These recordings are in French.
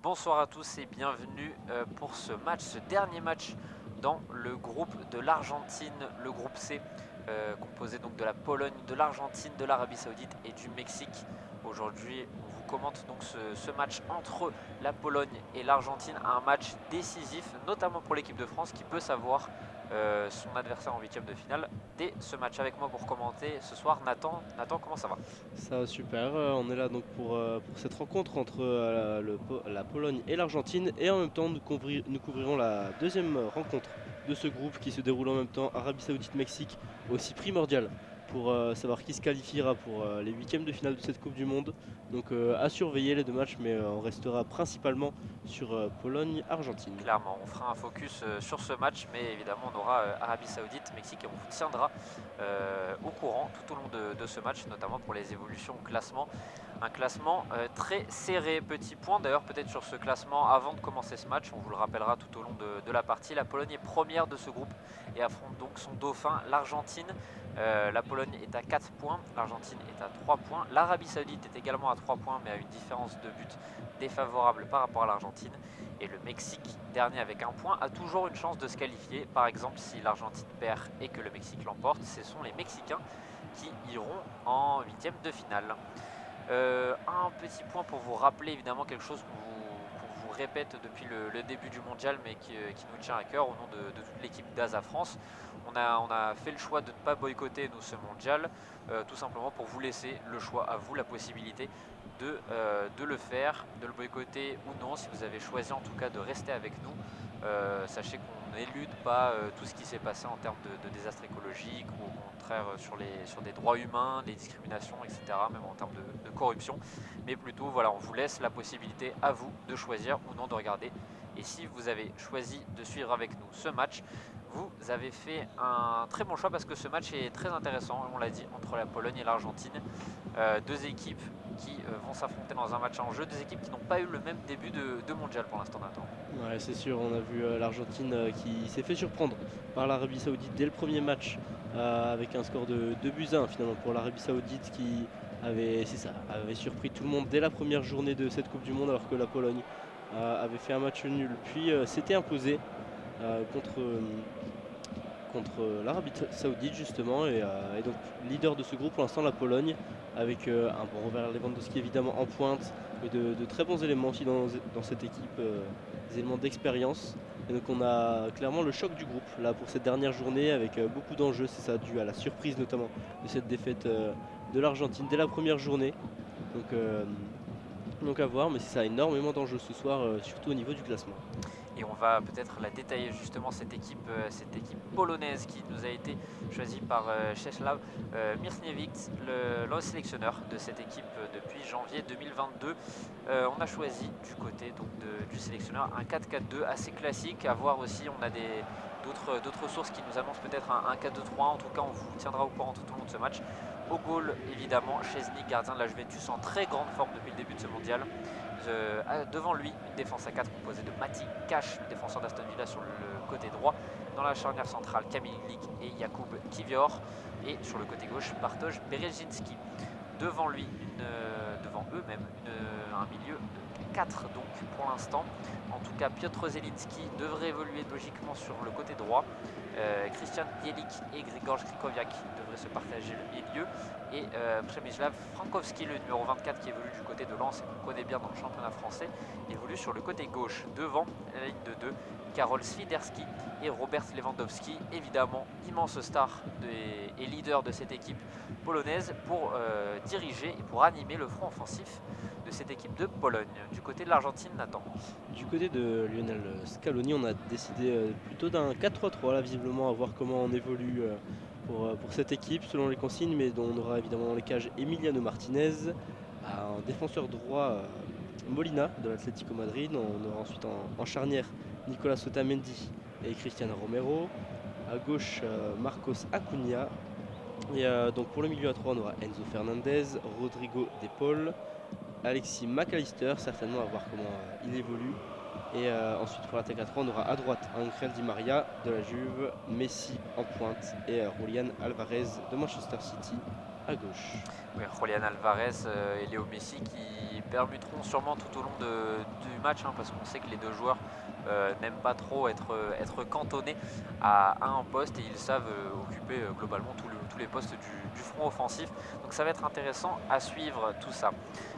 Bonsoir à tous et bienvenue pour ce match, ce dernier match dans le groupe de l'Argentine, le groupe C, composé donc de la Pologne, de l'Argentine, de l'Arabie Saoudite et du Mexique. Aujourd'hui, on vous commente donc ce match entre la Pologne et l'Argentine, un match décisif, notamment pour l'équipe de France qui peut savoir son adversaire en huitième de finale dès ce match. Avec moi pour commenter ce soir, Nathan. Nathan, comment ça va? Ça va super, on est là donc pour cette rencontre entre la Pologne et l'Argentine et en même temps nous couvrirons la deuxième rencontre de ce groupe qui se déroule en même temps Arabie Saoudite-Mexique, aussi primordial pour savoir qui se qualifiera pour les huitièmes de finale de cette Coupe du Monde. Donc à surveiller les deux matchs, mais on restera principalement sur Pologne-Argentine. Clairement, on fera un focus sur ce match, mais évidemment on aura Arabie Saoudite, Mexique et on vous tiendra au courant tout au long de ce match, notamment pour les évolutions au classement. Un classement très serré. Petit point d'ailleurs peut-être sur ce classement avant de commencer ce match, on vous le rappellera tout au long de la partie. La Pologne est première de ce groupe et affronte donc son dauphin, l'Argentine. La Pologne est à 4 points, l'Argentine est à 3 points. L'Arabie Saoudite est également à 3 points, mais à une différence de but défavorable par rapport à l'Argentine. Et le Mexique, dernier avec un point, a toujours une chance de se qualifier. Par exemple, si l'Argentine perd et que le Mexique l'emporte, ce sont les Mexicains qui iront en huitième de finale. Un petit point pour vous rappeler évidemment quelque chose qu'on vous répète depuis le début du mondial, mais qui nous tient à cœur au nom de toute l'équipe d'Asa France. On a fait le choix de ne pas boycotter nous ce mondial, tout simplement pour vous laisser le choix à vous, la possibilité de le faire, de le boycotter ou non. Si vous avez choisi en tout cas de rester avec nous, sachez qu'on n'élude pas tout ce qui s'est passé en termes de désastres écologiques ou au contraire sur des droits humains, des discriminations, etc., même en termes de corruption. Mais plutôt, voilà, on vous laisse la possibilité à vous de choisir ou non de regarder. Et si vous avez choisi de suivre avec nous ce match, vous avez fait un très bon choix parce que ce match est très intéressant, on l'a dit, entre la Pologne et l'Argentine. Deux équipes qui vont s'affronter dans un match en jeu, deux équipes qui n'ont pas eu le même début de mondial pour l'instant, Nathan. Ouais, c'est sûr, on a vu l'Argentine qui s'est fait surprendre par l'Arabie Saoudite dès le premier match avec un score de 2 buts à 1 finalement pour l'Arabie Saoudite qui avait surpris tout le monde dès la première journée de cette Coupe du Monde alors que la Pologne avait fait un match nul puis s'était imposé contre l'Arabie Saoudite justement et donc leader de ce groupe pour l'instant la Pologne avec un bon Robert Lewandowski évidemment en pointe et de très bons éléments aussi dans cette équipe, des éléments d'expérience. Et donc on a clairement le choc du groupe là pour cette dernière journée avec beaucoup d'enjeux, c'est ça dû à la surprise notamment de cette défaite de l'Argentine dès la première journée. Donc, euh, donc à voir, mais c'est ça, énormément d'enjeux ce soir, surtout au niveau du classement. Et on va peut-être la détailler justement cette équipe polonaise qui nous a été choisie par Czesław Mirsniewicz, le sélectionneur de cette équipe depuis janvier 2022. On a choisi du côté donc, du sélectionneur un 4-4-2 assez classique. À voir aussi, on a d'autres sources qui nous annoncent peut-être un 4-2-3. En tout cas, on vous tiendra au courant tout au long de ce match. Au goal, évidemment, Szczęsny, gardien de la Juventus en très grande forme depuis le début de ce mondial. Devant lui, une défense à 4 composée de Mati Cash, le défenseur d'Aston Villa sur le côté droit. Dans la charnière centrale, Kamil Glik et Jakub Kiwior. Et sur le côté gauche, Bartosz Berezinski. Devant lui, devant eux même, un milieu de 4 donc pour l'instant. En tout cas, Piotr Zelinski devrait évoluer logiquement sur le côté droit. Christian Bielik et Grigor Krikoviak devraient se partager le milieu. Et Przemysław Frankowski, le numéro 24 qui évolue du côté de Lens et qu'on connaît bien dans le championnat français, évolue sur le côté gauche. Devant la ligne de 2, Karol Swiderski et Robert Lewandowski, évidemment immense star et leader de cette équipe polonaise pour diriger et pour animer le front offensif de cette équipe de Pologne. Du côté de l'Argentine, Nathan. Du côté de Lionel Scaloni, on a décidé plutôt d'un 4-3-3 là visiblement à voir comment on évolue pour cette équipe selon les consignes, mais dont on aura évidemment dans les cages Emiliano Martinez, un défenseur droit Molina de l'Atlético Madrid, on aura ensuite en charnière Nicolas Otamendi et Cristiano Romero, à gauche Marcos Acuna, et donc pour le milieu à 3 on aura Enzo Fernandez, Rodrigo De Paul, Alexis McAllister, certainement à voir comment il évolue. Et ensuite pour l'attaque à 3, on aura à droite Angel Di Maria de la Juve, Messi en pointe et Julian Alvarez de Manchester City. à gauche. Oui, Julián Alvarez et Léo Messi qui permuteront sûrement tout au long du match, hein, parce qu'on sait que les deux joueurs n'aiment pas trop être cantonnés à un poste et ils savent occuper globalement tous les postes du front offensif. Donc ça va être intéressant à suivre tout ça.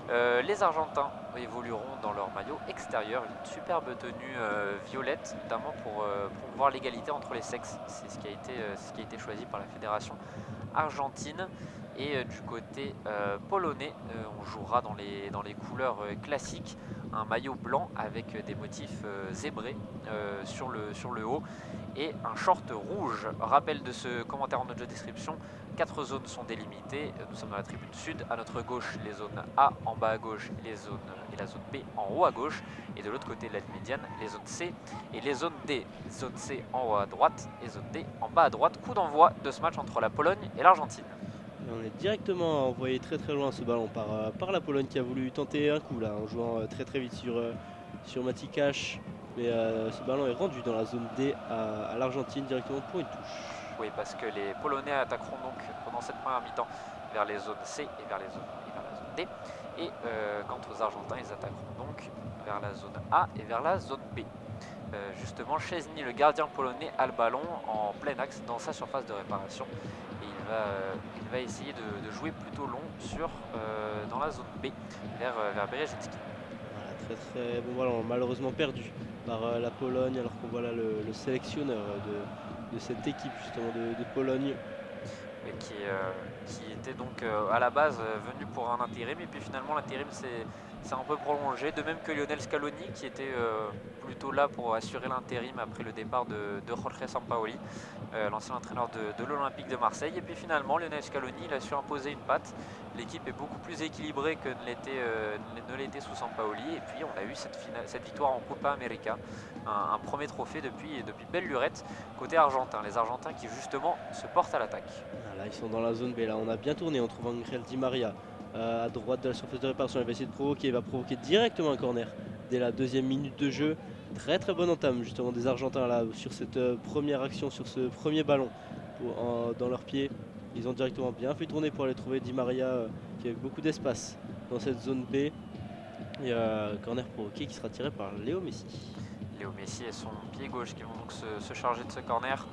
Les Argentins évolueront dans leur maillot extérieur, une superbe tenue violette, notamment pour promouvoir l'égalité entre les sexes. C'est ce qui a été choisi par la fédération argentine. Et du côté polonais, on jouera dans les couleurs classiques, un maillot blanc avec des motifs zébrés sur le haut et un short rouge. Rappel de ce commentaire en audio description, 4 zones sont délimitées, nous sommes dans la tribune sud, à notre gauche les zones A en bas à gauche et la zone B en haut à gauche, et de l'autre côté de la ligne médiane les zones C et les zones D, zone C en haut à droite et zone D en bas à droite. Coup d'envoi de ce match entre la Pologne et l'Argentine. Et on est directement envoyé très loin ce ballon par la Pologne qui a voulu tenter un coup là en jouant très vite sur Matikash. Mais ce ballon est rendu dans la zone D à l'Argentine directement pour une touche. Oui, parce que les Polonais attaqueront donc pendant cette première mi-temps vers les zones C et vers la zone D. Et quant aux Argentins, ils attaqueront donc vers la zone A et vers la zone B. Justement, Szczęsny, le gardien polonais, a le ballon en plein axe dans sa surface de réparation. Et il va essayer de jouer plutôt long dans la zone B, vers Berezinski. Voilà, très bon ballon, malheureusement perdu par la Pologne, alors qu'on voit là le sélectionneur de cette équipe justement de Pologne. Et qui était donc à la base venu pour un intérim, et puis finalement l'intérim s'est un peu prolongé, de même que Lionel Scaloni qui était plutôt là pour assurer l'intérim après le départ de Jorge Sampaoli, l'ancien entraîneur de l'Olympique de Marseille. Et puis finalement Lionel Scaloni il a su imposer une patte, l'équipe est beaucoup plus équilibrée que ne l'était sous Sampaoli, et puis on a eu cette victoire en Copa América, un premier trophée depuis belle lurette côté argentin, les Argentins qui justement se portent à l'attaque. Là ils sont dans la zone B, là on a bien tourné en trouvant Angel Di Maria à droite de la surface de réparation. Il va essayer de provoquer, il va provoquer directement un corner dès la 2e minute de jeu. Très bonne entame justement des Argentins là sur cette première action, sur ce premier ballon dans leurs pieds. Ils ont directement bien fait tourner pour aller trouver Di Maria qui avait beaucoup d'espace dans cette zone B. Et corner provoqué qui sera tiré par Léo Messi. Léo Messi et son pied gauche qui vont donc se charger de ce corner.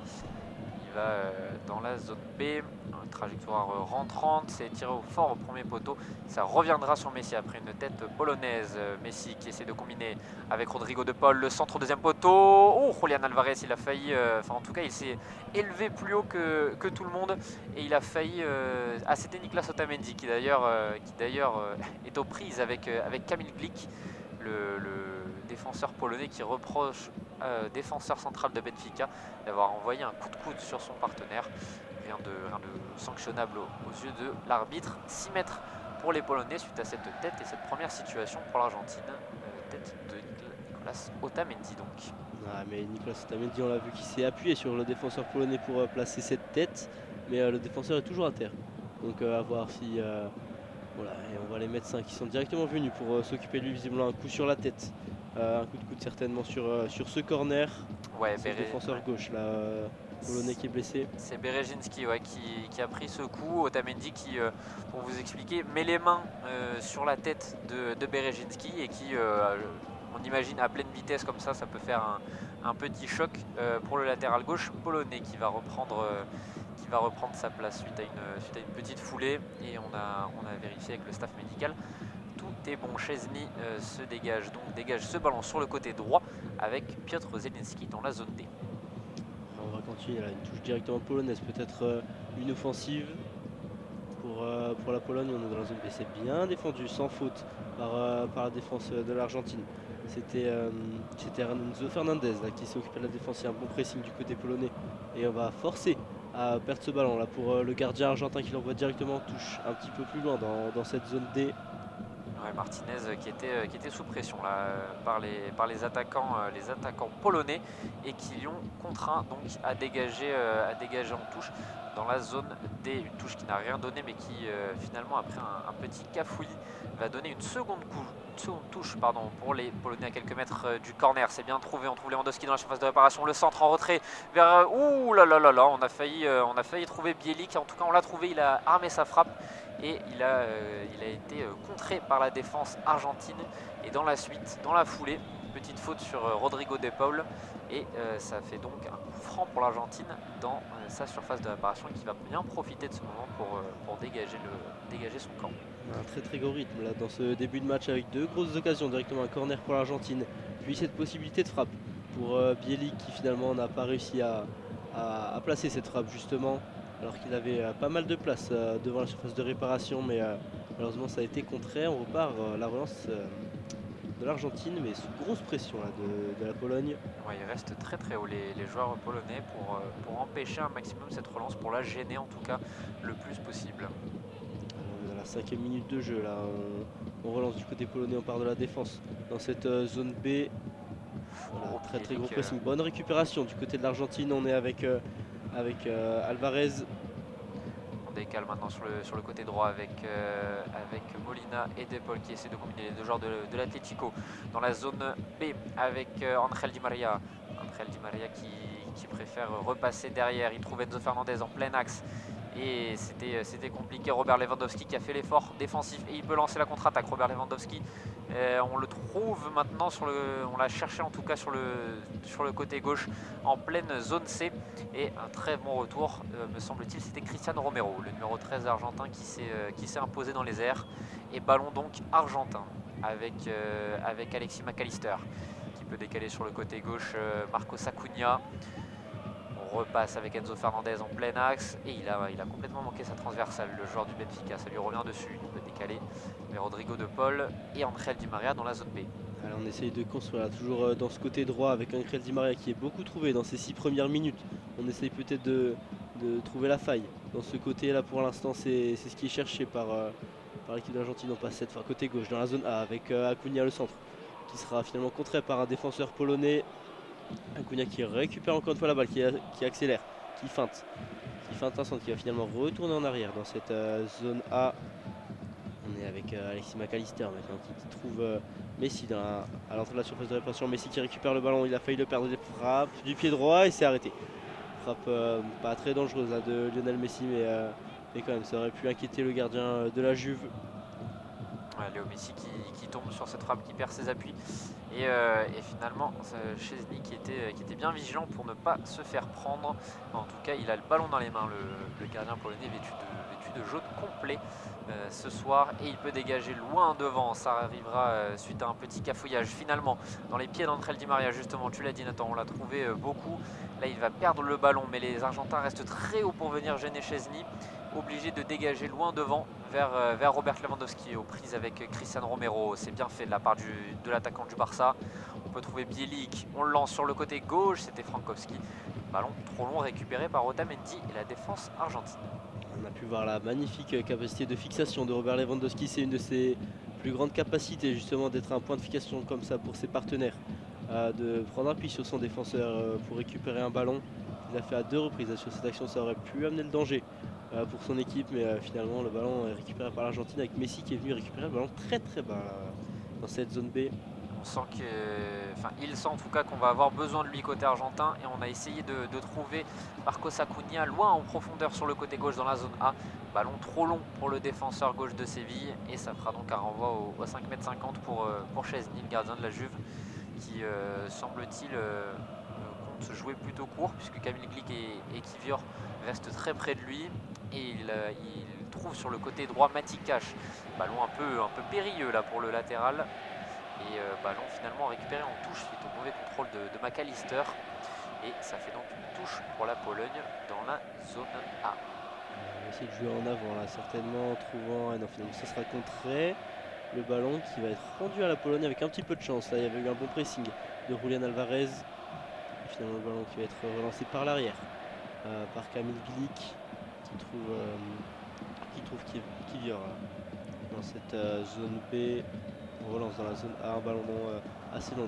Il va dans la zone B, une trajectoire rentrante, c'est tiré au fort au premier poteau. Ça reviendra sur Messi après une tête polonaise. Messi qui essaie de combiner avec Rodrigo de Paul, le centre au 2e poteau. Oh, Julián Alvarez, il a failli, en tout cas il s'est élevé plus haut que tout le monde et il a failli. C'était Niklas Otamendi qui d'ailleurs est aux prises avec Kamil Glik, le défenseur polonais qui reproche défenseur central de Benfica d'avoir envoyé un coup de coude sur son partenaire. Rien de sanctionnable aux yeux de l'arbitre. 6 mètres pour les Polonais suite à cette tête et cette première situation pour l'Argentine. Tête de Nicolas Otamendi donc. Mais Nicolas Otamendi, on l'a vu, qui s'est appuyé sur le défenseur polonais pour placer cette tête, mais le défenseur est toujours à terre. Donc à voir si... voilà, et on voit les médecins qui sont directement venus pour s'occuper de lui, visiblement un coup sur la tête. Un coup de coude certainement sur ce corner. Ouais, c'est le défenseur gauche là, polonais qui est blessé. C'est Berezinski qui a pris ce coup. Otamendi qui, pour vous expliquer, met les mains sur la tête de Berezinski et qui, on imagine à pleine vitesse comme ça peut faire un petit choc pour le latéral gauche polonais qui va reprendre sa place suite à une petite foulée. Et on a vérifié avec le staff médical. Tout est bon. Szczęsny se dégage ce ballon sur le côté droit avec Piotr Zielinski dans la zone D. On va continuer là, une touche directement polonaise, peut-être une offensive pour la Pologne. On est dans la zone B, c'est bien défendu, sans faute par la défense de l'Argentine. C'était Renzo Fernandez là, qui s'est occupé de la défense. Il y a un bon pressing du côté polonais et on va forcer à perdre ce ballon là pour le gardien argentin qui l'envoie directement en touche un petit peu plus loin dans cette zone D. Ouais, Martinez qui était sous pression là, par les attaquants polonais et qui l'ont contraint donc à dégager en touche dans la zone D. Une touche qui n'a rien donné mais qui finalement après un petit cafouillis va donner une seconde touche pardon, pour les Polonais à quelques mètres du corner. C'est bien trouvé, on trouve Lewandowski dans la surface de réparation, le centre en retrait vers... ouh là là là là, on a failli trouver Bielik, en tout cas on l'a trouvé, il a armé sa frappe et il a été contré par la défense argentine. Et dans la suite, dans la foulée, petite faute sur Rodrigo de Paul et ça fait donc un coup franc pour l'Argentine dans sa surface de réparation qui va bien profiter de ce moment pour dégager son camp. Un très très gros rythme là dans ce début de match avec deux grosses occasions, directement un corner pour l'Argentine, puis cette possibilité de frappe pour Bielik qui finalement n'a pas réussi à placer cette frappe justement, alors qu'il avait pas mal de place devant la surface de réparation, mais malheureusement ça a été contré. On repart la relance de l'Argentine, mais sous grosse pression là, de la Pologne. Ouais, ils restent très très haut les joueurs polonais pour empêcher un maximum cette relance, pour la gêner en tout cas le plus possible. Dans la 5e minute de jeu là, on relance du côté polonais, on part de la défense dans cette zone B. Voilà, très très gros pressing, bonne récupération du côté de l'Argentine. On est avec Alvarez. On décale maintenant sur le côté droit avec Molina et De Paul qui essaient de combiner les deux joueurs de l'Atlético. Dans la zone B avec Angel Di Maria. Angel Di Maria qui préfère repasser derrière. Il trouve Enzo Fernandez en plein axe. Et c'était compliqué. Robert Lewandowski qui a fait l'effort défensif et il peut lancer la contre-attaque. Robert Lewandowski, on le trouve maintenant on l'a cherché en tout cas sur le côté gauche en pleine zone C. Et un très bon retour, me semble-t-il, c'était Cristiano Romero, le numéro 13 argentin qui s'est imposé dans les airs. Et ballon donc argentin avec Alexis McAllister qui peut décaler sur le côté gauche Marcos Acuna. On repasse avec Enzo Fernandez en plein axe et il a complètement manqué sa transversale, le joueur du Benfica, ça lui revient dessus, il peut décaler vers Rodrigo de Paul et Angel Di Maria dans la zone B. Alors on essaye de construire là, toujours dans ce côté droit avec Angel Di Maria qui est beaucoup trouvé dans ces 6 premières minutes. On essaye peut-être de trouver la faille dans ce côté là pour l'instant, c'est ce qui est cherché par l'équipe d'Argentine. On passe cette fois côté gauche dans la zone A avec Acuna le centre qui sera finalement contré par un défenseur polonais. Acuna qui récupère encore une fois la balle, qui accélère, qui feinte un centre qui va finalement retourner en arrière dans cette zone A. On est avec Alexis McAllister maintenant qui trouve Messi à l'entrée de la surface de réparation. Messi qui récupère le ballon, il a failli le perdre, il frappe du pied droit et c'est arrêté. Frappe pas très dangereuse là, de Lionel Messi, mais quand même ça aurait pu inquiéter le gardien de la Juve. Ouais, Léo Messi qui tombe sur cette frappe, qui perd ses appuis et finalement Szczesny qui était bien vigilant pour ne pas se faire prendre. En tout cas il a le ballon dans les mains, le gardien polonais vêtu de jaune complet ce soir, et il peut dégager loin devant. Ça arrivera suite à un petit cafouillage finalement dans les pieds d'Angel Di Maria, justement, tu l'as dit Nathan, on l'a trouvé beaucoup. Là il va perdre le ballon mais les Argentins restent très haut pour venir gêner Szczesny, obligé de dégager loin devant vers Robert Lewandowski aux prises avec Cristiano Romero. C'est bien fait de la part de l'attaquant du Barça. On peut trouver Bielik, on le lance sur le côté gauche, c'était Frankowski. Ballon trop long récupéré par Otamendi et la défense argentine. On a pu voir la magnifique capacité de fixation de Robert Lewandowski. C'est une de ses plus grandes capacités justement d'être un point de fixation comme ça pour ses partenaires, de prendre appui sur son défenseur pour récupérer un ballon. Il a fait à 2 reprises sur cette action, ça aurait pu amener le danger pour son équipe, mais finalement le ballon est récupéré par l'Argentine avec Messi qui est venu récupérer le ballon très très bas dans cette zone B. On sent il sent en tout cas qu'on va avoir besoin de lui côté argentin, et on a essayé de trouver Marcos Acuna loin en profondeur sur le côté gauche dans la zone A. Ballon trop long pour le défenseur gauche de Séville et ça fera donc un renvoi au 5,50 m pour Szczesny, le gardien de la Juve, qui semble-t-il compte se jouer plutôt court puisque Kamil Glik et Kivior restent très près de lui, et il trouve sur le côté droit Matikash. Ballon un peu périlleux là pour le latéral. Et ballon finalement récupéré en touche suite au mauvais contrôle de McAllister. Et ça fait donc une touche pour la Pologne dans la zone A. On va essayer de jouer en avant là, certainement en trouvant. Non, finalement ça sera contré. Le ballon qui va être rendu à la Pologne avec un petit peu de chance. Là il y avait eu un bon pressing de Julian Alvarez. Et finalement le ballon qui va être relancé par l'arrière par Kamil Glik qui trouve Kivior. dans cette zone B. On relance dans la zone A un ballon assez long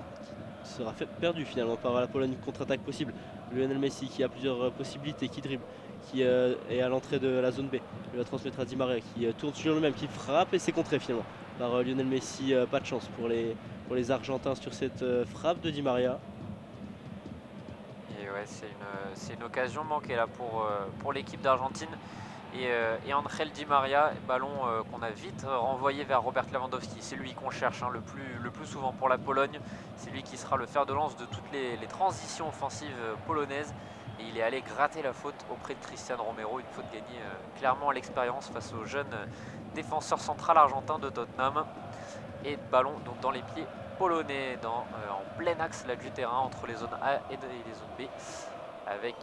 qui sera perdu finalement par la Pologne. Une contre-attaque possible. Lionel Messi qui a plusieurs possibilités, qui dribble, qui est à l'entrée de la zone B. Il va transmettre à Di Maria qui tourne sur lui-même, qui frappe et c'est contré finalement par Lionel Messi. Pas de chance pour les Argentins sur cette frappe de Di Maria. Et ouais, c'est une occasion manquée là pour l'équipe d'Argentine. Et Angel Di Maria, ballon qu'on a vite renvoyé vers Robert Lewandowski. C'est lui qu'on cherche le plus souvent pour la Pologne. C'est lui qui sera le fer de lance de toutes les transitions offensives polonaises. Et il est allé gratter la faute auprès de Cristiano Romero. Une faute gagnée clairement à l'expérience face au jeune défenseur central argentin de Tottenham. Et ballon donc dans les pieds polonais, en plein axe là, du terrain entre les zones A et les zones B. Avec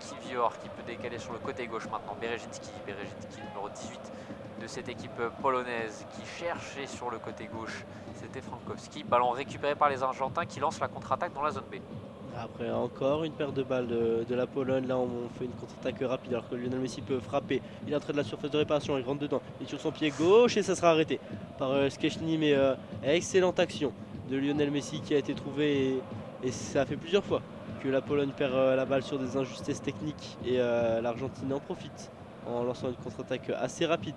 Kiwior qui peut décaler sur le côté gauche maintenant. Berezinski numéro 18 de cette équipe polonaise qui cherchait sur le côté gauche. C'était Frankowski. Ballon récupéré par les Argentins qui lancent la contre-attaque dans la zone B. Après encore une paire de balles de la Pologne. Là on fait une contre-attaque rapide alors que Lionel Messi peut frapper. Il est en train de la surface de réparation, il rentre dedans. Il est sur son pied gauche et ça sera arrêté par Szczęsny. Mais excellente action de Lionel Messi qui a été trouvé et ça a fait plusieurs fois que la Pologne perd la balle sur des injustices techniques et l'Argentine en profite en lançant une contre-attaque assez rapide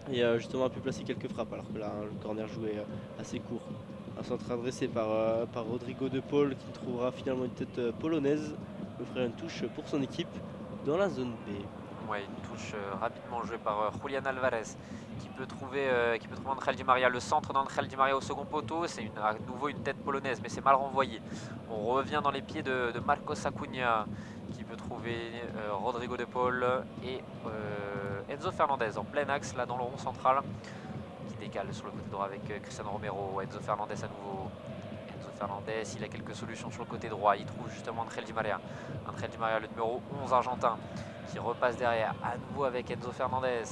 et justement a pu placer quelques frappes alors que là le corner joué assez court. Un centre adressé par Rodrigo de Paul qui trouvera finalement une tête polonaise, offrir une touche pour son équipe dans la zone B. Ouais, une touche rapidement jouée par Julián Álvarez qui peut trouver Angel Di Maria. Le centre d'Angel Di Maria au second poteau, c'est à nouveau une tête polonaise, mais c'est mal renvoyé. On revient dans les pieds de Marcos Acuna qui peut trouver Rodrigo de Paul et Enzo Fernandez en plein axe là dans le rond central qui décale sur le côté droit avec Cristiano Romero. Enzo Fernandez à nouveau. Enzo Fernandez, il a quelques solutions sur le côté droit. Il trouve justement Angel Di Maria. Angel Di Maria, le numéro 11 argentin, qui repasse derrière à nouveau avec Enzo Fernandez.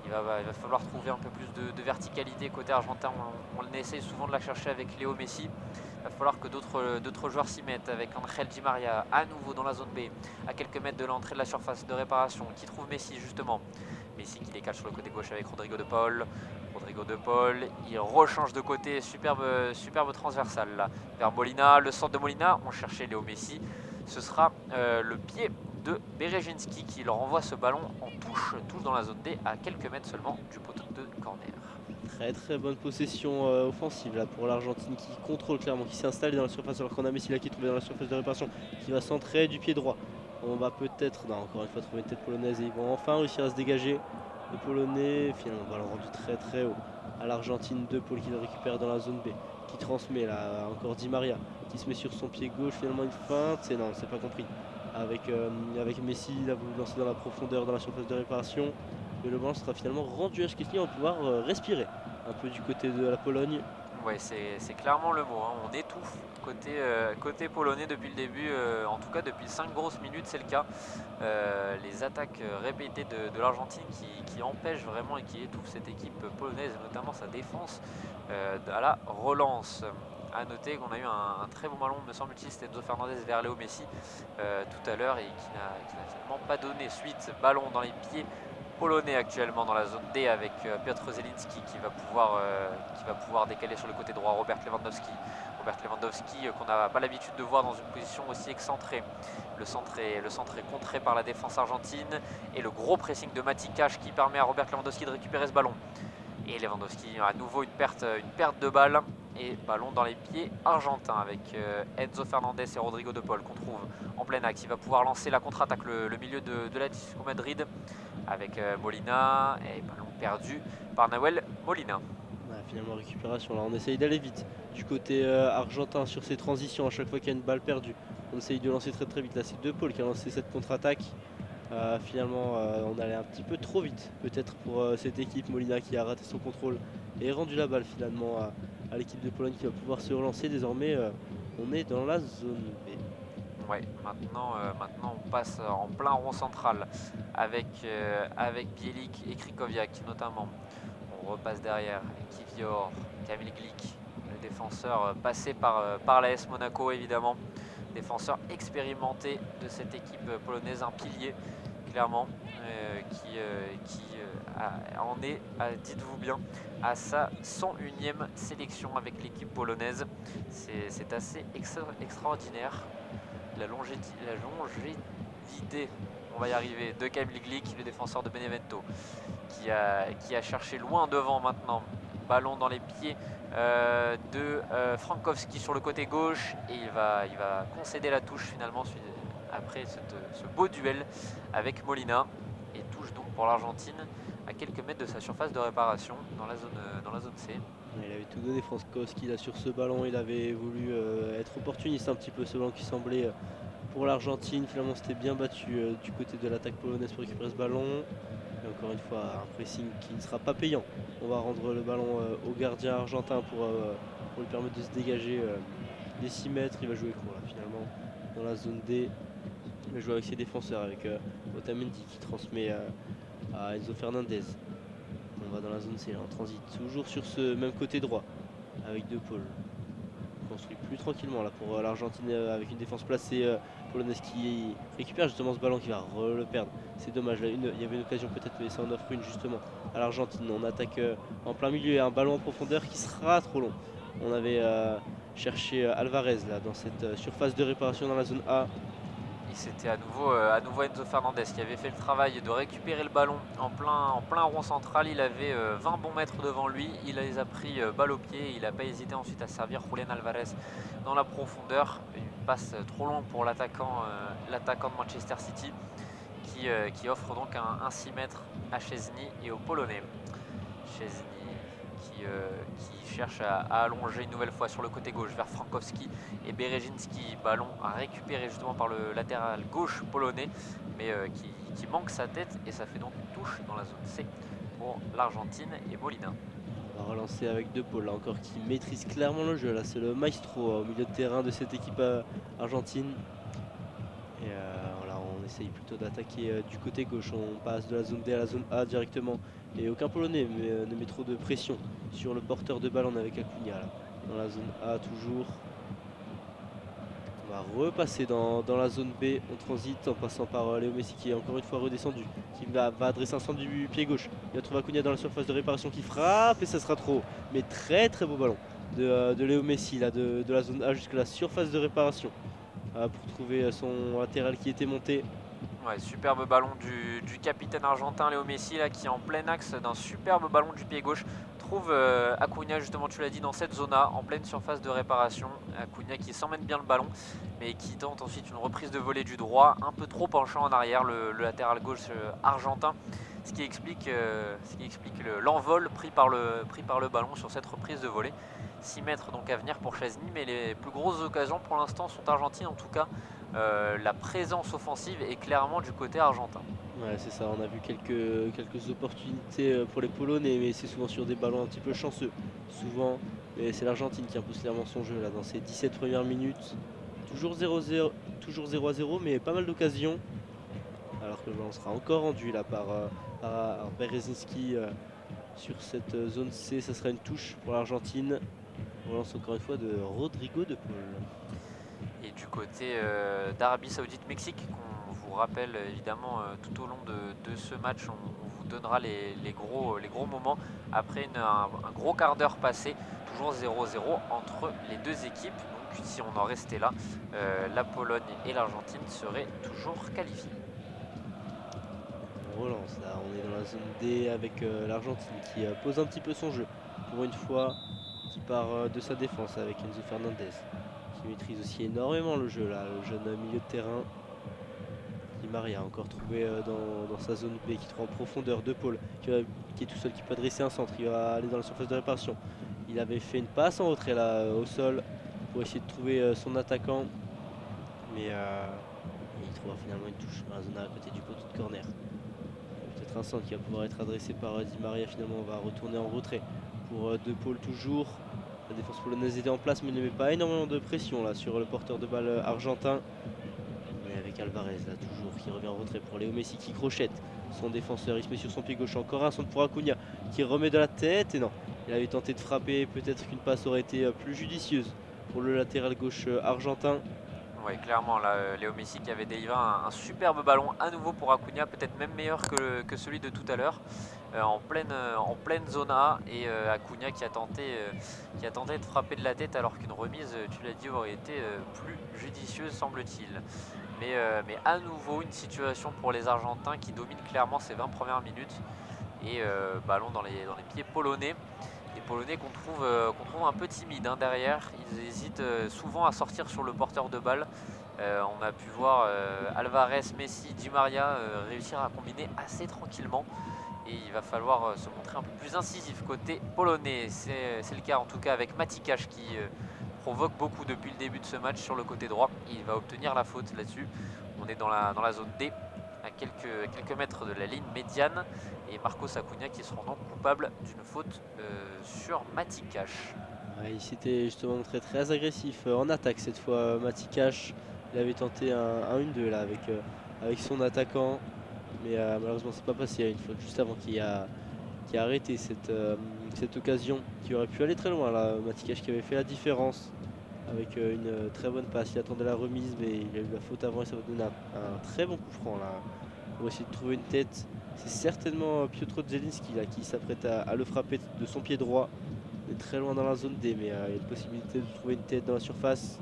Il va falloir trouver un peu plus de verticalité côté argentin. On essaye souvent de la chercher avec Léo Messi. Il va falloir que d'autres joueurs s'y mettent avec Angel Di Maria à nouveau dans la zone B, à quelques mètres de l'entrée de la surface de réparation, qui trouve Messi justement. Messi qui décale sur le côté gauche avec Rodrigo de Paul. Rodrigo de Paul, il rechange de côté, superbe transversale là, vers Molina. Le centre de Molina, on cherchait Léo Messi. Ce sera le pied de Berezinski qui leur envoie ce ballon en touche dans la zone D à quelques mètres seulement du poteau de corner. Très bonne possession offensive là pour l'Argentine qui contrôle clairement, qui s'est installée dans la surface alors qu'on a Messi là qui est trouvé dans la surface de réparation, qui va centrer du pied droit. On va peut-être, encore une fois, trouver une tête polonaise et ils vont enfin réussir à se dégager. Le Polonais, finalement, ballon rendu très haut à l'Argentine. De Paul qui le récupère dans la zone B, qui transmet là, encore Di Maria, qui se met sur son pied gauche, finalement une feinte, c'est pas compris. Avec Messi, il a voulu lancer dans la profondeur, dans la surface de réparation. Mais le ballon sera finalement rendu à Szczęsny, on va pouvoir respirer un peu du côté de la Pologne. Ouais, c'est clairement le mot, on étouffe côté polonais depuis le début, en tout cas depuis 5 grosses minutes c'est le cas. Les attaques répétées de l'Argentine qui empêchent vraiment et qui étouffent cette équipe polonaise, notamment sa défense à la relance. A noter qu'on a eu un très bon ballon, me semble-t-il, c'était Enzo Fernandez vers Léo Messi tout à l'heure et qui n'a finalement pas donné suite. Ballon dans les pieds polonais actuellement dans la zone D avec Piotr Zelinski qui va pouvoir décaler sur le côté droit Robert Lewandowski. Robert Lewandowski qu'on n'a pas l'habitude de voir dans une position aussi excentrée. Le centre est contré par la défense argentine et le gros pressing de Mati Cash qui permet à Robert Lewandowski de récupérer ce ballon. Et Lewandowski à nouveau une perte de balle et ballon dans les pieds argentins avec Enzo Fernandez et Rodrigo de Paul qu'on trouve en plein axe. Il va pouvoir lancer la contre-attaque, le milieu de l'Atlético Madrid avec Molina et ballon perdu par Nahuel Molina. Finalement récupération, là on essaye d'aller vite du côté argentin sur ces transitions à chaque fois qu'il y a une balle perdue. On essaye de lancer très vite, là c'est De Paul qui a lancé cette contre-attaque. Finalement on allait un petit peu trop vite peut-être pour cette équipe. Molina qui a raté son contrôle et rendu la balle finalement à l'équipe de Pologne qui va pouvoir se relancer. Désormais on est dans la zone B. Ouais, maintenant on passe en plein rond central avec Bielik et Krikoviak notamment. On repasse derrière Kiwior, Kamil Glik, le défenseur passé par l'AS Monaco évidemment. Défenseur expérimenté de cette équipe polonaise, un pilier clairement, en est, dites-vous bien, à sa 101e sélection avec l'équipe polonaise. C'est assez extraordinaire. La longévité, on va y arriver, de Kamil Glik, le défenseur de Benevento, qui a cherché loin devant maintenant. Ballon dans les pieds de Frankowski sur le côté gauche, et il va concéder la touche finalement après ce beau duel avec Molina, et touche donc pour l'Argentine à quelques mètres de sa surface de réparation dans la zone C. Il avait tout donné Frankowski là sur ce ballon, il avait voulu être opportuniste un petit peu, ce ballon qui semblait pour l'Argentine. Finalement c'était bien battu du côté de l'attaque polonaise pour récupérer ce ballon. Et encore une fois un pressing qui ne sera pas payant. On va rendre le ballon au gardien argentin pour lui permettre de se dégager des 6 mètres. Il va jouer court là finalement dans la zone D. Il va jouer avec ses défenseurs, avec Otamendi qui transmet à Enzo Fernandez. On va dans la zone C là, en transit, toujours sur ce même côté droit avec De Paul. On construit plus tranquillement là pour l'Argentine avec une défense placée polonaise qui récupère justement ce ballon, qui va le perdre. C'est dommage, là, il y avait une occasion peut-être, mais ça en offre une justement à l'Argentine. On attaque en plein milieu et un ballon en profondeur qui sera trop long. On avait cherché Alvarez là dans cette surface de réparation dans la zone A. Et c'était à nouveau Enzo Fernandez qui avait fait le travail de récupérer le ballon en plein rond central. Il avait 20 bons mètres devant lui, il les a pris balle au pied, il n'a pas hésité ensuite à servir Julián Alvarez dans la profondeur. Une passe trop longue pour l'attaquant de Manchester City qui offre donc un 6 mètres à Szczęsny et au Polonais. Szczęsny qui cherche à allonger une nouvelle fois sur le côté gauche vers Frankowski et Berezinski, ballon à récupérer justement par le latéral gauche polonais, mais qui manque sa tête, et ça fait donc une touche dans la zone C pour l'Argentine et Molina. On va relancer avec De Paul là encore, qui maîtrise clairement le jeu. Là c'est le maestro au milieu de terrain de cette équipe argentine. Et voilà, on essaye plutôt d'attaquer du côté gauche. On passe de la zone D à la zone A directement. Et aucun Polonais ne met trop de pression sur le porteur de ballon avec Acuna là. Dans la zone A toujours. On va repasser dans la zone B. On transite en passant par Léo Messi qui est encore une fois redescendu. Qui va adresser un centre du pied gauche. Il va trouver Acuna dans la surface de réparation qui frappe et ça sera trop haut. Mais très très beau ballon de Léo Messi là, de la zone A jusqu'à la surface de réparation. Pour trouver son latéral qui était monté. Ouais, superbe ballon du capitaine argentin Léo Messi là, qui est en plein axe d'un superbe ballon du pied gauche. Trouve Acuna, justement tu l'as dit, dans cette zone A, en pleine surface de réparation. Acuna qui s'emmène bien le ballon, mais qui tente ensuite une reprise de volée du droit, un peu trop penchant en arrière, le latéral gauche argentin. Ce qui explique l'envol pris par le ballon sur cette reprise de volée. 6 mètres donc à venir pour Szczęsny, mais les plus grosses occasions pour l'instant sont argentines. En tout cas, la présence offensive est clairement du côté argentin. Ouais, c'est ça, on a vu quelques opportunités pour les Polonais, mais c'est souvent sur des ballons un petit peu chanceux. Souvent, mais c'est l'Argentine qui impose clairement son jeu là dans ces 17 premières minutes. Toujours 0-0, toujours 0-0, mais pas mal d'occasions. Alors que le ballon sera encore rendu là par Berezinski sur cette zone C. Ça sera une touche pour l'Argentine. On relance encore une fois de Rodrigo De Paul. Et du côté d'Arabie Saoudite-Mexique, qu'on vous rappelle évidemment tout au long de ce match, on vous donnera les gros moments après un gros quart d'heure passé, toujours 0-0 entre les deux équipes. Donc si on en restait là, la Pologne et l'Argentine seraient toujours qualifiées. On relance là, on est dans la zone D avec l'Argentine qui pose un petit peu son jeu. Pour une fois, qui part de sa défense avec Enzo Fernandez, qui maîtrise aussi énormément le jeu là, le jeune milieu de terrain. Di Maria encore trouvé dans sa zone B, qui trouve en profondeur De Paul, qui est tout seul, qui peut adresser un centre, il va aller dans la surface de réparation. Il avait fait une passe en retrait là au sol pour essayer de trouver son attaquant, mais il trouve finalement une touche dans la zone A à côté du poteau de corner. Peut-être un centre qui va pouvoir être adressé par Di Maria. Finalement on va retourner en retrait pour De Paul toujours. La défense polonaise était en place, mais ne met pas énormément de pression là sur le porteur de balle argentin. Mais avec Alvarez là toujours qui revient en retrait pour Léo Messi qui crochette son défenseur, il se met sur son pied gauche, encore un centre pour Acuna qui remet de la tête, et non, il avait tenté de frapper, peut-être qu'une passe aurait été plus judicieuse pour le latéral gauche argentin. Ouais, clairement, là, Léo Messi qui avait délivré un superbe ballon à nouveau pour Acuna, peut-être même meilleur que celui de tout à l'heure, en pleine zone A, et Acuna qui a tenté de frapper de la tête alors qu'une remise, tu l'as dit, aurait été plus judicieuse semble-t-il. Mais à nouveau une situation pour les Argentins qui dominent clairement ces 20 premières minutes, et ballon dans les pieds polonais. Des Polonais qu'on trouve un peu timides hein, derrière. Ils hésitent souvent à sortir sur le porteur de balle. On a pu voir Alvarez, Messi, Di Maria réussir à combiner assez tranquillement. Et il va falloir se montrer un peu plus incisif côté polonais. C'est le cas en tout cas avec Matikash qui provoque beaucoup depuis le début de ce match sur le côté droit. Il va obtenir la faute là-dessus. On est dans la zone D, à quelques mètres de la ligne médiane, et Marcos Acuna qui se rend donc coupable d'une faute sur Matikash. Ouais, il s'était justement montré très agressif en attaque cette fois. Matikash, il avait tenté un 1-2 là avec son attaquant, mais malheureusement c'est pas passé. Il y a une faute juste avant qui a arrêté cette occasion qui aurait pu aller très loin là. Matikash qui avait fait la différence avec une très bonne passe. Il attendait la remise, mais il a eu la faute avant et ça va donner un très bon coup franc là pour essayer de trouver une tête. C'est certainement Piotr Zelinski là qui s'apprête à le frapper de son pied droit. Il est très loin dans la zone D, mais il y a une possibilité de trouver une tête dans la surface.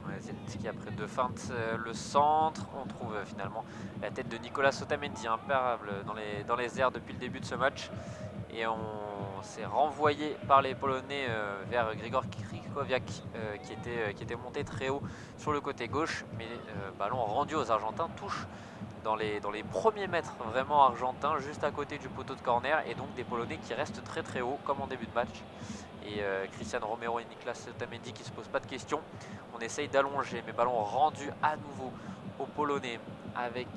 Ouais, Zelinski après deux feintes, le centre, on trouve finalement la tête de Nicolas Otamendi, imparable dans les airs depuis le début de ce match. Et on s'est renvoyé par les Polonais vers Grigor Krychowiak qui était monté très haut sur le côté gauche, mais ballon rendu aux Argentins, touche dans les premiers mètres vraiment argentins, juste à côté du poteau de corner, et donc des Polonais qui restent très très haut comme en début de match. Et Cristian Romero et Nicolas Otamendi qui ne se posent pas de questions. On essaye d'allonger, mais ballon rendu à nouveau aux Polonais avec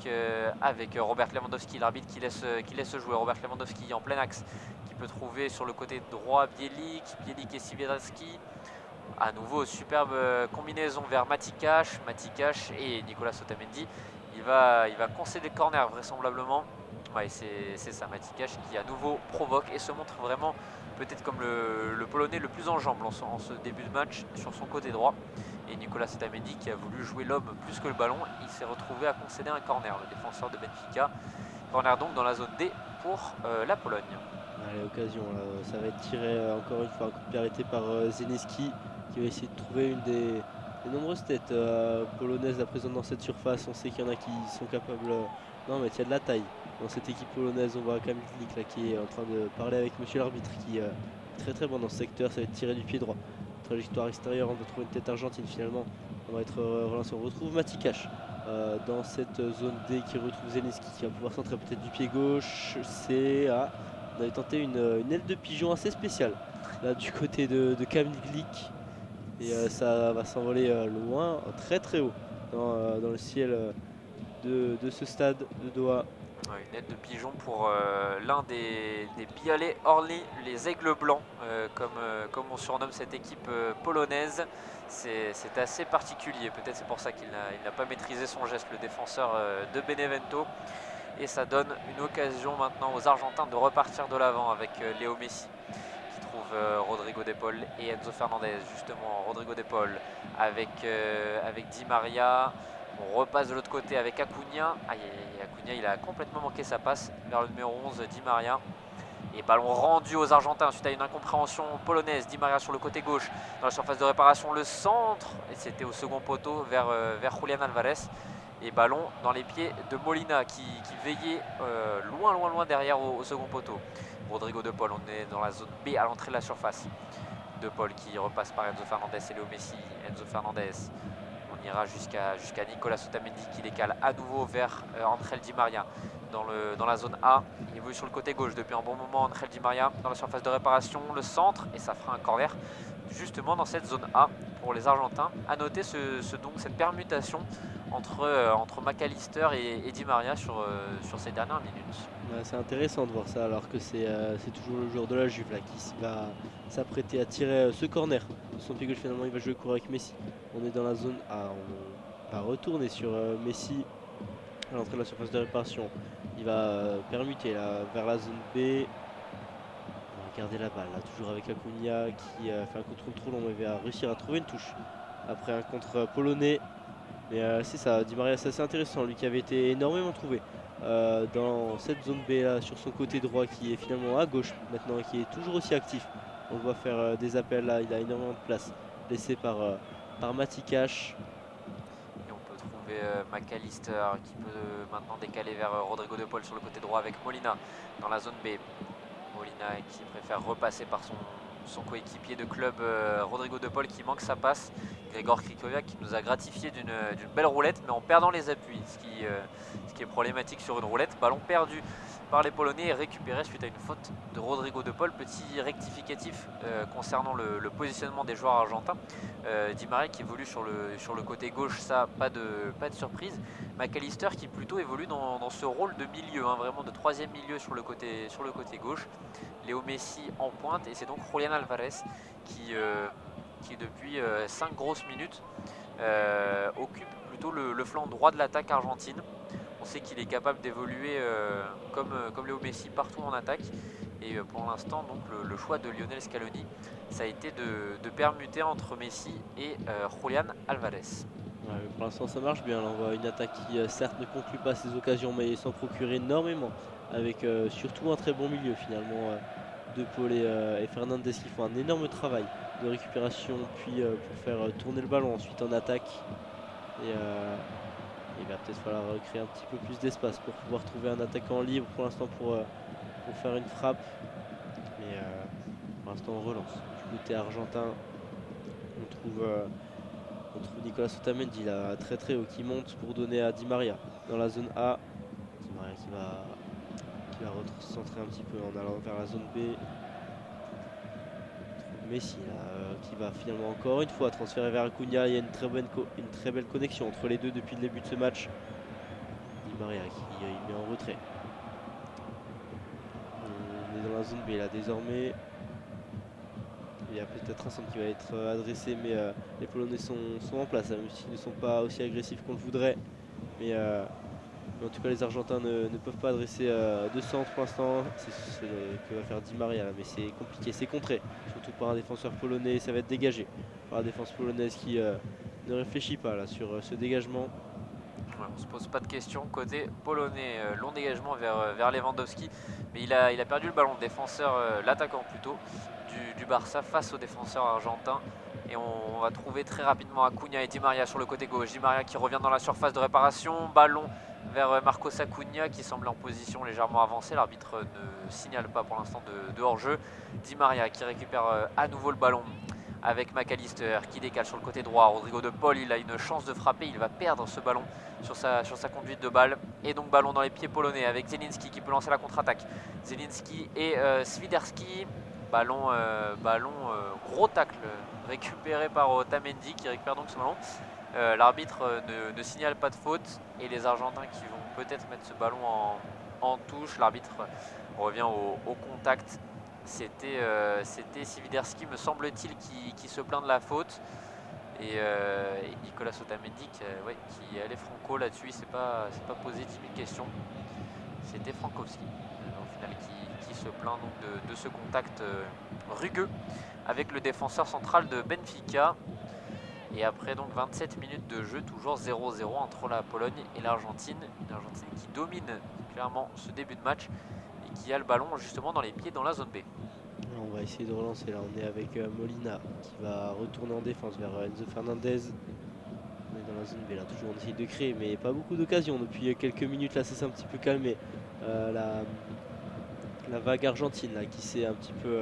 Robert Lewandowski, l'arbitre qui laisse jouer. Robert Lewandowski en plein axe, qui peut trouver sur le côté droit Bielik et Sibierski. À nouveau, superbe combinaison vers Matikash et Nicolas Otamendi. Il va concéder le corner vraisemblablement. Ouais, c'est ça, Matikash qui à nouveau provoque et se montre vraiment peut-être comme le Polonais le plus en jambes en ce début de match sur son côté droit. Et Nicolas Otamendi qui a voulu jouer l'homme plus que le ballon, il s'est retrouvé à concéder un corner, le défenseur de Benfica. Corner donc dans la zone D pour la Pologne. Allez, occasion, là, ça va être tiré encore une fois un coup de pied arrêté par Zeneski qui va essayer de trouver une des nombreuses têtes polonaises là, présentes dans cette surface. On sait qu'il y en a qui sont capables. Non, mais il y a de la taille dans cette équipe polonaise. On voit Kamil Glik là qui est en train de parler avec monsieur l'arbitre qui est très très bon dans ce secteur. Ça va être tiré du pied droit. Trajectoire extérieure, on va trouver une tête argentine finalement. On va être relancé. On retrouve Matikash dans cette zone D qui retrouve Zelinski qui va pouvoir centrer peut-être du pied gauche. On avait tenté une aile de pigeon assez spéciale là du côté de Kamil Glik. Et ça va s'envoler loin, très très haut dans le ciel de ce stade de Doha. Ouais, une aide de pigeon pour l'un des Bialais Orly, les Aigles Blancs, comme on surnomme cette équipe polonaise. C'est assez particulier, peut-être c'est pour ça qu'il n'a pas maîtrisé son geste, le défenseur de Benevento. Et ça donne une occasion maintenant aux Argentins de repartir de l'avant avec Léo Messi qui trouve Rodrigo De Paul et Enzo Fernandez. Justement, Rodrigo De Paul avec Di Maria. On repasse de l'autre côté avec Acuna. Acuna, il a complètement manqué sa passe vers le numéro 11, Di Maria. Et ballon rendu aux Argentins suite à une incompréhension polonaise. Di Maria sur le côté gauche dans la surface de réparation, le centre. Et c'était au second poteau vers Julián Alvarez. Et ballon dans les pieds de Molina qui veillait loin derrière au second poteau. Rodrigo De Paul, on est dans la zone B à l'entrée de la surface. De Paul qui repasse par Enzo Fernandez et Léo Messi. Enzo Fernandez. On ira jusqu'à Nicolas Otamendi qui décale à nouveau vers Angel Di Maria dans la zone A. Il évolue sur le côté gauche depuis un bon moment. Angel Di Maria dans la surface de réparation, le centre, et ça fera un corner justement dans cette zone A pour les Argentins. A noter donc cette permutation entre McAllister et Di Maria sur ces dernières minutes. Ouais, c'est intéressant de voir ça alors que c'est toujours le joueur de la Juve là, qui va s'apprêter à tirer ce corner. Son pied gauche finalement il va jouer court avec Messi. On est dans la zone A, on va retourner sur Messi à l'entrée de la surface de réparation. Il va permuter là, vers la zone B. On va garder la balle là, toujours avec Acuna qui fait un contrôle trop long mais va réussir à trouver une touche après un contre polonais. Mais c'est ça, Di Maria, c'est assez intéressant, lui qui avait été énormément trouvé dans cette zone B là, sur son côté droit, qui est finalement à gauche maintenant et qui est toujours aussi actif. On le voit faire des appels là, il a énormément de place, laissé par Mati Cash. Et on peut trouver McAllister qui peut maintenant décaler vers Rodrigo de Paul sur le côté droit avec Molina dans la zone B. Molina qui préfère repasser par son coéquipier de club Rodrigo de Paul qui manque sa passe. Grégor Krikoviak qui nous a gratifié d'une belle roulette mais en perdant les appuis, ce qui est problématique sur une roulette. Ballon perdu par les Polonais et récupéré suite à une faute de Rodrigo de Paul. Petit rectificatif concernant le positionnement des joueurs argentins. Di Maria qui évolue sur le côté gauche, ça pas de surprise. McAllister qui plutôt évolue dans ce rôle de milieu, hein, vraiment de troisième milieu sur le côté gauche. Léo Messi en pointe et c'est donc Julián Álvarez qui depuis 5 grosses minutes occupe plutôt le flanc droit de l'attaque argentine. On sait qu'il est capable d'évoluer comme Léo Messi partout en attaque. Et pour l'instant, donc le choix de Lionel Scaloni, ça a été de permuter entre Messi et Julián Álvarez. Ouais, pour l'instant ça marche bien, là, on voit une attaque qui certes ne conclut pas ses occasions mais s'en procure énormément avec surtout un très bon milieu finalement de Paul et Fernandez qui font un énorme travail de récupération puis pour faire tourner le ballon ensuite en attaque et il va peut-être falloir créer un petit peu plus d'espace pour pouvoir trouver un attaquant libre pour l'instant pour faire une frappe mais pour l'instant on relance du côté argentin. On trouve Nicolas Otamendi là très haut qui monte pour donner à Di Maria dans la zone A. Di Maria qui va recentrer un petit peu en allant vers la zone B. Messi là, qui va finalement encore une fois transférer vers Acuna. Il y a une très belle connexion entre les deux depuis le début de ce match. Di Maria qui met en retrait. On est dans la zone B là désormais. Il y a peut-être un centre qui va être adressé, mais les Polonais sont en place, même s'ils ne sont pas aussi agressifs qu'on le voudrait. Mais en tout cas, les Argentins ne peuvent pas adresser de centre pour l'instant. C'est ce que va faire Di Maria, là, mais c'est compliqué, c'est contré, surtout par un défenseur polonais. Ça va être dégagé par la défense polonaise qui ne réfléchit pas là, sur ce dégagement. Ouais, on ne se pose pas de questions. Côté polonais, long dégagement vers Lewandowski, mais il a perdu le ballon. Le défenseur, l'attaquant plutôt, du Barça face au défenseur argentin. Et on va trouver très rapidement Acuna et Di Maria sur le côté gauche. Di Maria qui revient dans la surface de réparation. Ballon vers Marcos Acuna qui semble en position légèrement avancée. L'arbitre ne signale pas pour l'instant de hors-jeu. Di Maria qui récupère à nouveau le ballon avec McAllister qui décale sur le côté droit. Rodrigo de Paul, il a une chance de frapper. Il va perdre ce ballon sur sa conduite de balle. Et donc ballon dans les pieds polonais avec Zielinski qui peut lancer la contre-attaque. Zielinski et Swiderski. Ballon, gros tacle récupéré par Otamendi qui récupère donc ce ballon. L'arbitre ne signale pas de faute et les Argentins qui vont peut-être mettre ce ballon en touche. L'arbitre revient au contact. C'était Swiderski, me semble-t-il, qui se plaint de la faute. Et Nicolas Otamendi qui allait franco là-dessus, il s'est pas posé 10 000 questions. C'était Frankowski au final qui se plaint donc de ce contact rugueux avec le défenseur central de Benfica. Et après donc 27 minutes de jeu, toujours 0-0 entre la Pologne et l'Argentine. L'Argentine qui domine clairement ce début de match et qui a le ballon justement dans les pieds dans la zone B. On va essayer de relancer là, on est avec Molina qui va retourner en défense vers Enzo Fernandez. On est dans la zone B là, toujours on essaye de créer mais pas beaucoup d'occasions depuis quelques minutes là, ça s'est un petit peu calmé. La vague argentine là, qui s'est un petit peu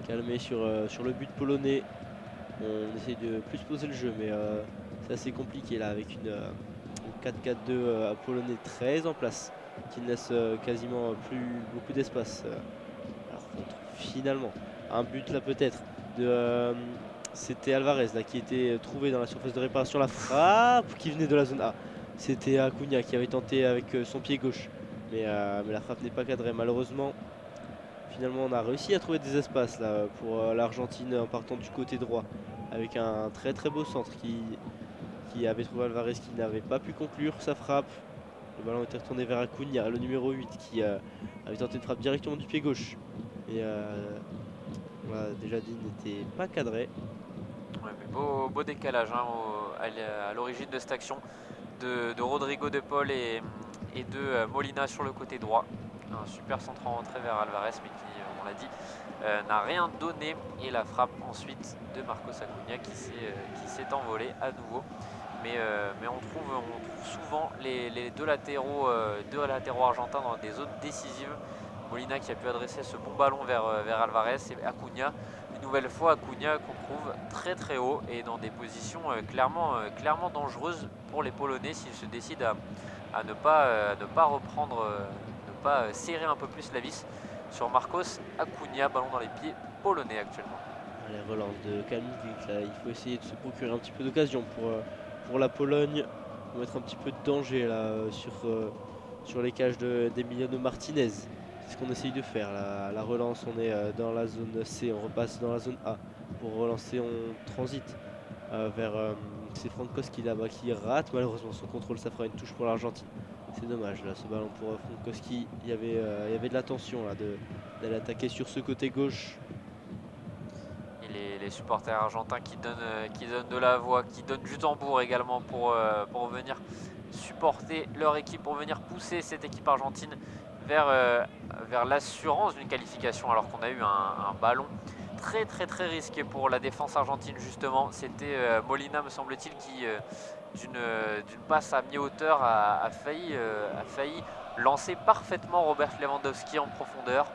calmée sur le but polonais. On essaye de plus poser le jeu mais c'est assez compliqué là avec une 4-4-2 polonais très en place qui ne laisse quasiment plus beaucoup d'espace. Alors on trouve finalement un but là peut-être de c'était Alvarez là qui était trouvé dans la surface de réparation, la frappe qui venait de la zone A. C'était Acuna qui avait tenté avec son pied gauche mais la frappe n'est pas cadrée malheureusement. Finalement on a réussi à trouver des espaces là pour l'Argentine en partant du côté droit avec un très beau centre qui avait trouvé Alvarez qui n'avait pas pu conclure sa frappe. Le ballon était retourné vers Acuna, le numéro 8 qui avait tenté une frappe directement du pied gauche. Et voilà, déjà dit n'était pas cadré. Ouais, mais beau décalage hein, à l'origine de cette action de Rodrigo de Paul et de Molina sur le côté droit. Un super centre en rentrée vers Alvarez, mais qui, on l'a dit, n'a rien donné. Et la frappe ensuite de Marcos Acuna qui s'est envolée à nouveau. Mais on trouve souvent les deux latéraux argentins dans des zones décisives. Molina qui a pu adresser ce bon ballon vers Alvarez et Acuna. Une nouvelle fois Acuna qu'on trouve très très haut et dans des positions clairement dangereuses pour les Polonais s'ils se décident à ne pas reprendre, ne pas serrer un peu plus la vis sur Marcos Acuna, ballon dans les pieds polonais actuellement. Les relances de Kamilvik, là, il faut essayer de se procurer un petit peu d'occasion pour la Pologne, pour mettre un petit peu de danger là, sur les cages d'Emiliano Martinez. C'est ce qu'on essaye de faire. La relance, on est dans la zone C, on repasse dans la zone A. Pour relancer, on transite vers c'est Frankowski là-bas qui rate malheureusement son contrôle. Ça fera une touche pour l'Argentine. C'est dommage là, ce ballon pour Frankowski. Il y avait de la tension là d'aller attaquer sur ce côté gauche. Et les supporters argentins qui donnent de la voix, qui donnent du tambour également pour venir supporter leur équipe, pour venir pousser cette équipe argentine vers l'assurance d'une qualification, alors qu'on a eu un ballon très risqué pour la défense argentine justement. C'était Molina, me semble-t-il, qui d'une passe à mi-hauteur a failli lancer parfaitement Robert Lewandowski en profondeur.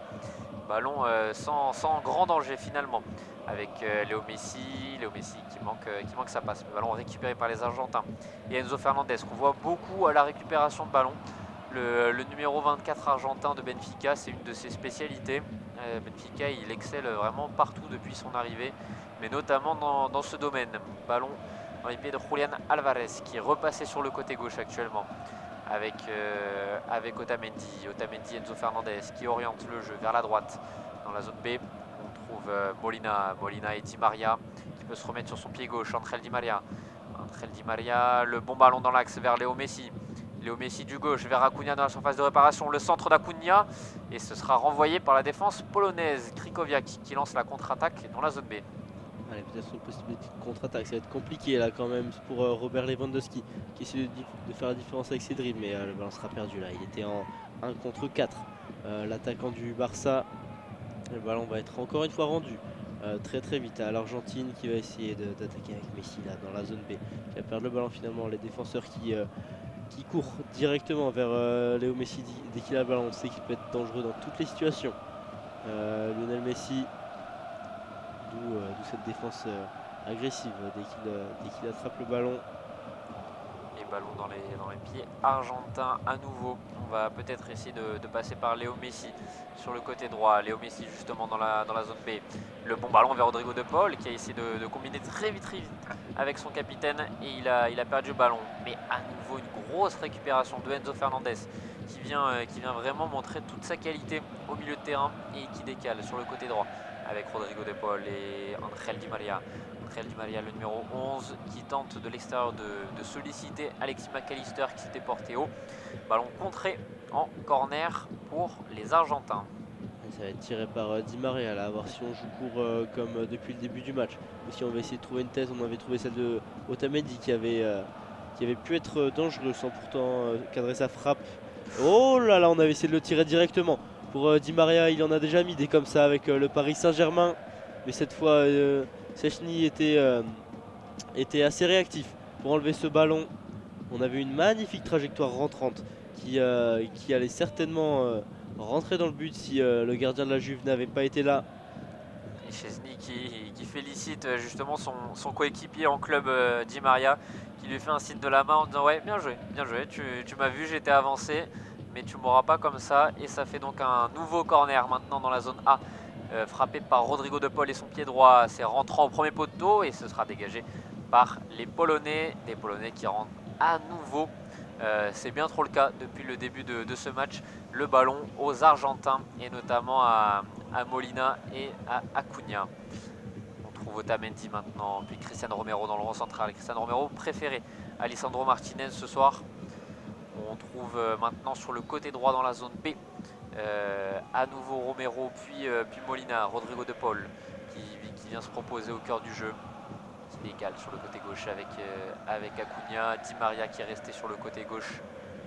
Ballon sans grand danger finalement, avec Léo Messi qui manque sa passe. Le ballon récupéré par les Argentins. Et Enzo Fernandez qu'on voit beaucoup à la récupération de ballon. Le numéro 24 argentin de Benfica, c'est une de ses spécialités. Benfica, il excelle vraiment partout depuis son arrivée, mais notamment dans ce domaine. Ballon dans les pieds de Julián Alvarez qui est repassé sur le côté gauche actuellement avec Otamendi, Enzo Fernandez qui oriente le jeu vers la droite. Dans la zone B, on trouve Molina et Di Maria qui peut se remettre sur son pied gauche. Angel Di Maria, le bon ballon dans l'axe vers Léo Messi du gauche vers Acuna dans la surface de réparation, le centre d'Acuna, et ce sera renvoyé par la défense polonaise. Krikowiak qui lance la contre-attaque dans la zone B. Allez, peut-être une possibilité de contre-attaque, ça va être compliqué là quand même pour Robert Lewandowski qui essaie de faire la différence avec ses dribbles, mais le ballon sera perdu là, il était en 1 contre 4. L'attaquant du Barça, le ballon va être encore une fois rendu très vite à l'Argentine qui va essayer d'attaquer avec Messi là dans la zone B, qui va perdre le ballon finalement. Les défenseurs qui court directement vers Léo Messi dès qu'il a le ballon. On sait qu'il peut être dangereux dans toutes les situations. Lionel Messi, d'où cette défense agressive dès qu'il attrape le ballon. Et ballon dans les pieds argentins à nouveau. On va peut-être essayer de passer par Léo Messi sur le côté droit. Léo Messi justement dans la zone B. Le bon ballon vers Rodrigo de Paul qui a essayé de combiner très vite avec son capitaine et il a perdu le ballon. Mais à nouveau une grosse récupération de Enzo Fernandez qui vient vraiment montrer toute sa qualité au milieu de terrain et qui décale sur le côté droit avec Rodrigo de Paul et Angel Di Maria. Le numéro 11 qui tente de l'extérieur de solliciter Alexis McAllister qui s'était porté haut. Ballon contré en corner pour les Argentins. Ça va être tiré par Di Maria là, à voir si on joue court comme depuis le début du match. Ou si on va essayer de trouver une tête. On avait trouvé celle de Otamendi qui avait pu être dangereux sans pourtant cadrer sa frappe. Oh là là, on avait essayé de le tirer directement. Pour Di Maria, il en a déjà mis des comme ça avec le Paris Saint-Germain. Mais cette fois, Szczęsny était assez réactif pour enlever ce ballon. On avait une magnifique trajectoire rentrante qui allait certainement rentrer dans le but si le gardien de la Juve n'avait pas été là. Et Szczęsny qui félicite justement son coéquipier en club Di Maria, qui lui fait un signe de la main en disant ouais, bien joué, tu m'as vu, j'étais avancé, mais tu m'auras pas comme ça. Et ça fait donc un nouveau corner maintenant dans la zone A, frappé par Rodrigo de Paul et son pied droit. C'est rentrant au premier poteau et ce sera dégagé par les Polonais, des Polonais qui rentrent à nouveau. C'est bien trop le cas depuis le début de ce match. Le ballon aux Argentins et notamment à Molina et à Acuna. On trouve Otamendi maintenant, puis Cristiano Romero dans le rond central. Cristiano Romero préféré à Lisandro Martinez ce soir. On trouve maintenant sur le côté droit dans la zone B à nouveau Romero puis Molina, Rodrigo de Paul qui vient se proposer au cœur du jeu. qui décale sur le côté gauche avec Acuna, Di Maria qui est resté sur le côté gauche.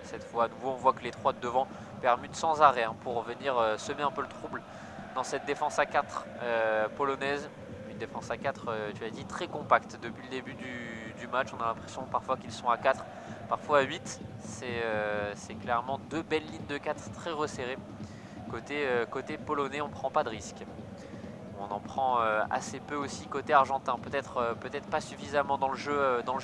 Cette fois, à nouveau, on voit que les trois de devant permutent sans arrêt pour venir semer un peu le trouble dans cette défense à 4 polonaise. Une défense à 4, tu as dit, très compacte depuis le début du match. On a l'impression parfois qu'ils sont à 4, parfois à 8. C'est clairement deux belles lignes de 4 très resserrées. Côté polonais, on ne prend pas de risque. On en prend assez peu aussi côté argentin. Peut-être pas suffisamment dans le jeu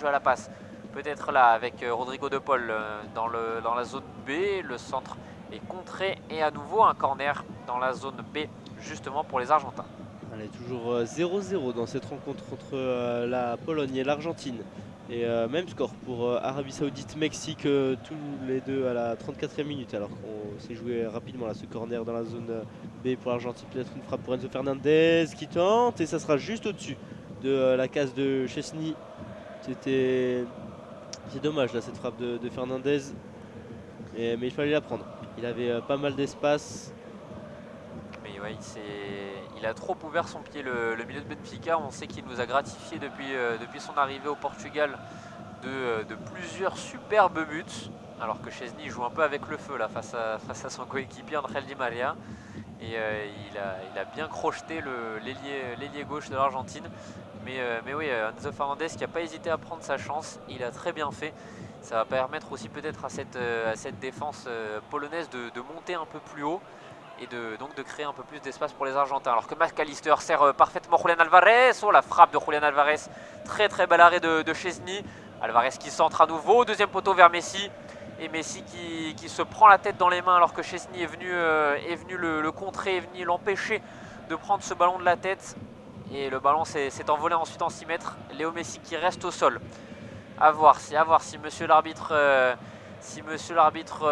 à la passe. Peut-être là avec Rodrigo de Paul dans la zone B. Le centre est contré et à nouveau un corner dans la zone B justement pour les Argentins. Allez, toujours 0-0 dans cette rencontre entre la Pologne et l'Argentine. Et même score pour Arabie Saoudite, Mexique, tous les deux à la 34e minute. Alors qu'on s'est joué rapidement là, ce corner dans la zone B pour l'Argentine. Peut-être une frappe pour Enzo Fernandez qui tente et ça sera juste au-dessus de la case de Szczesny. C'est dommage là cette frappe de Fernandez. Mais il fallait la prendre. Il avait pas mal d'espace. Mais ouais, il a trop ouvert son pied le milieu de Benfica. On sait qu'il nous a gratifié depuis son arrivée au Portugal de plusieurs superbes buts. Alors que Szczesny joue un peu avec le feu là face à son coéquipier Angel Di Maria. Et il a bien crocheté l'ailier gauche de l'Argentine. Mais oui, Enzo Fernandez qui n'a pas hésité à prendre sa chance, il a très bien fait. Ça va permettre aussi peut-être à cette défense polonaise de monter un peu plus haut et donc de créer un peu plus d'espace pour les Argentins. Alors que McAllister sert parfaitement Julian Alvarez. Oh, la frappe de Julian Alvarez, très très bel arrêt de Szczesny. Alvarez qui centre à nouveau, deuxième poteau vers Messi. Et Messi qui se prend la tête dans les mains alors que Szczesny est venu le contrer, est venu l'empêcher de prendre ce ballon de la tête. Et le ballon s'est envolé ensuite en 6 mètres. Léo Messi qui reste au sol. À voir si monsieur l'arbitre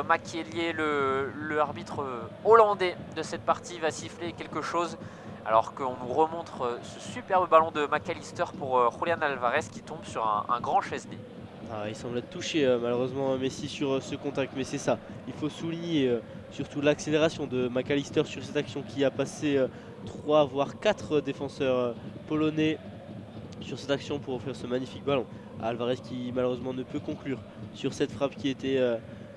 Makielé, le arbitre hollandais de cette partie, va siffler quelque chose. Alors qu'on nous remontre ce superbe ballon de McAllister pour Julian Alvarez qui tombe sur un grand Szczesny. Il semble être touché malheureusement Messi sur ce contact, mais c'est ça. Il faut souligner surtout l'accélération de McAllister sur cette action qui a passé 3 voire 4 défenseurs polonais sur cette action pour offrir ce magnifique ballon à Alvarez qui malheureusement ne peut conclure sur cette frappe qui était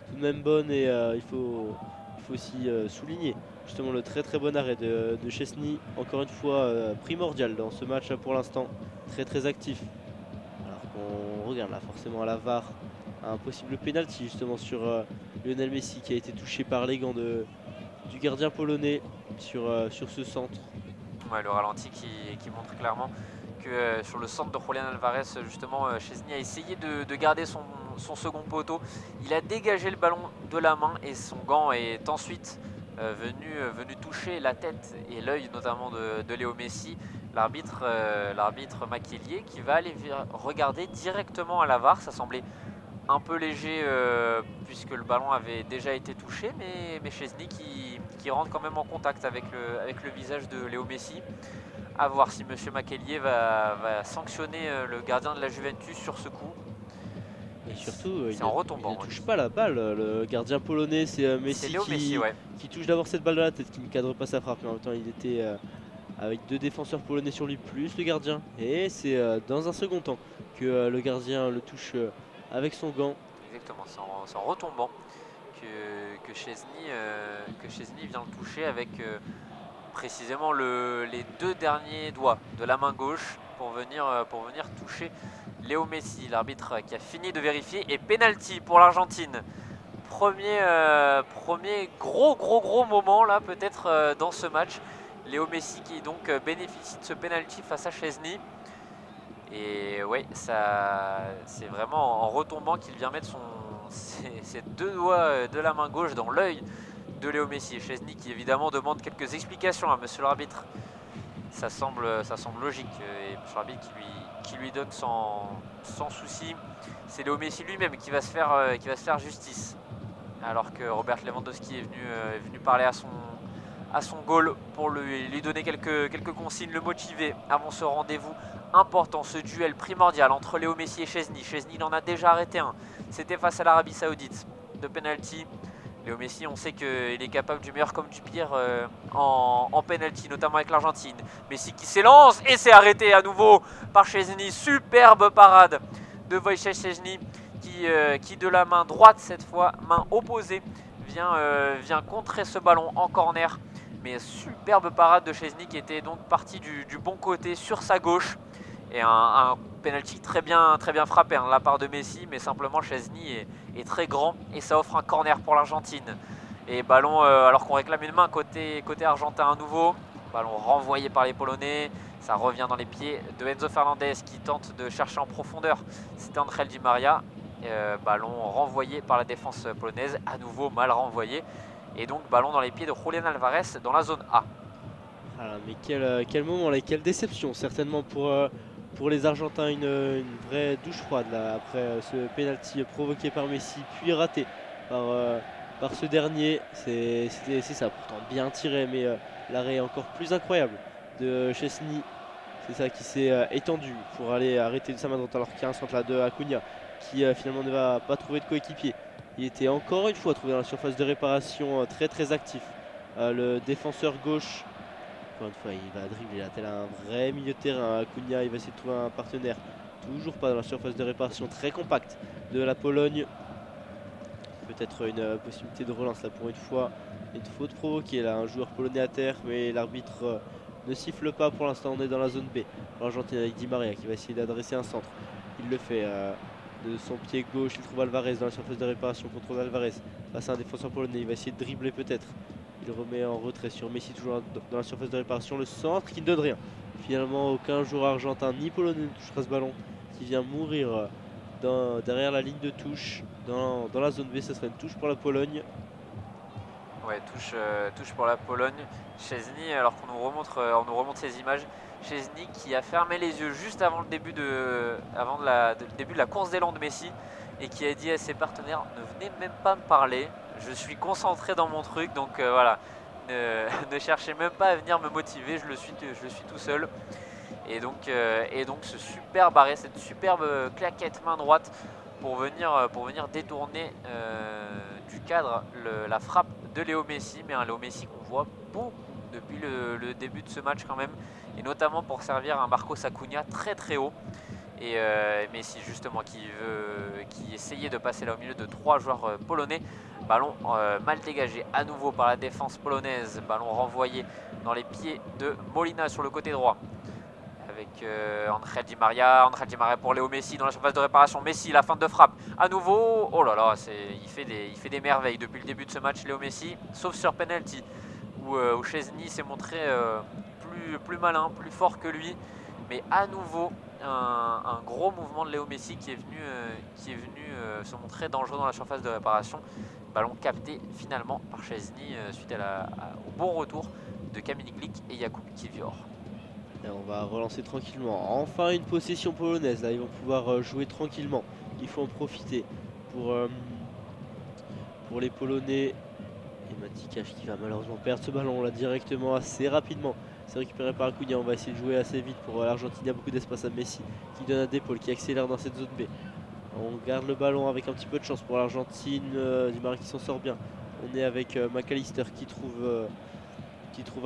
tout de même bonne. Et il faut aussi souligner justement le très très bon arrêt de Szczesny, encore une fois primordial dans ce match pour l'instant, très très actif. Alors qu'on regarde là forcément à la VAR un possible penalty justement sur Lionel Messi qui a été touché par les gants du gardien polonais sur ce centre. Ouais, le ralenti qui montre clairement que sur le centre de Julian Alvarez, justement, Szczesny a essayé de garder son second poteau. Il a dégagé le ballon de la main et son gant est ensuite venu toucher la tête et l'œil notamment de Léo Messi. L'arbitre Makielé qui va aller regarder directement à la VAR. Ça semblait un peu léger puisque le ballon avait déjà été touché, mais Szczesny qui rentre quand même en contact avec le visage de Léo Messi. À voir si monsieur Makielé va sanctionner le gardien de la Juventus sur ce coup. Et surtout, c'est en retombant. Il ne touche pas la balle, le gardien polonais, c'est Messi, qui touche d'abord cette balle de la tête, qui ne cadre pas sa frappe, mais en même temps il était avec 2 défenseurs polonais sur lui, plus le gardien. Et c'est dans un second temps que le gardien le touche avec son gant. Exactement, c'est en retombant que Szczesny vient le toucher avec précisément les 2 derniers doigts de la main gauche pour venir toucher Léo Messi. L'arbitre qui a fini de vérifier et penalty pour l'Argentine. Premier gros moment là peut-être dans ce match. Léo Messi qui donc bénéficie de ce penalty face à Szczesny. Et ouais, c'est vraiment en retombant qu'il vient mettre ses 2 doigts de la main gauche dans l'œil de Léo Messi. Et Szczesny qui évidemment demande quelques explications à monsieur l'arbitre. Ça semble logique. Et monsieur l'arbitre qui lui donne sans souci. C'est Léo Messi lui-même qui va se faire justice. Alors que Robert Lewandowski est venu parler à son goal pour lui donner quelques consignes, le motiver avant ce rendez-vous important, ce duel primordial entre Léo Messi et Szczesny. Szczesny il en a déjà arrêté un, c'était face à l'Arabie Saoudite de penalty. Léo Messi, on sait qu'il est capable du meilleur comme du pire en penalty, notamment avec l'Argentine. Messi qui s'élance et c'est arrêté à nouveau par Szczęsny. Superbe parade de Wojciech Szczęsny qui de la main droite cette fois, main opposée, vient contrer ce ballon en corner. Mais superbe parade de Szczęsny qui était donc parti du bon côté sur sa gauche. Et un penalty très bien frappé de la part de Messi, mais simplement Szczęsny est très grand et ça offre un corner pour l'Argentine. Et ballon, alors qu'on réclame une main côté argentin à nouveau, ballon renvoyé par les Polonais, ça revient dans les pieds de Enzo Fernandez qui tente de chercher en profondeur, c'était Ángel Di María, ballon renvoyé par la défense polonaise, à nouveau mal renvoyé, et donc ballon dans les pieds de Julián Álvarez dans la zone A. Voilà, mais quel moment là, quelle déception certainement pour les Argentins, une vraie douche froide là, après ce penalty provoqué par Messi puis raté par ce dernier. C'est ça, pourtant bien tiré, mais l'arrêt est encore plus incroyable de Szczęsny. C'est ça qui s'est étendu pour aller arrêter de sa main droite, alors qu'il y a un centre là de Acuna qui finalement ne va pas trouver de coéquipier. Il était encore une fois trouvé dans la surface de réparation, très actif. Le défenseur gauche, encore une fois, il va dribbler là, tel un vrai milieu de terrain. Acuna, il va essayer de trouver un partenaire. Toujours pas dans la surface de réparation très compacte de la Pologne. Peut-être une possibilité de relance là pour une fois. Une faute provoquée là, un joueur polonais à terre, mais l'arbitre ne siffle pas pour l'instant. On est dans la zone B. L'Argentine avec Di María qui va essayer d'adresser un centre. Il le fait de son pied gauche. Il trouve Alvarez dans la surface de réparation. Contrôle Alvarez face à un défenseur polonais. Il va essayer de dribbler peut-être. Il remet en retrait sur Messi, toujours dans la surface de réparation. Le centre qui ne donne rien. Finalement, aucun joueur argentin ni polonais ne touchera ce ballon qui vient mourir derrière la ligne de touche. Dans la zone B, ce serait une touche pour la Pologne. Ouais, touche pour la Pologne. Szczęsny, alors qu'on on nous remonte ces images, Szczęsny qui a fermé les yeux juste avant le début de la course d'élan de Messi et qui a dit à ses partenaires: ne venez même pas me parler, je suis concentré dans mon truc, donc voilà, ne cherchez même pas à venir me motiver, je le suis tout seul. Et donc ce superbe arrêt, cette superbe claquette main droite pour venir détourner du cadre la frappe de Léo Messi, mais un Léo Messi qu'on voit beaucoup depuis le début de ce match quand même, et notamment pour servir un Marcos Acuna très haut. Et Messi justement qui essayait de passer là au milieu de 3 joueurs polonais. Ballon mal dégagé à nouveau par la défense polonaise, ballon renvoyé dans les pieds de Molina sur le côté droit. Avec Ángel Di María pour Léo Messi dans la surface de réparation. Messi, la fin de frappe à nouveau. Oh là là, il fait des merveilles depuis le début de ce match, Léo Messi, sauf sur penalty où Szczęsny s'est montré plus malin, plus fort que lui. Mais à nouveau, un gros mouvement de Léo Messi qui est venu se montrer dangereux dans la surface de réparation. Ballon capté finalement par Szczęsny suite au bon retour de Kamil Glik et Jakub Kiwior. Et on va relancer tranquillement. Enfin une possession polonaise. Là, ils vont pouvoir jouer tranquillement. Il faut en profiter pour les Polonais. Et Matikash qui va malheureusement perdre ce ballon là directement assez rapidement. C'est récupéré par Acuna. On va essayer de jouer assez vite pour l'Argentine. Il y a beaucoup d'espace à Messi qui donne un d'épaule, qui accélère dans cette zone B. On garde le ballon avec un petit peu de chance pour l'Argentine. Di María qui s'en sort bien. On est avec McAllister qui trouve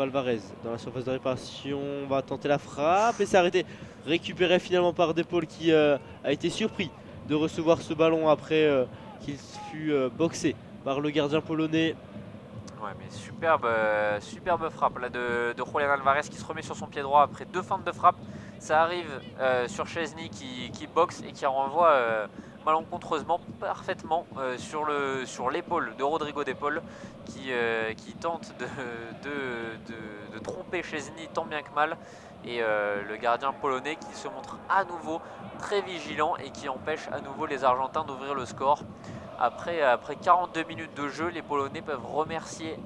Alvarez dans la surface de réparation. On va tenter la frappe et c'est arrêté. Récupéré finalement par Depaul qui a été surpris de recevoir ce ballon après qu'il fut boxé par le gardien polonais. Ouais, mais superbe frappe là de Julián Álvarez qui se remet sur son pied droit après 2 feintes de frappe. Ça arrive sur Szczęsny qui boxe et qui renvoie malencontreusement parfaitement sur l'épaule de Rodrigo De Paul qui tente de tromper Szczęsny tant bien que mal, et le gardien polonais qui se montre à nouveau très vigilant et qui empêche à nouveau les Argentins d'ouvrir le score. Après 42 minutes de jeu, les Polonais peuvent remercier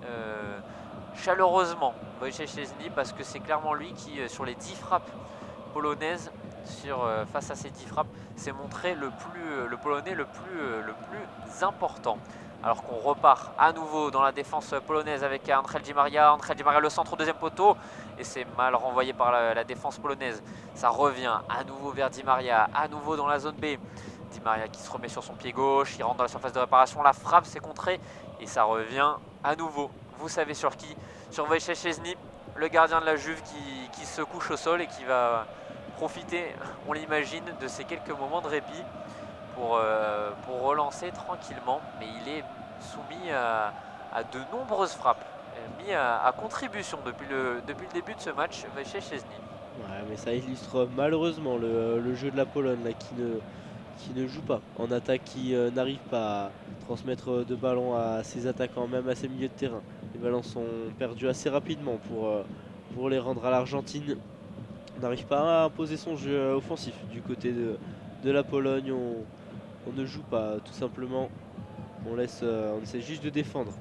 chaleureusement Wojciech Szczęsny parce que c'est clairement lui qui, sur les 10 frappes polonaises, face à ces 10 frappes, s'est montré le Polonais le plus important. Alors qu'on repart à nouveau dans la défense polonaise avec Ángel Di María, le centre au deuxième poteau, et c'est mal renvoyé par la défense polonaise. Ça revient à nouveau vers Di María, à nouveau dans la zone B. Di Maria qui se remet sur son pied gauche, il rentre dans la surface de réparation, la frappe s'est contrée et ça revient à nouveau. Vous savez sur qui? Sur Wojciech Szczesny, le gardien de la Juve qui se couche au sol et qui va profiter, on l'imagine, de ces quelques moments de répit pour relancer tranquillement. Mais il est soumis à de nombreuses frappes, mis à contribution depuis le début de ce match, Wojciech Szczesny. Ouais, mais ça illustre malheureusement le jeu de la Pologne là, qui ne joue pas en attaque, qui n'arrive pas à transmettre de ballons à ses attaquants, même à ses milieux de terrain. Les ballons sont perdus assez rapidement pour les rendre à l'Argentine. On n'arrive pas à imposer son jeu offensif du côté de la Pologne. On ne joue pas tout simplement. On essaie juste de défendre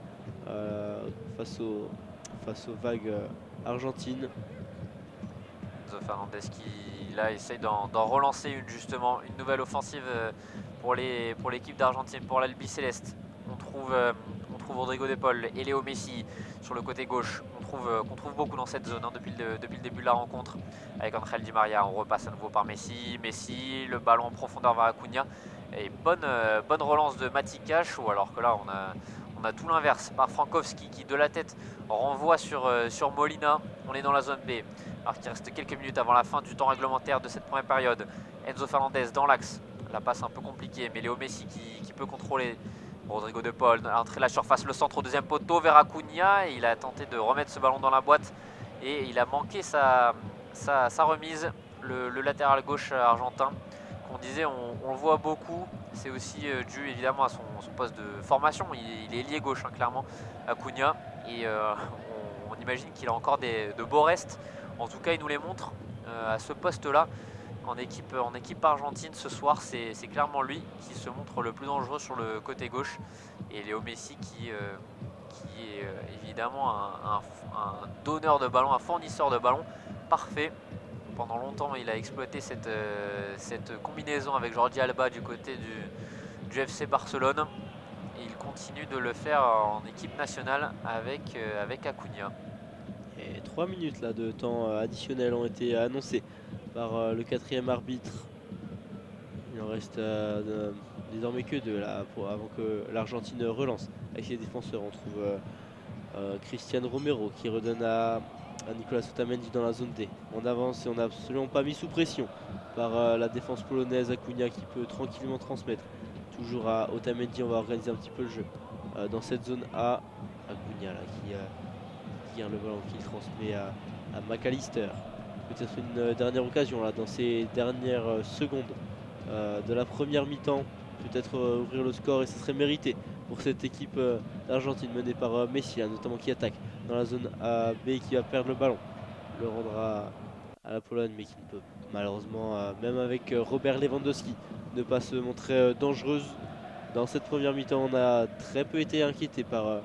face aux vagues argentines. Enzo Fernandez qui là essaye d'en relancer une nouvelle offensive pour l'équipe d'Argentine, pour l'Albi Céleste. On trouve Rodrigo De Paul et Léo Messi sur le côté gauche, qu'on trouve beaucoup dans cette zone depuis le début de la rencontre. Avec Angel Di Maria, on repasse à nouveau par Messi, le ballon en profondeur vers Acuna. Et bonne relance de Mati Cash, ou alors que là on a tout l'inverse, par Frankowski qui de la tête renvoie sur Molina. On est dans la zone B, alors qu'il reste quelques minutes avant la fin du temps réglementaire de cette première période. Enzo Fernandez dans l'axe, la passe un peu compliquée, mais Léo Messi qui peut contrôler. Rodrigo De Paul à l'entrée de la surface, le centre au deuxième poteau vers Acuna, et il a tenté de remettre ce ballon dans la boîte et il a manqué sa remise. Le latéral gauche argentin, qu'on disait, on le voit beaucoup, c'est aussi dû évidemment à son poste de formation. Il est lié gauche, hein, clairement, Acuna, et on imagine qu'il a encore de beaux restes. En tout cas, il nous les montre à ce poste-là. En équipe argentine ce soir, c'est clairement lui qui se montre le plus dangereux sur le côté gauche, et Léo Messi qui est évidemment un donneur de ballon, un fournisseur de ballon parfait. Pendant longtemps, il a exploité cette combinaison avec Jordi Alba du côté du FC Barcelone, et il continue de le faire en équipe nationale avec Acuna. Et 3 minutes là, de temps additionnel ont été annoncées par le quatrième arbitre. Il en reste désormais que 2 là, avant que l'Argentine relance avec ses défenseurs. On trouve Cristian Romero qui redonne à Nicolas Otamendi dans la zone D. On avance et on n'a absolument pas mis sous pression par la défense polonaise. Acuna qui peut tranquillement transmettre toujours à Otamendi. On va organiser un petit peu le jeu dans cette zone A. Acuna là, qui a le ballon, qui transmet à McAllister. Peut-être une dernière occasion là, dans ces dernières secondes de la première mi-temps. Peut-être ouvrir le score, et ce serait mérité pour cette équipe d'Argentine menée par Messi là, notamment, qui attaque dans la zone B, qui va perdre le ballon. Le rendra à la Pologne, mais qui ne peut malheureusement, même avec Robert Lewandowski, ne pas se montrer dangereuse. Dans cette première mi-temps, on a très peu été inquiété par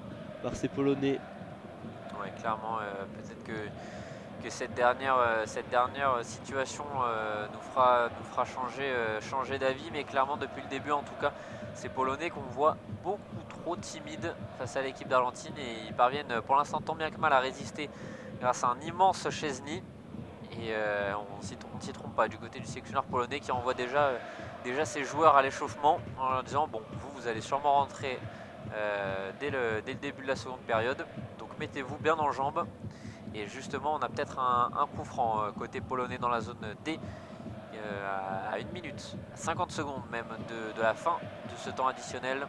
ces Polonais. Ouais, clairement, peut-être que cette dernière situation nous fera changer d'avis, mais clairement depuis le début en tout cas, ces Polonais qu'on voit beaucoup trop timides face à l'équipe d'Argentine, et ils parviennent pour l'instant tant bien que mal à résister grâce à un immense Szczesny, et on ne s'y trompe pas du côté du sélectionneur polonais, qui envoie déjà ses joueurs à l'échauffement en leur disant bon, vous allez sûrement rentrer dès le début de la seconde période, donc mettez-vous bien en jambes. Et justement, on a peut-être un coup franc côté polonais dans la zone D à 1 minute, à 50 secondes même de la fin de ce temps additionnel,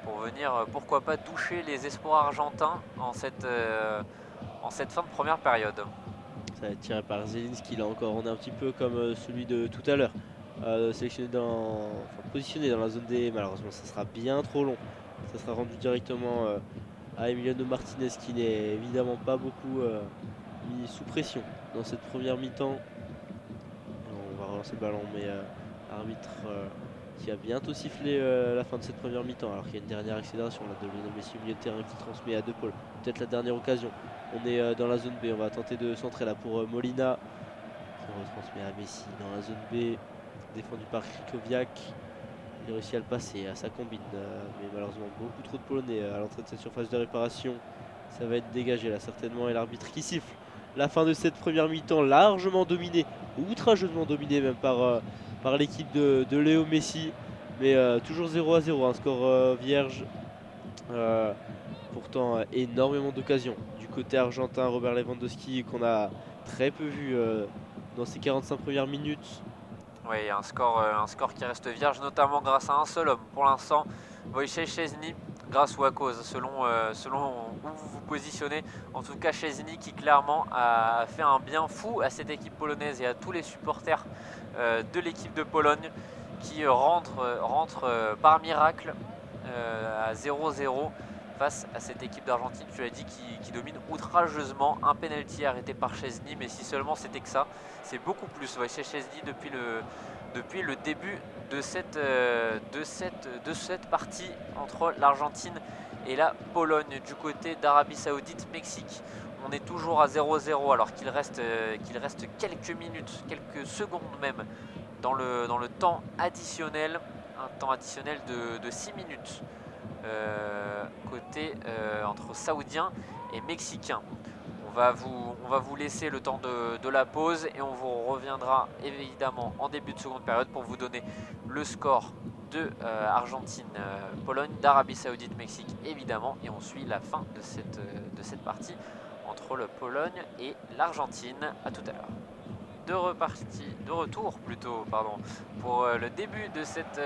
pour venir, pourquoi pas, doucher les espoirs argentins en cette fin de première période. Ça va être tiré par Zelinski là encore. On est un petit peu comme celui de tout à l'heure, positionné dans la zone D. Malheureusement, ça sera bien trop long. Ça sera rendu directement à Emiliano Martinez, qui n'est évidemment pas beaucoup mis sous pression dans cette première mi-temps. On va relancer le ballon, mais arbitre qui a bientôt sifflé la fin de cette première mi-temps, alors qu'il y a une dernière accélération là, de Lionel Messi au milieu de terrain, qui transmet à De Paul. Peut-être la dernière occasion. On est dans la zone B, on va tenter de centrer là pour Molina, qui retransmet à Messi dans la zone B, défendu par Krikoviak. Il a réussi à le passer, à sa combine, mais malheureusement beaucoup trop de Polonais à l'entrée de cette surface de réparation. Ça va être dégagé là certainement, et l'arbitre qui siffle la fin de cette première mi-temps, largement dominée, outrageusement dominée même par l'équipe de Léo Messi. Mais toujours 0-0, un score vierge. Pourtant énormément d'occasions. Du côté argentin, Robert Lewandowski qu'on a très peu vu dans ces 45 premières minutes. Oui, un score qui reste vierge, notamment grâce à un seul homme. Pour l'instant, Wojciech Szczęsny, grâce ou à cause, selon où vous vous positionnez. En tout cas, Szczęsny qui clairement a fait un bien fou à cette équipe polonaise et à tous les supporters de l'équipe de Pologne qui rentrent par miracle à 0-0 face à cette équipe d'Argentine, tu l'as dit, qui domine outrageusement. Un penalty arrêté par Szczęsny, mais si seulement c'était que ça, c'est beaucoup plus. Wojciech Szczęsny depuis le début de cette partie entre l'Argentine et la Pologne. Du côté d'Arabie Saoudite, Mexique, on est toujours à 0-0 alors qu'il reste quelques minutes, quelques secondes même dans le temps additionnel, un temps additionnel de 6 minutes côté entre Saoudiens et Mexicains. On va vous laisser le temps de la pause et on vous reviendra évidemment en début de seconde période pour vous donner le score de Argentine-Pologne, d'Arabie Saoudite-Mexique évidemment, et on suit la fin de cette partie entre la Pologne et l'Argentine. À tout à l'heure. De retour pour le début de cette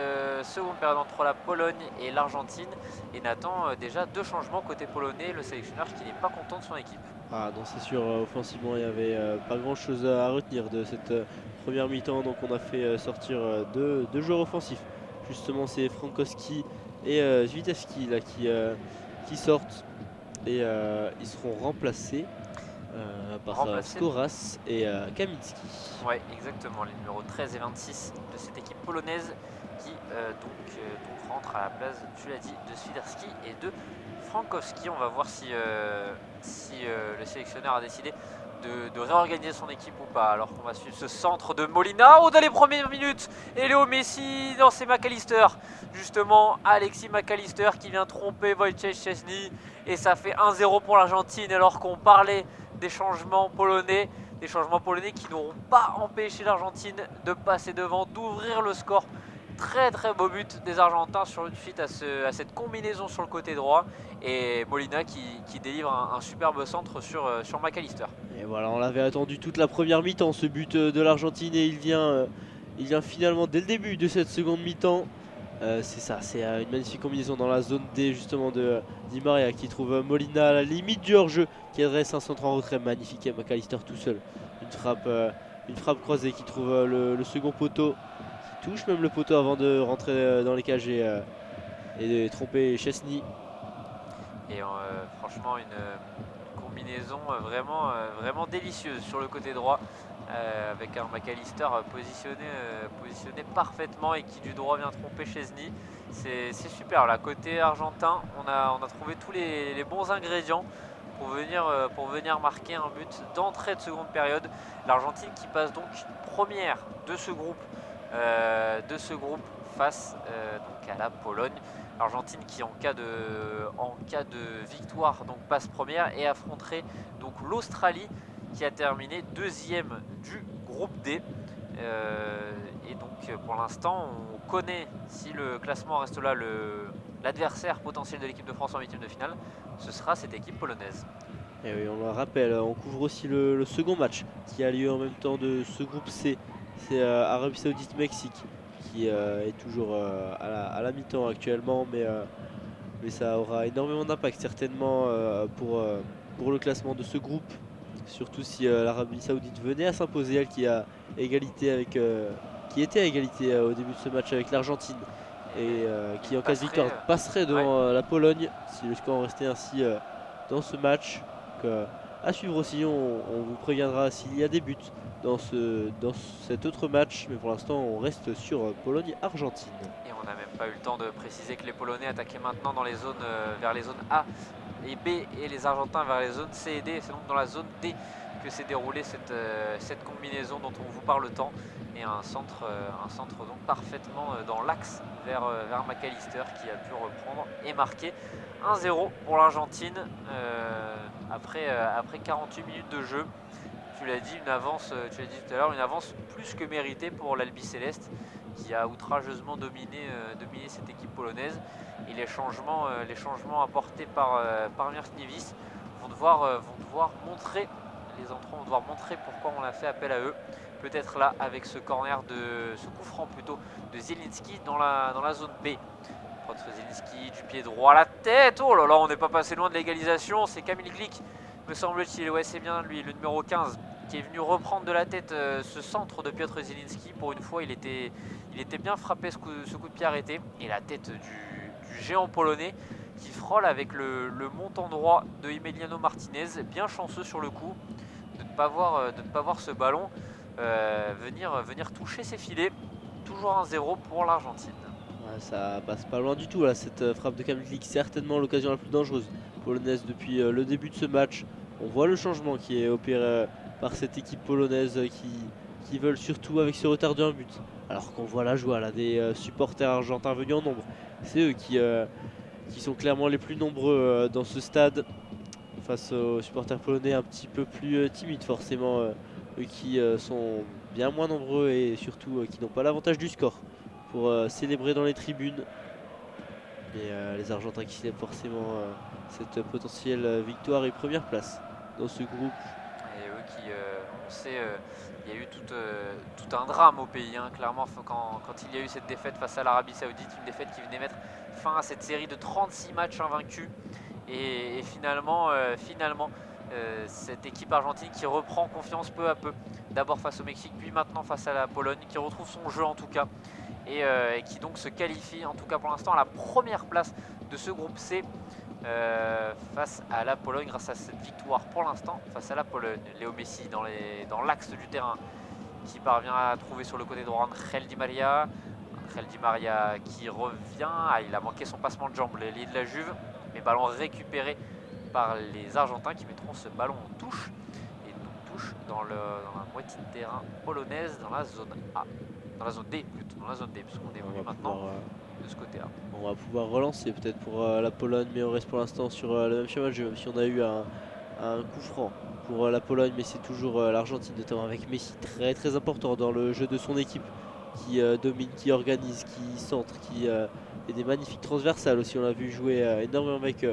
seconde période entre la Pologne et l'Argentine. Et Nathan, déjà 2 changements côté polonais, le sélectionneur qui n'est pas content de son équipe. Ah non, c'est sûr, offensivement il n'y avait pas grand chose à retenir de cette première mi-temps, donc on a fait sortir deux joueurs offensifs. Justement c'est Frankowski et Zvitevski là, qui sortent et ils seront remplacés par Skoras et Kaminski. Ouais, exactement, les numéros 13 et 26 de cette équipe polonaise qui donc rentrent à la place, tu l'as dit, de Świderski et de Frankowski. On va voir si le sélectionneur a décidé de réorganiser son équipe ou pas. Alors qu'on va suivre ce centre de Molina. Oh, dans les premières minutes, et Léo Messi, dans ses McAllister. Justement, Alexis McAllister qui vient tromper Wojciech Szczęsny. Et ça fait 1-0 pour l'Argentine alors qu'on parlait des changements polonais. Des changements polonais qui n'auront pas empêché l'Argentine de passer devant, d'ouvrir le score. Très très beau but des Argentins suite à cette combinaison sur le côté droit, et Molina qui délivre un superbe centre sur McAllister. Et voilà, on l'avait attendu toute la première mi-temps ce but de l'Argentine, et il vient finalement dès le début de cette seconde mi-temps. C'est ça, c'est une magnifique combinaison dans la zone D justement de Di Maria qui trouve Molina à la limite du hors-jeu, qui adresse un centre en retrait magnifique, et McAllister tout seul. Une frappe croisée qui trouve le second poteau, qui touche même le poteau avant de rentrer dans les cages et de tromper Szczęsny. Et franchement une combinaison vraiment délicieuse sur le côté droit, avec un McAllister positionné parfaitement et qui du droit vient tromper Szczęsny. C'est super. Là, côté argentin, on a trouvé tous les bons ingrédients pour venir marquer un but d'entrée de seconde période. L'Argentine qui passe donc première de ce groupe face donc à la Pologne. L'Argentine qui en cas de victoire donc passe première et affronterait donc l'Australie qui a terminé deuxième du groupe D. Et donc pour l'instant on connaît, si le classement reste là, l'adversaire potentiel de l'équipe de France en huitième de finale, ce sera cette équipe polonaise. Et oui, on le rappelle, on couvre aussi le second match qui a lieu en même temps de ce groupe C. C'est Arabie Saoudite-Mexique qui est toujours à la mi-temps actuellement, mais ça aura énormément d'impact certainement pour le classement de ce groupe, surtout si l'Arabie Saoudite venait à s'imposer, elle qui était à égalité au début de ce match avec l'Argentine, et qui en cas de victoire passerait devant la Pologne si le score restait ainsi dans ce match. À suivre aussi, on vous préviendra s'il y a des buts dans cet autre match, mais pour l'instant on reste sur Pologne-Argentine. Et on n'a même pas eu le temps de préciser que les Polonais attaquaient maintenant dans les zones, vers les zones A et B, et les Argentins vers les zones C et D. C'est donc dans la zone D que s'est déroulée cette combinaison dont on vous parle tant, et un centre donc parfaitement dans l'axe vers McAllister qui a pu reprendre et marquer 1-0 pour l'Argentine après 48 minutes de jeu. Tu l'as dit, tu l'as dit tout à l'heure, une avance plus que méritée pour l'Albi Céleste qui a outrageusement dominé cette équipe polonaise. Et les changements apportés par Mirsniewicz vont devoir montrer, les entrants vont devoir montrer pourquoi on a fait appel à eux. Peut-être là avec ce coup franc plutôt de Zielinski dans la zone B. Zielinski du pied droit à la tête. Oh là là, on n'est pas passé loin de l'égalisation. C'est Kamil Glik, me semble-t-il. Ouais, c'est bien lui, le numéro 15, qui est venu reprendre de la tête ce centre de Piotr Zielinski. Pour une fois, il était bien frappé, ce coup de pied arrêté. Et la tête du géant polonais qui frôle avec le montant droit de Emiliano Martinez. Bien chanceux sur le coup de ne pas voir ce ballon venir toucher ses filets. Toujours 1-0 pour l'Argentine. Ouais, ça passe pas loin du tout là, cette frappe de Kamil Glik, certainement l'occasion la plus dangereuse polonaise depuis le début de ce match. On voit le changement qui est opéré par cette équipe polonaise qui veulent surtout avec ce retard de 1 but. Alors qu'on voit la joie là, des supporters argentins venus en nombre. C'est eux qui sont clairement les plus nombreux dans ce stade face aux supporters polonais un petit peu plus timides forcément, eux qui sont bien moins nombreux et surtout qui n'ont pas l'avantage du score pour célébrer dans les tribunes. Et les Argentins qui célèbrent forcément cette potentielle victoire et première place dans ce groupe. Et eux qui, on sait, il y a eu tout un drame au pays, hein, clairement, quand il y a eu cette défaite face à l'Arabie Saoudite, une défaite qui venait mettre fin à cette série de 36 matchs invaincus. Et finalement, cette équipe argentine qui reprend confiance peu à peu, d'abord face au Mexique, puis maintenant face à la Pologne, qui retrouve son jeu en tout cas, et qui donc se qualifie, en tout cas pour l'instant, à la première place de ce groupe C face à la Pologne grâce à cette victoire pour l'instant face à la Pologne. Léo Messi dans l'axe du terrain qui parvient à trouver sur le côté droit Angel Di Maria. Angel Di Maria qui revient, il a manqué son passement de jambe, l'ailier de la Juve, mais ballon récupéré par les Argentins qui mettront ce ballon en touche, et donc touche dans la moitié de terrain polonaise, dans la zone A, dans la zone D plutôt, dans la zone D, puisqu'on évolue maintenant de ce côté-là. On va pouvoir relancer peut-être pour la Pologne, mais on reste pour l'instant sur le même schéma de jeu, même si on a eu un coup franc pour la Pologne, mais c'est toujours l'Argentine, notamment avec Messi, très très important dans le jeu de son équipe, qui domine, qui organise, qui centre, qui fait des magnifiques transversales aussi. On l'a vu jouer énormément avec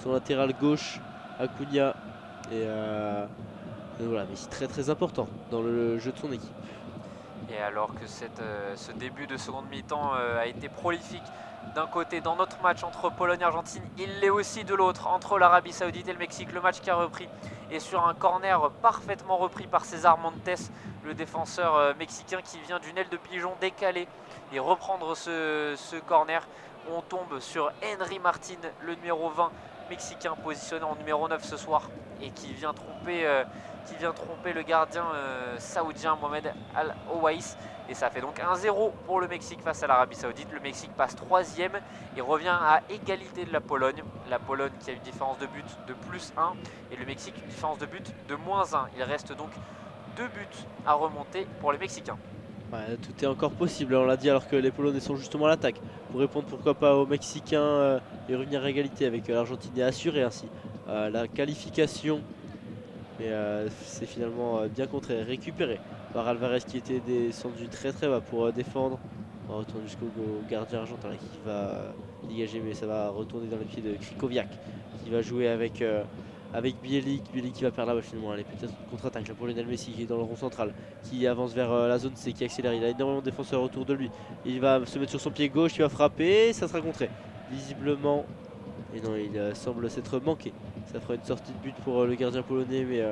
son latéral gauche, Acuna, et voilà, Messi très très important dans le jeu de son équipe. Et alors que ce début de seconde mi-temps a été prolifique d'un côté dans notre match entre Pologne et Argentine, il l'est aussi de l'autre entre l'Arabie Saoudite et le Mexique. Le match qui a repris et sur un corner parfaitement repris par César Montes, le défenseur mexicain qui vient d'une aile de pigeon décaler et reprendre ce corner. On tombe sur Henry Martin, le numéro 20 mexicain positionné en numéro 9 ce soir et qui vient tromper le gardien saoudien Mohamed Al-Owais. Et ça fait donc 1-0 pour le Mexique face à l'Arabie Saoudite. Le Mexique passe 3e et revient à égalité de la Pologne. La Pologne qui a une différence de but de +1 et le Mexique une différence de but de -1. Il reste donc 2 buts à remonter pour les Mexicains. Ouais, tout est encore possible, on l'a dit, alors que les Polonais sont justement à l'attaque. Pour répondre pourquoi pas aux Mexicains et revenir à égalité avec l'Argentine et assurer ainsi la qualification. Mais c'est finalement bien contré, récupéré par Alvarez qui était descendu très très bas pour défendre. On va retourner jusqu'au gardien argentin là, qui va dégager, mais ça va retourner dans les pieds de Krikoviak qui va jouer avec Bielik qui va perdre la balle finalement. Allez, peut-être une contre-attaque là pour Lionel Messi qui est dans le rond central, qui avance vers la zone C, qui accélère. Il a énormément de défenseurs autour de lui. Il va se mettre sur son pied gauche, il va frapper, ça sera contré visiblement. Et non, il semble s'être manqué. Ça fera une sortie de but pour le gardien polonais, mais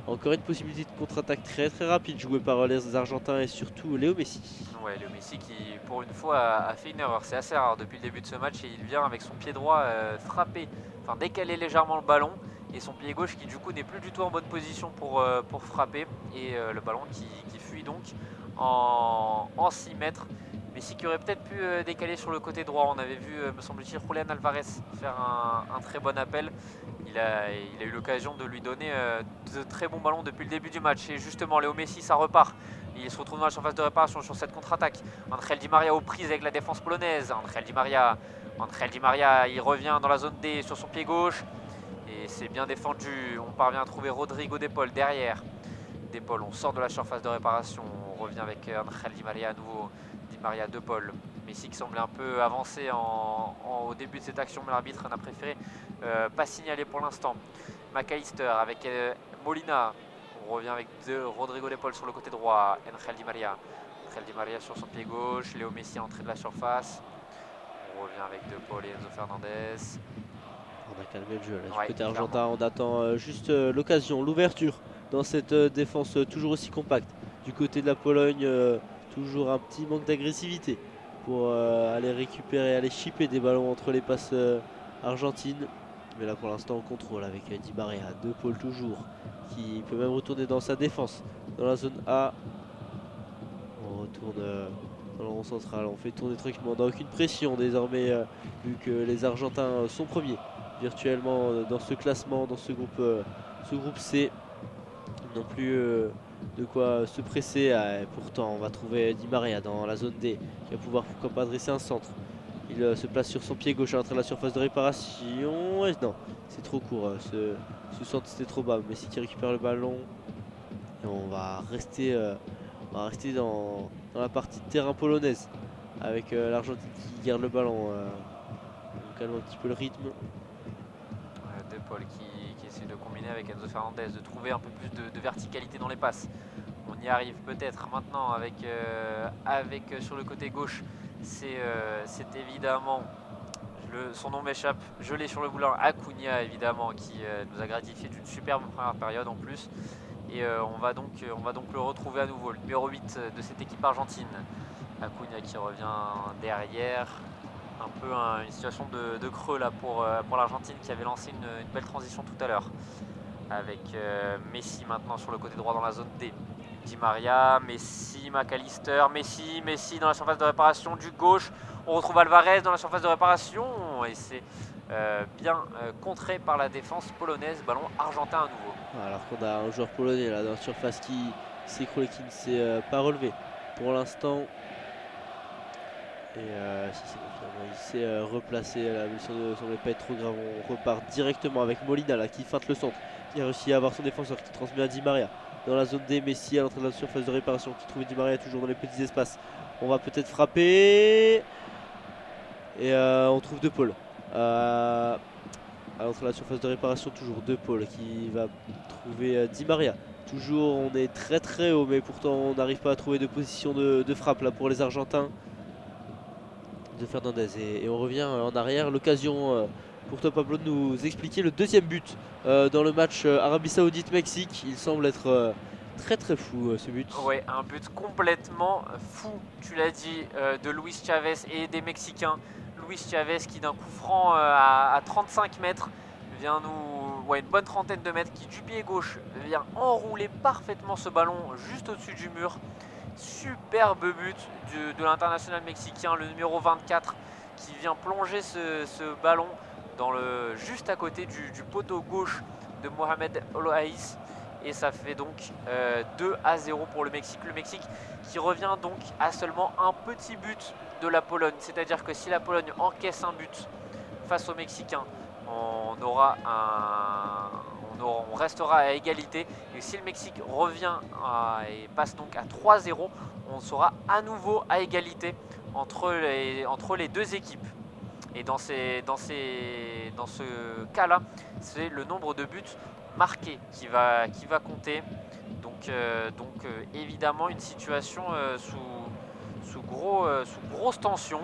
encore une possibilité de contre-attaque très très rapide jouée par les Argentins et surtout Léo Messi. Ouais, Léo Messi qui pour une fois a fait une erreur, c'est assez rare depuis le début de ce match, et il vient avec son pied droit frapper, enfin décaler légèrement le ballon, et son pied gauche qui du coup n'est plus du tout en bonne position pour frapper, et le ballon qui fuit donc en 6 mètres. Messi qui aurait peut-être pu décaler sur le côté droit. On avait vu, me semble-t-il, Julián Alvarez faire un très bon appel. Il a eu l'occasion de lui donner de très bons ballons depuis le début du match. Et justement, Léo Messi, ça repart. Il se retrouve dans la surface de réparation sur cette contre-attaque. Angel Di Maria aux prises avec la défense polonaise. Angel Di Maria, il revient dans la zone D sur son pied gauche. Et c'est bien défendu. On parvient à trouver Rodrigo De Paul derrière. De Paul, on sort de la surface de réparation. On revient avec Angel Di Maria à nouveau. Di Maria, De Paul. Messi qui semblait un peu avancé au début de cette action, mais l'arbitre n'a préféré pas signaler pour l'instant. McAllister avec Molina. On revient avec Rodrigo De Paul sur le côté droit. Angel Di Maria. Angel Di Maria sur son pied gauche. Léo Messi à l'entrée de la surface. On revient avec De Paul et Enzo Fernandez. On a calmé le jeu là, Ouais, du côté clairement. argentin. On attend juste l'occasion, l'ouverture dans cette défense toujours aussi compacte. Du côté de la Pologne, toujours un petit manque d'agressivité pour aller récupérer, aller chipper des ballons entre les passes argentines. Mais là pour l'instant on contrôle avec Di Maria, De Paul toujours, qui peut même retourner dans sa défense, dans la zone A. On retourne dans le rond central, on fait tourner tranquillement, on n'a aucune pression désormais vu que les Argentins sont premiers virtuellement dans ce classement, dans ce groupe C. Non plus de quoi se presser. Et pourtant, on va trouver Di Maria dans la zone D qui va pouvoir pourquoi pas adresser un centre. Il se place sur son pied gauche à l'entrée de la surface de réparation. Et non, c'est trop court. Ce centre c'était trop bas. Messi qui récupère le ballon. Et on va rester dans la partie de terrain polonaise avec l'Argentine qui garde le ballon. On calme un petit peu le rythme. De Paul qui essaie de combiner avec Enzo Fernandez, de trouver un peu plus de verticalité dans les passes. On y arrive peut-être maintenant avec sur le côté gauche. C'est évidemment, son nom m'échappe, je l'ai sur le boulot, Acuna évidemment, qui nous a gratifié d'une superbe première période en plus. Et on va donc le retrouver à nouveau, le numéro 8 de cette équipe argentine. Acuna qui revient derrière. Un peu une situation de creux là pour l'Argentine qui avait lancé une belle transition tout à l'heure. Avec Messi maintenant sur le côté droit dans la zone D. Di Maria, Messi, McAllister, Messi dans la surface de réparation du gauche. On retrouve Alvarez dans la surface de réparation et c'est bien contré par la défense polonaise. Ballon argentin à nouveau. Alors qu'on a un joueur polonais là dans la surface qui s'écroule et qui ne s'est pas relevé pour l'instant. Et si c'est bon, finalement, il s'est replacé. La blessure ne semblait pas être trop grave. On repart directement avec Molina là, qui feinte le centre, qui a réussi à avoir son défenseur qui transmet à Di Maria dans la zone D. Messi à l'entrée de la surface de réparation qui trouve Di Maria toujours dans les petits espaces. On va peut-être frapper. Et on trouve De Paul. À l'entrée de la surface de réparation, toujours De Paul qui va trouver Di Maria. Toujours, on est très très haut, mais pourtant on n'arrive pas à trouver de position de frappe là pour les Argentins. De Fernandez et on revient en arrière. L'occasion pour toi Pablo de nous expliquer le deuxième but dans le match Arabie Saoudite-Mexique. Il semble être très très fou ce but. Ouais, un but complètement fou, tu l'as dit, de Luis Chavez et des Mexicains. Luis Chavez qui d'un coup franc à 35 mètres vient une bonne trentaine de mètres, qui du pied gauche vient enrouler parfaitement ce ballon juste au-dessus du mur. Superbe but de l'international mexicain, le numéro 24, qui vient plonger ce ballon juste à côté du poteau gauche de Mohamed Oloaïs. Et ça fait donc 2-0 pour le Mexique. Le Mexique qui revient donc à seulement un petit but de la Pologne. C'est-à-dire que si la Pologne encaisse un but face aux Mexicains, on restera à égalité. Et si le Mexique revient et passe donc à 3-0, on sera à nouveau à égalité entre les deux équipes. Et dans ce cas-là, c'est le nombre de buts marqués qui va compter. Donc évidemment une situation sous grosse tension,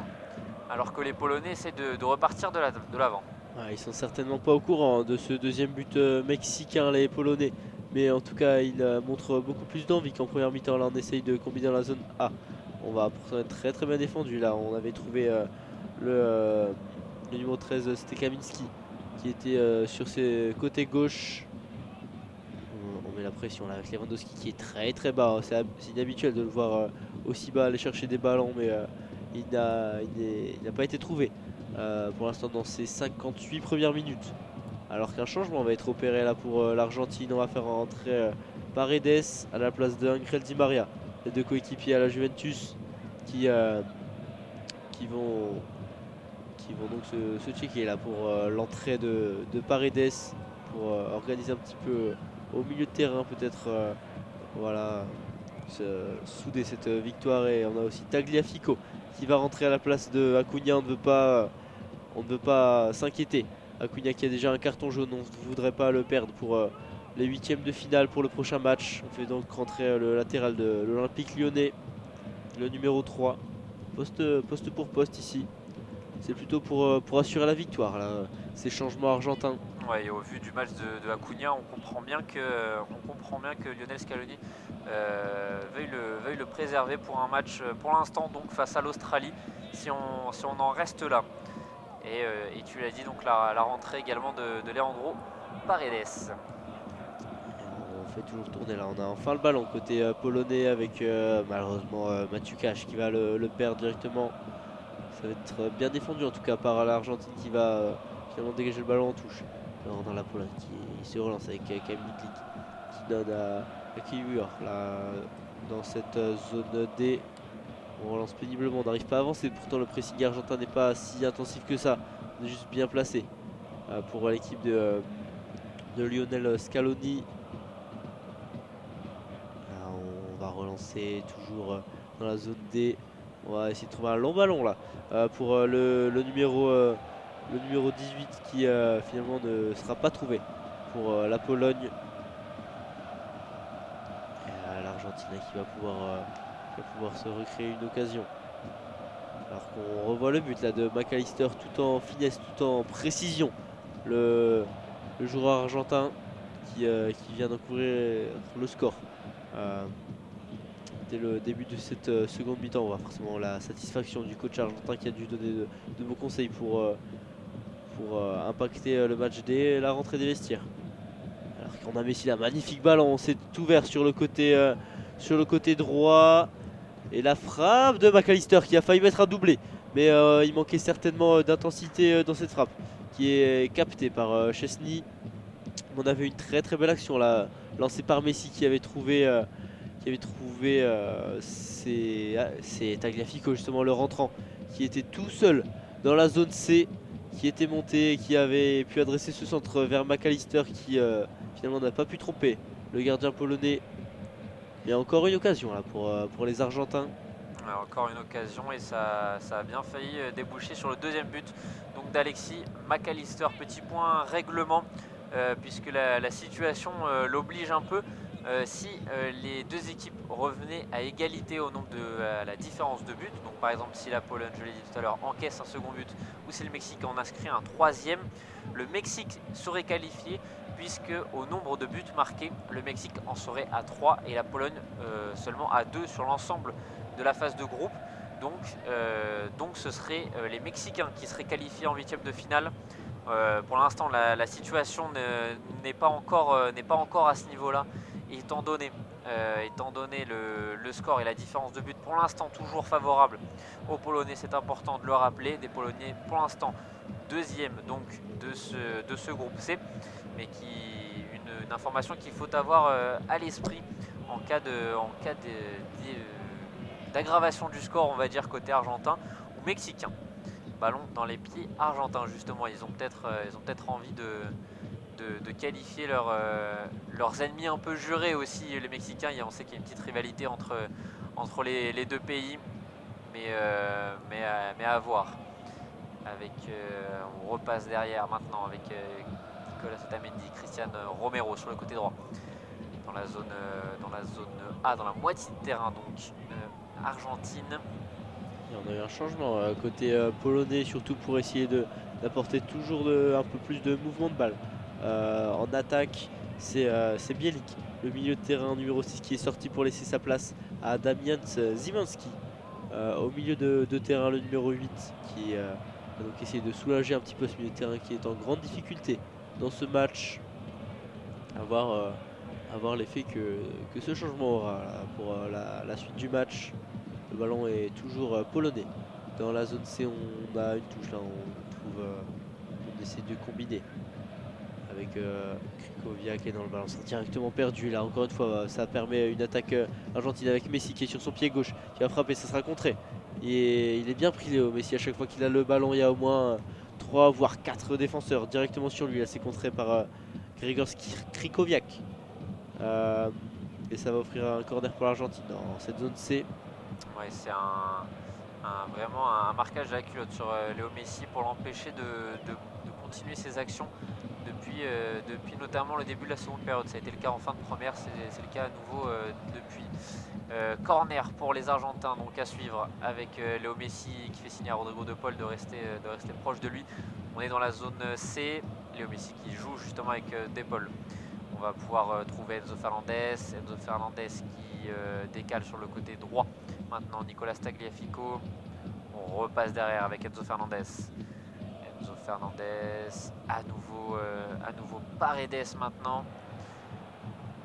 alors que les Polonais essaient de repartir de l'avant. Ils sont certainement pas au courant de ce deuxième but mexicain, les Polonais. Mais en tout cas, ils montrent beaucoup plus d'envie qu'en première mi-temps. Là, on essaye de combiner dans la zone A. On va pourtant être très très bien défendu. Là, on avait trouvé le numéro 13, c'était Kaminski, qui était sur ses côtés gauche. On met la pression là avec Lewandowski qui est très très bas. C'est inhabituel de le voir aussi bas aller chercher des ballons, mais il n'a pas été trouvé pour l'instant dans ces 58 premières minutes. Alors qu'un changement va être opéré là pour l'Argentine. On va faire rentrer Paredes à la place de Angel Di Maria. Les deux coéquipiers à la Juventus qui vont donc se checker là pour l'entrée de Paredes pour organiser un petit peu au milieu de terrain peut-être voilà souder cette victoire. Et on a aussi Tagliafico qui va rentrer à la place de Acuna. On ne veut pas s'inquiéter. Acuna qui a déjà un carton jaune, on ne voudrait pas le perdre pour les huitièmes de finale pour le prochain match. On fait donc rentrer le latéral de l'Olympique Lyonnais, le numéro 3, poste pour poste ici. C'est plutôt pour assurer la victoire, là, ces changements argentins. Ouais, et au vu du match de Acuna, on comprend bien que Lionel Scaloni veuille le préserver pour un match pour l'instant donc face à l'Australie, si on en reste là. Et tu l'as dit, donc la rentrée également de Leandro Paredes. On fait toujours tourner là, on a enfin le ballon côté polonais avec malheureusement Mathieu Cash qui va le perdre directement. Ça va être bien défendu en tout cas par l'Argentine qui va finalement dégager le ballon en touche. Alors, dans la Pologne qui se relance avec Kamil Glik qui donne à Kiwior là dans cette zone D. On relance péniblement, on n'arrive pas à avancer, pourtant le pressing argentin n'est pas si intensif que ça. On est juste bien placé pour l'équipe de Lionel Scaloni. Là, on va relancer toujours dans la zone D. On va essayer de trouver un long ballon là pour le numéro 18 qui finalement ne sera pas trouvé pour la Pologne. L'Argentine qui va pouvoir se recréer une occasion. Alors qu'on revoit le but là de McAllister tout en finesse, tout en précision. Le joueur argentin qui vient d'encouvrir le score. Dès le début de cette seconde mi-temps, on voit forcément la satisfaction du coach argentin qui a dû donner de bons conseils pour impacter le match dès la rentrée des vestiaires. Alors qu'on a Messi là, magnifique ballon, c'est ouvert sur le côté droit. Et la frappe de McAllister qui a failli mettre un doublé. Mais il manquait certainement d'intensité dans cette frappe qui est captée par Chesney. On avait une très très belle action là, lancée par Messi qui avait trouvé c'est Tagliafico justement le rentrant qui était tout seul dans la zone C, qui était monté et qui avait pu adresser ce centre vers McAllister qui finalement n'a pas pu tromper le gardien polonais. Il y a encore une occasion là pour les Argentins. Alors, encore une occasion et ça a bien failli déboucher sur le deuxième but donc d'Alexis McAllister. Petit point règlement puisque la situation l'oblige un peu. Si les deux équipes revenaient à égalité au nombre à la différence de buts, donc par exemple si la Pologne, je l'ai dit tout à l'heure, encaisse un second but ou si le Mexique en inscrit un troisième, le Mexique serait qualifié puisque au nombre de buts marqués, le Mexique en serait à 3 et la Pologne seulement à 2 sur l'ensemble de la phase de groupe. Donc ce serait les Mexicains qui seraient qualifiés en huitième de finale. Pour l'instant la situation n'est pas encore à ce niveau-là. Étant donné le score et la différence de but pour l'instant toujours favorable aux Polonais, c'est important de le rappeler, des Polonais pour l'instant deuxième donc de ce groupe C, mais une information qu'il faut avoir à l'esprit en cas d'aggravation du score, on va dire côté argentin ou mexicain. Ballon dans les pieds argentins justement, ils ont peut-être envie de qualifier leurs ennemis un peu jurés aussi, les Mexicains. On sait qu'il y a une petite rivalité entre les deux pays, mais à voir. On repasse derrière maintenant avec Nicolas Otamendi, Cristian Romero sur le côté droit, dans la zone A, dans la moitié de terrain donc Argentine. Et on a eu un changement côté polonais, surtout pour essayer d'apporter toujours un peu plus de mouvement de balle. En attaque, c'est Bielik, le milieu de terrain numéro 6 qui est sorti pour laisser sa place à Damian Zimanski. Au milieu de terrain, le numéro 8 qui va donc essayer de soulager un petit peu ce milieu de terrain qui est en grande difficulté dans ce match. À voir l'effet que ce changement aura là, pour la suite du match. Le ballon est toujours polonais. Dans la zone C, on a une touche là, on essaie de combiner avec Krikoviak qui est dans le ballon, c'est directement perdu là. Encore une fois, ça permet une attaque argentine avec Messi qui est sur son pied gauche, qui va frapper, ça sera contré. Et il est bien pris Léo Messi, à chaque fois qu'il a le ballon, il y a au moins 3 voire 4 défenseurs directement sur lui. Là, c'est contré par Grigor Krikoviak. Et ça va offrir un corner pour l'Argentine dans cette zone C. Ouais, Vraiment un marquage à la culotte sur Léo Messi pour l'empêcher de continuer ses actions depuis notamment le début de la seconde période. Ça a été le cas en fin de première, c'est le cas à nouveau depuis. Corner pour les Argentins, donc à suivre avec Léo Messi qui fait signer à Rodrigo de Paul de rester proche de lui. On est dans la zone C, Léo Messi qui joue justement avec De Paul. On va pouvoir trouver Enzo Fernandez qui décale sur le côté droit. Maintenant Nicolas Tagliafico, on repasse derrière avec Enzo Fernandez. À nouveau Paredes maintenant.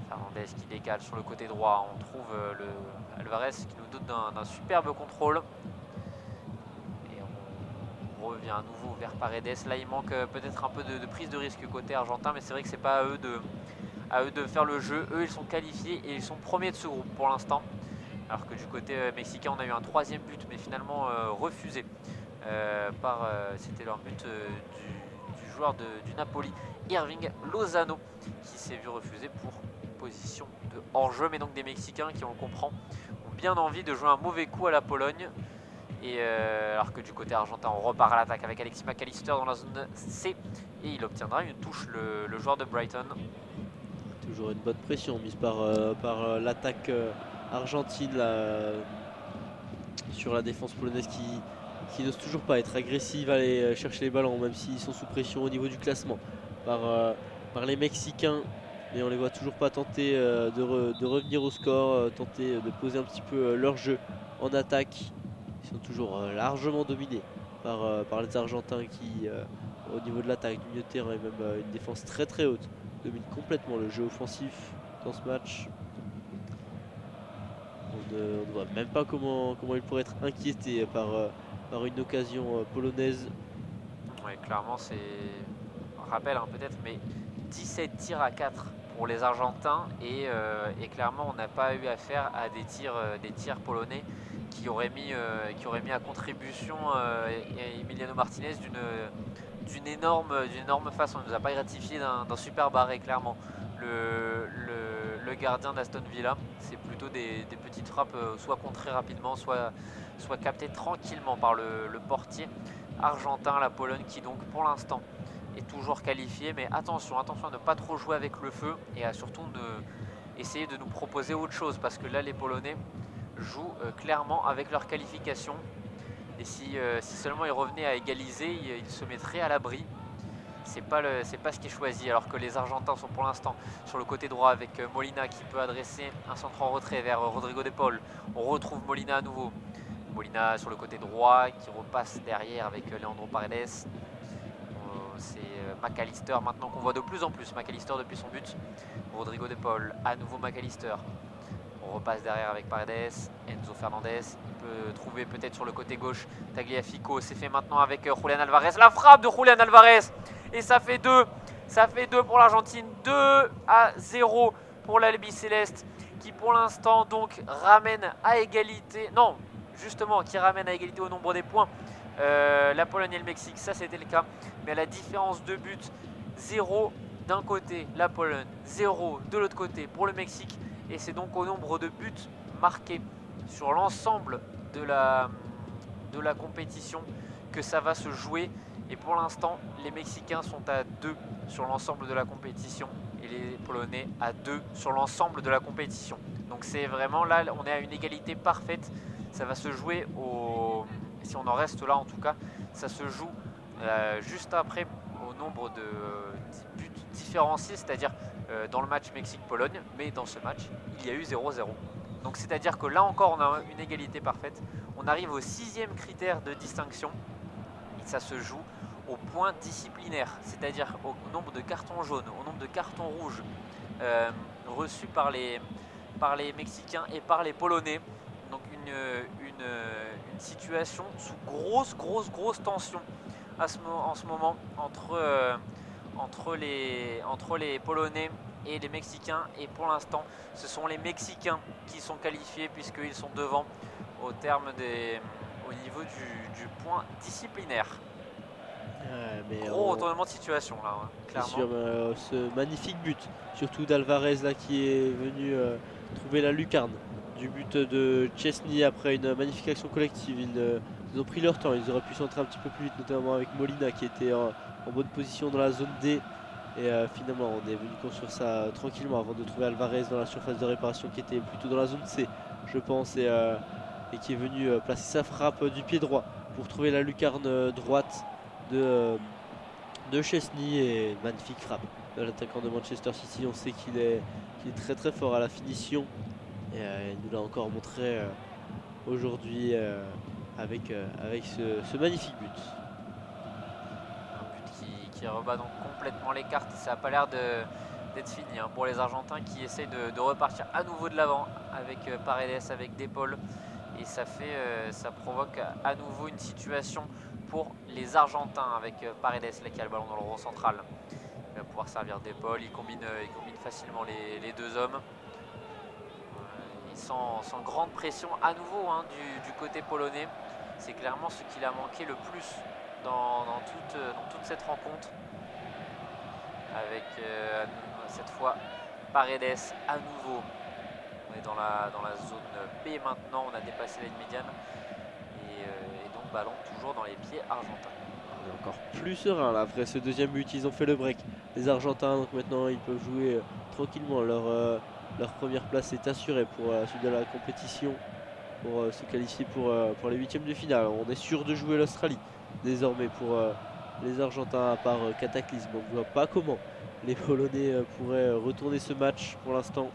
Fernandez qui décale sur le côté droit. On trouve le Alvarez qui nous dote d'un superbe contrôle. Et on revient à nouveau vers Paredes. Là, il manque peut-être un peu de prise de risque côté argentin, mais c'est vrai que c'est pas à eux de faire le jeu. Eux, ils sont qualifiés et ils sont premiers de ce groupe pour l'instant. Alors que du côté mexicain, on a eu un troisième but, mais finalement refusé. C'était leur but du joueur du Napoli, Irving Lozano, qui s'est vu refuser pour position de hors-jeu, mais donc des Mexicains qui, on le comprend, ont bien envie de jouer un mauvais coup à la Pologne. Et alors que du côté argentin, on repart à l'attaque avec Alexis McAllister dans la zone C et il obtiendra une touche, le joueur de Brighton. Toujours une bonne pression mise par l'attaque argentine là, sur la défense polonaise qui n'ose toujours pas être agressive, aller chercher les ballons, même s'ils sont sous pression au niveau du classement par les Mexicains. Mais on les voit toujours pas tenter de revenir au score, tenter de poser un petit peu leur jeu en attaque. Ils sont toujours largement dominés par les Argentins qui, au niveau de l'attaque, du milieu de terrain et même une défense très très haute, dominent complètement le jeu offensif dans ce match. On ne voit même pas comment il pourrait être inquiété par une occasion polonaise. Oui, clairement, c'est un rappel peut-être, mais 17 tirs à 4 pour les Argentins et clairement on n'a pas eu affaire à des tirs polonais qui auraient mis à contribution Emiliano Martinez d'une énorme façon. Il ne nous a pas gratifié d'un super barré clairement. Le gardien d'Aston Villa, c'est plutôt des petites frappes soit contrées rapidement, soit captées tranquillement par le portier argentin. La Pologne qui donc pour l'instant est toujours qualifiée, mais attention à ne pas trop jouer avec le feu et à surtout essayer de nous proposer autre chose, parce que là les Polonais jouent clairement avec leur qualification et si seulement ils revenaient à égaliser, ils se mettraient à l'abri. C'est pas ce qui est choisi, alors que les Argentins sont pour l'instant sur le côté droit avec Molina qui peut adresser un centre en retrait vers Rodrigo de Paul. On retrouve Molina à nouveau. Molina sur le côté droit qui repasse derrière avec Leandro Paredes. C'est McAllister maintenant qu'on voit de plus en plus. McAllister depuis son but. Rodrigo de Paul, à nouveau McAllister. On repasse derrière avec Paredes. Enzo Fernandez. Il peut trouver peut-être sur le côté gauche Tagliafico. C'est fait maintenant avec Julián Alvarez. La frappe de Julián Alvarez. Et ça fait 2. Ça fait 2 pour l'Argentine. 2-0 pour l'Albi Céleste. Qui pour l'instant donc ramène à égalité. Non, justement, qui ramène à égalité au nombre des points. La Pologne et le Mexique, ça c'était le cas, mais à la différence de but, 0 d'un côté la Pologne, 0 de l'autre côté pour le Mexique, et c'est donc au nombre de buts marqués sur l'ensemble de la compétition que ça va se jouer. Et pour l'instant, les Mexicains sont à 2 sur l'ensemble de la compétition et les Polonais à 2 sur l'ensemble de la compétition. Donc c'est vraiment là, on est à une égalité parfaite. Ça va se jouer si on en reste là en tout cas, ça se joue juste après au nombre de buts différenciés, c'est-à-dire dans le match Mexique-Pologne, mais dans ce match, il y a eu 0-0. Donc c'est-à-dire que là encore, on a une égalité parfaite. On arrive au 6e critère de distinction, et ça se joue au point disciplinaire, c'est-à-dire au nombre de cartons jaunes, au nombre de cartons rouges reçus par les Mexicains et par les Polonais. Donc une situation sous grosse tension en ce moment entre les Polonais et les Mexicains. Et pour l'instant, ce sont les Mexicains qui sont qualifiés puisqu'ils sont devant au niveau du point disciplinaire. Gros retournement de situation là, clairement. Sur ce magnifique but, surtout d'Alvarez là qui est venu trouver la lucarne du but de Chesney après une magnifique action collective. Ils ont pris leur temps, ils auraient pu centrer un petit peu plus vite, notamment avec Molina qui était en bonne position dans la zone D. Et finalement on est venu construire ça tranquillement avant de trouver Alvarez dans la surface de réparation qui était plutôt dans la zone C, je pense, et qui est venu placer sa frappe du pied droit pour trouver la lucarne droite de Chesney, et magnifique frappe de l'attaquant de Manchester City. On sait qu'il est très très fort à la finition, et il nous l'a encore montré aujourd'hui avec ce magnifique but. Un but qui rebat donc complètement les cartes. Ça n'a pas l'air d'être fini pour les Argentins qui essayent de repartir à nouveau de l'avant avec Paredes, avec Depol. Et ça provoque à nouveau une situation pour les Argentins avec Paredes là, qui a le ballon dans le rond central. Il va pouvoir servir Depol, il combine facilement les deux hommes. Sans grande pression à nouveau du côté polonais. C'est clairement ce qu'il a manqué le plus dans toute cette rencontre. Avec cette fois Paredes à nouveau. On est dans la zone B maintenant, on a dépassé la ligne médiane. Et donc ballon toujours dans les pieds argentins. On est encore plus serein là après ce deuxième but. Ils ont fait le break, les Argentins, donc maintenant ils peuvent jouer tranquillement. Leur première place est assurée pour la suite de la compétition, pour se qualifier pour les huitièmes de finale. On est sûr de jouer l'Australie désormais pour les Argentins, à part cataclysme. On ne voit pas comment les Polonais pourraient retourner ce match pour l'instant.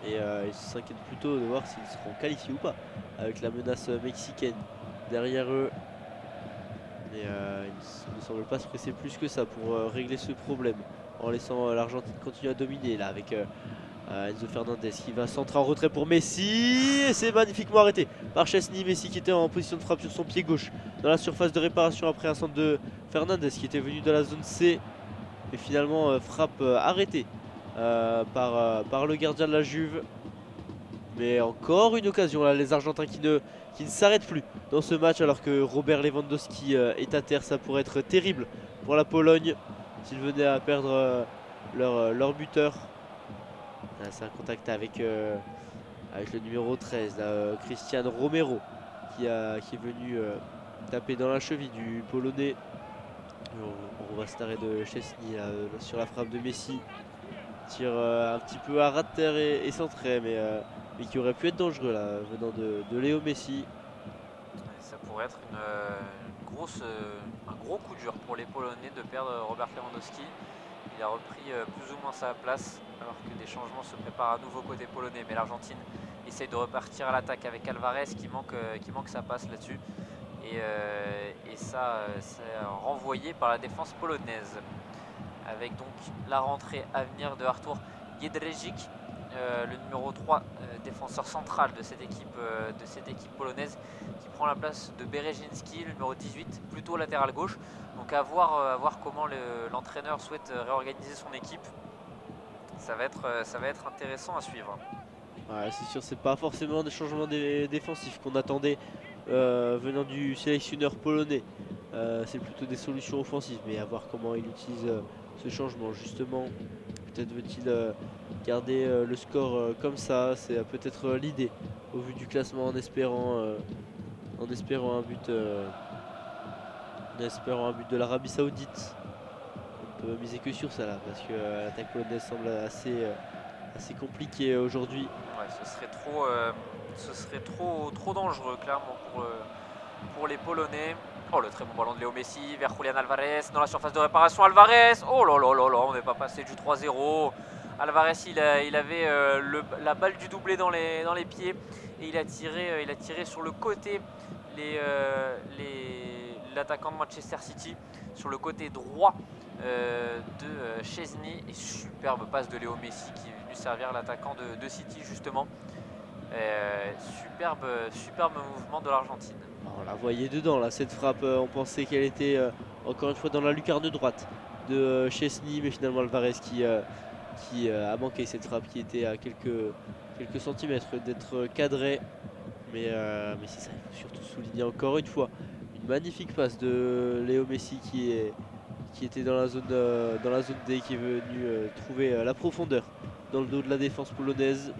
Et ils s'inquiètent plutôt de voir s'ils seront qualifiés ou pas, avec la menace mexicaine derrière eux. Et ils ne semblent pas se presser plus que ça pour régler ce problème, en laissant l'Argentine continuer à dominer là avec Enzo Fernandez qui va centrer en retrait pour Messi, et c'est magnifiquement arrêté par Chesney. Messi qui était en position de frappe sur son pied gauche dans la surface de réparation après un centre de Fernandez qui était venu de la zone C, et finalement frappe arrêtée par le gardien de la Juve. Mais encore une occasion là, les Argentins qui ne s'arrêtent plus dans ce match, alors que Robert Lewandowski est à terre. Ça pourrait être terrible pour la Pologne s'ils venaient à perdre leur buteur. Là, c'est un contact avec le numéro 13, là, Cristian Romero, qui est venu taper dans la cheville du Polonais. On voit cet arrêt de Chesney sur la frappe de Messi. Tir un petit peu à ras de terre et centré, mais qui aurait pu être dangereux là, venant de Léo Messi. Ça pourrait être un gros coup dur pour les Polonais de perdre Robert Lewandowski. Il a repris plus ou moins sa place, alors que des changements se préparent à nouveau côté polonais. Mais l'Argentine essaye de repartir à l'attaque avec Alvarez qui manque sa passe là-dessus. Et ça, c'est renvoyé par la défense polonaise. Avec donc la rentrée à venir de Artur Jedrzejczyk, le numéro 3, défenseur central de cette équipe polonaise, qui prend la place de Berezinski, le numéro 18, plutôt latéral gauche. Donc à voir comment l'entraîneur souhaite réorganiser son équipe. Ça va être intéressant à suivre. Ouais, c'est sûr, c'est pas forcément des changements défensifs qu'on attendait venant du sélectionneur polonais. C'est plutôt des solutions offensives, mais à voir comment il utilise ce changement justement. Peut-être veut-il garder le score comme ça, c'est peut-être l'idée au vu du classement, en espérant un but de l'Arabie Saoudite. On peut miser que sur ça là, parce que l'attaque polonaise semble assez compliquée aujourd'hui. Ouais, ce serait trop dangereux clairement pour les Polonais. Oh, le très bon ballon de Léo Messi vers Julian Alvarez dans la surface de réparation. Alvarez, oh là là là là, on n'est pas passé du 3-0. Alvarez, il avait la balle du doublé dans les pieds, et il a tiré sur le côté l'attaquant de Manchester City, sur le côté droit de Chesney. Et superbe passe de Léo Messi qui est venu servir l'attaquant de City justement. Superbe mouvement de l'Argentine. On la voyait dedans là, cette frappe, on pensait qu'elle était encore une fois dans la lucarne droite de Chesney, mais finalement Alvarez qui a manqué cette frappe, qui était à quelques centimètres d'être cadrée. Mais c'est ça, il faut surtout souligner encore une fois une magnifique passe de Léo Messi qui était dans la zone D, qui est venu trouver la profondeur dans le dos de la défense polonaise.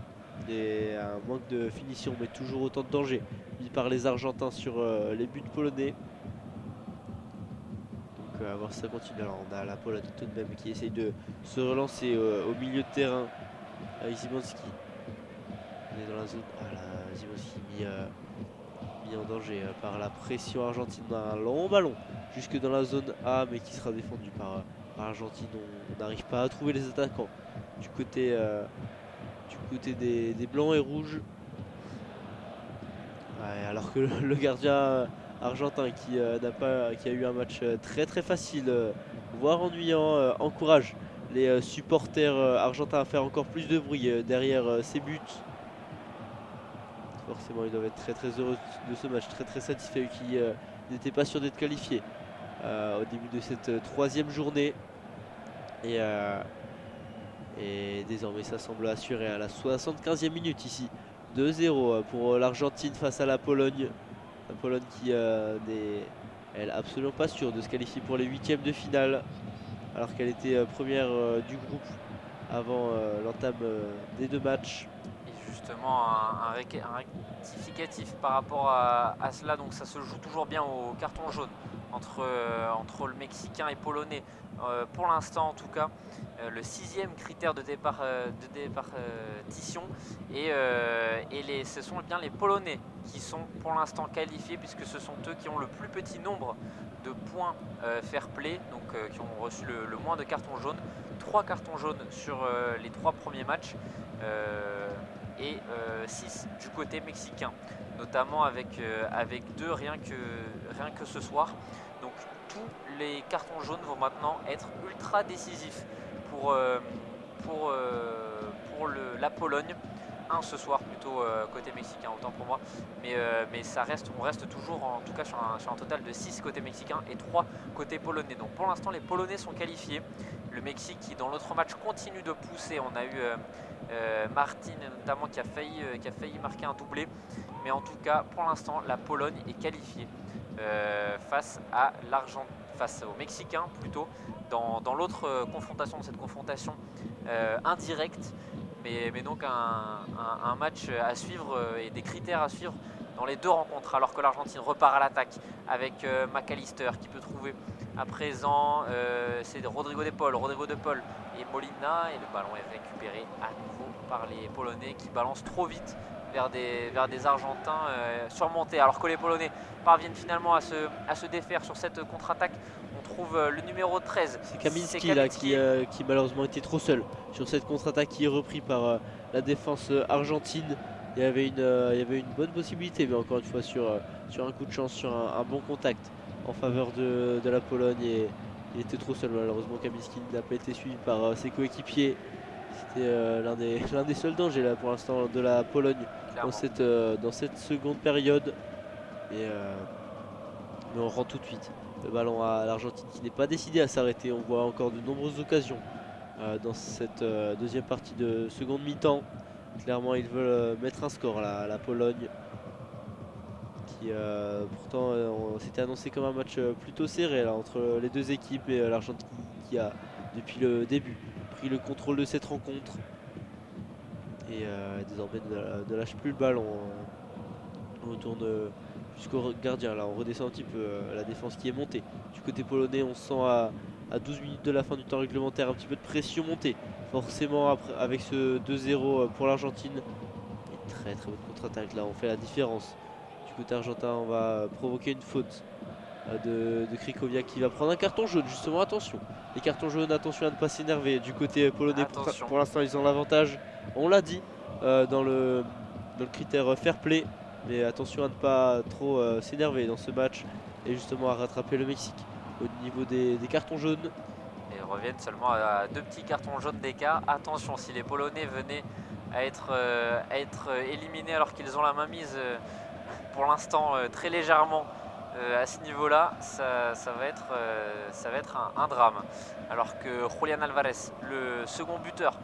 Et un manque de finition, mais toujours autant de danger mis par les Argentins sur les buts polonais. Donc à voir si ça continue. Alors on a la Pologne tout de même qui essaye de se relancer au milieu de terrain avec Zimanski. On est dans la zone. Voilà, Zimanski mis en danger par la pression argentine. Un long ballon jusque dans la zone A, mais qui sera défendu par Argentine. On n'arrive pas à trouver les attaquants du côté des blancs et rouges. Ouais, alors que le gardien argentin qui a eu un match très très facile, voire ennuyant, encourage les supporters argentins à faire encore plus de bruit derrière ses buts. Forcément, ils doivent être très très heureux de ce match, très très satisfaits qui n'étaient pas sûrs d'être qualifiés au début de cette troisième journée. Et désormais, ça semble assuré à la 75e minute ici. 2-0 pour l'Argentine face à la Pologne. La Pologne qui n'est elle, absolument pas sûre de se qualifier pour les huitièmes de finale, alors qu'elle était première du groupe avant l'entame des deux matchs. Et justement, un rectificatif par rapport à cela. Donc ça se joue toujours bien au carton jaune entre le Mexicain et Polonais. Pour l'instant en tout cas, le 6e critère de départition et ce sont bien les Polonais qui sont pour l'instant qualifiés, puisque ce sont eux qui ont le plus petit nombre de points fair play, donc qui ont reçu le moins de cartons jaunes. 3 cartons jaunes sur les 3 premiers matchs et 6 du côté mexicain, notamment avec 2 rien que ce soir. Donc tous les cartons jaunes vont maintenant être ultra décisifs pour la Pologne. Un ce soir plutôt côté mexicain, autant pour moi, mais on reste toujours en tout cas sur un total de 6 côté mexicain et 3 côté polonais. Donc pour l'instant les Polonais sont qualifiés. Le Mexique qui dans l'autre match continue de pousser. On a eu Martin notamment qui a failli marquer un doublé, mais en tout cas pour l'instant la Pologne est qualifiée face aux Mexicains plutôt dans l'autre confrontation, cette confrontation indirecte, mais donc un match à suivre et des critères à suivre dans les deux rencontres, alors que l'Argentine repart à l'attaque avec McAllister qui peut trouver à présent, c'est Rodrigo de Paul et Molina, et le ballon est récupéré à nouveau par les Polonais qui balancent trop vite vers des Argentins surmontés, alors que les Polonais parviennent finalement à se défaire sur cette contre-attaque. On trouve le numéro 13. C'est Kaminski là qui malheureusement était trop seul sur cette contre-attaque qui est repris par la défense argentine. Il y avait une bonne possibilité, mais encore une fois sur un coup de chance, sur un bon contact en faveur de la Pologne, et il était trop seul malheureusement. Kaminski n'a pas été suivi par ses coéquipiers. C'était l'un des seuls dangers là pour l'instant de la Pologne dans cette seconde période. Mais on rentre tout de suite le ballon à l'Argentine qui n'est pas décidé à s'arrêter. On voit encore de nombreuses occasions dans cette deuxième partie de seconde mi-temps. Clairement ils veulent mettre un score là, la Pologne qui pourtant s'était annoncé comme un match plutôt serré là, entre les deux équipes, et l'Argentine qui a depuis le début pris le contrôle de cette rencontre et désormais ne lâche plus le ballon. On retourne jusqu'au gardien là, on redescend un petit peu la défense qui est montée du côté polonais. On sent à 12 minutes de la fin du temps réglementaire un petit peu de pression montée forcément après, avec ce 2-0 pour l'Argentine. Et très très bonne contre-attaque là, on fait la différence. Du côté argentin, on va provoquer une faute de Krychowiak qui va prendre un carton jaune. Justement, attention, les cartons jaunes, attention à ne pas s'énerver du côté polonais. Pour l'instant ils ont l'avantage, on l'a dit, dans le critère fair play, mais attention à ne pas trop s'énerver dans ce match et justement à rattraper le Mexique au niveau des cartons jaunes. Et reviennent seulement à 2 petits cartons jaunes d'écart. Attention, si les Polonais venaient à être éliminés alors qu'ils ont la main mise pour l'instant très légèrement à ce niveau-là, ça va être un drame. Alors que Julián Álvarez, le second buteur